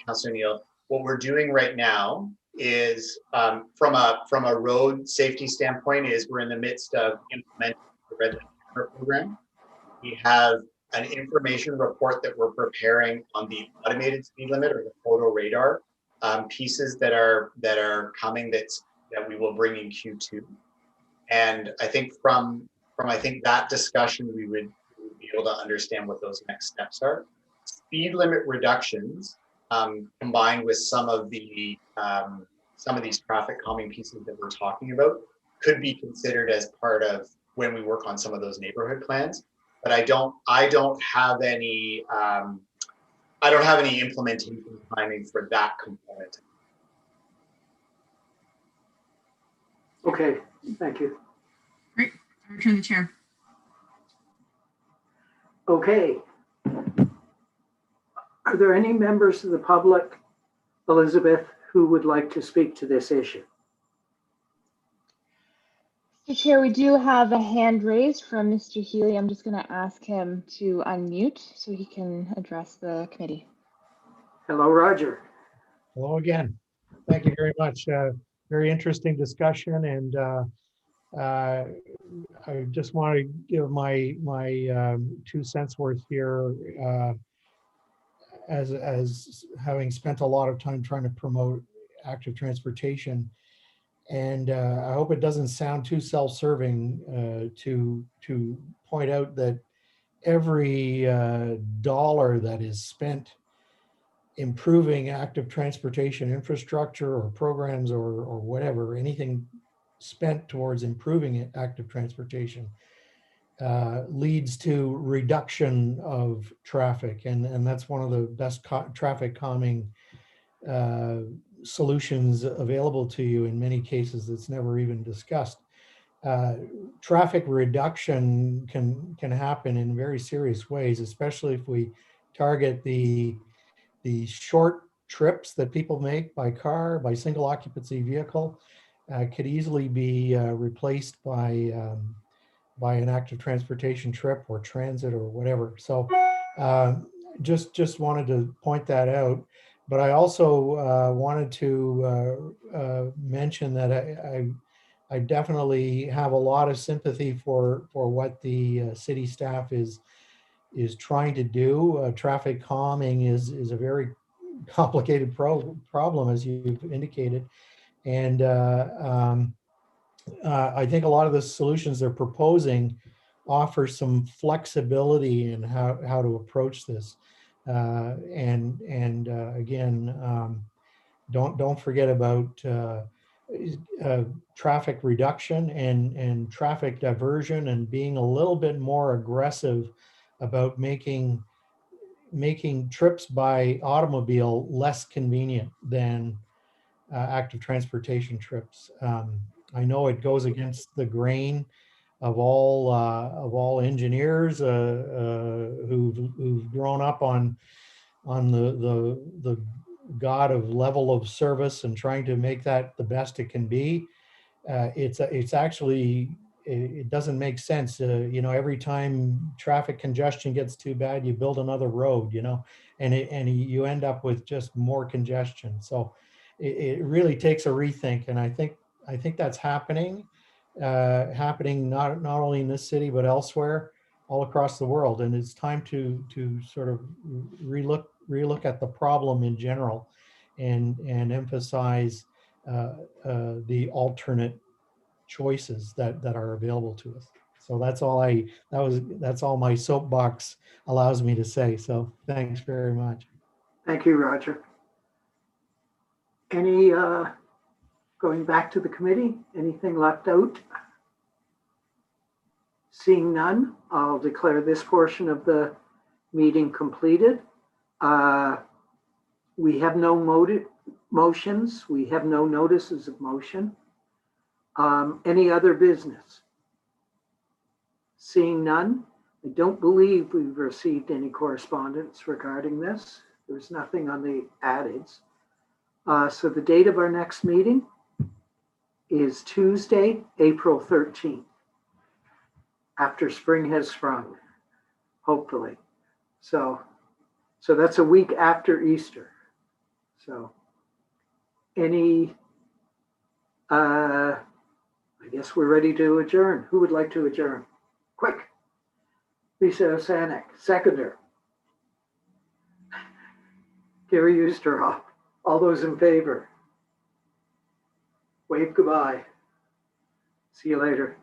Speaker 5: Councillor Neal, what we're doing right now is from a road safety standpoint is we're in the midst of implementing the red light camera program. We have an information report that we're preparing on the automated speed limit or the photo radar pieces that are coming that we will bring in Q2. And I think from that discussion, we would be able to understand what those next steps are. Speed limit reductions combined with some of these traffic calming pieces that we're talking about could be considered as part of when we work on some of those neighborhood plans. But I don't have any implementation timing for that component.
Speaker 2: Okay, thank you.
Speaker 8: Great. I return the chair.
Speaker 2: Okay. Are there any members of the public, Elizabeth, who would like to speak to this issue?
Speaker 1: Mr. Chair, we do have a hand raised from Mr. Healy. I'm just going to ask him to unmute so he can address the committee.
Speaker 2: Hello, Roger.
Speaker 9: Hello again. Thank you very much. Very interesting discussion, and I just want to give my 2 cents worth here, as having spent a lot of time trying to promote active transportation. And I hope it doesn't sound too self-serving to point out that every dollar that is spent improving active transportation infrastructure or programs or whatever, anything spent towards improving active transportation leads to reduction of traffic. And that's one of the best traffic calming solutions available to you in many cases that's never even discussed. Traffic reduction can happen in very serious ways, especially if we target the short trips that people make by car, by single occupancy vehicle, could easily be replaced by an active transportation trip or transit or whatever. So just wanted to point that out. But I also wanted to mention that I definitely have a lot of sympathy for what the city staff is trying to do. Traffic calming is a very complicated problem, as you've indicated. And I think a lot of the solutions they're proposing offer some flexibility in how to approach this. Again, don't forget about traffic reduction and traffic diversion, and being a little bit more aggressive about making trips by automobile less convenient than active transportation trips. I know it goes against the grain of all engineers who've grown up on the god of level of service and trying to make that the best it can be. It's actually, it doesn't make sense. You know, every time traffic congestion gets too bad, you build another road, you know, and you end up with just more congestion. So it really takes a rethink, and I think that's happening not only in this city but elsewhere, all across the world. And it's time to sort of relook at the problem in general, and emphasize the alternate choices that are available to us. So that's all my soapbox allows me to say. So thanks very much.
Speaker 2: Thank you, Roger. Any, going back to the committee, anything left out? Seeing none, I'll declare this portion of the meeting completed. We have no motions. We have no notices of motion. Any other business? Seeing none, I don't believe we've received any correspondence regarding this. There's nothing on the addeds. So the date of our next meeting is Tuesday, April 13th, after spring has sprung, hopefully. So that's a week after Easter. So I guess we're ready to adjourn. Who would like to adjourn? Quick. Lisa Osanek, seconder. Gary Oosterhoff. All those in favor? Wave goodbye. See you later.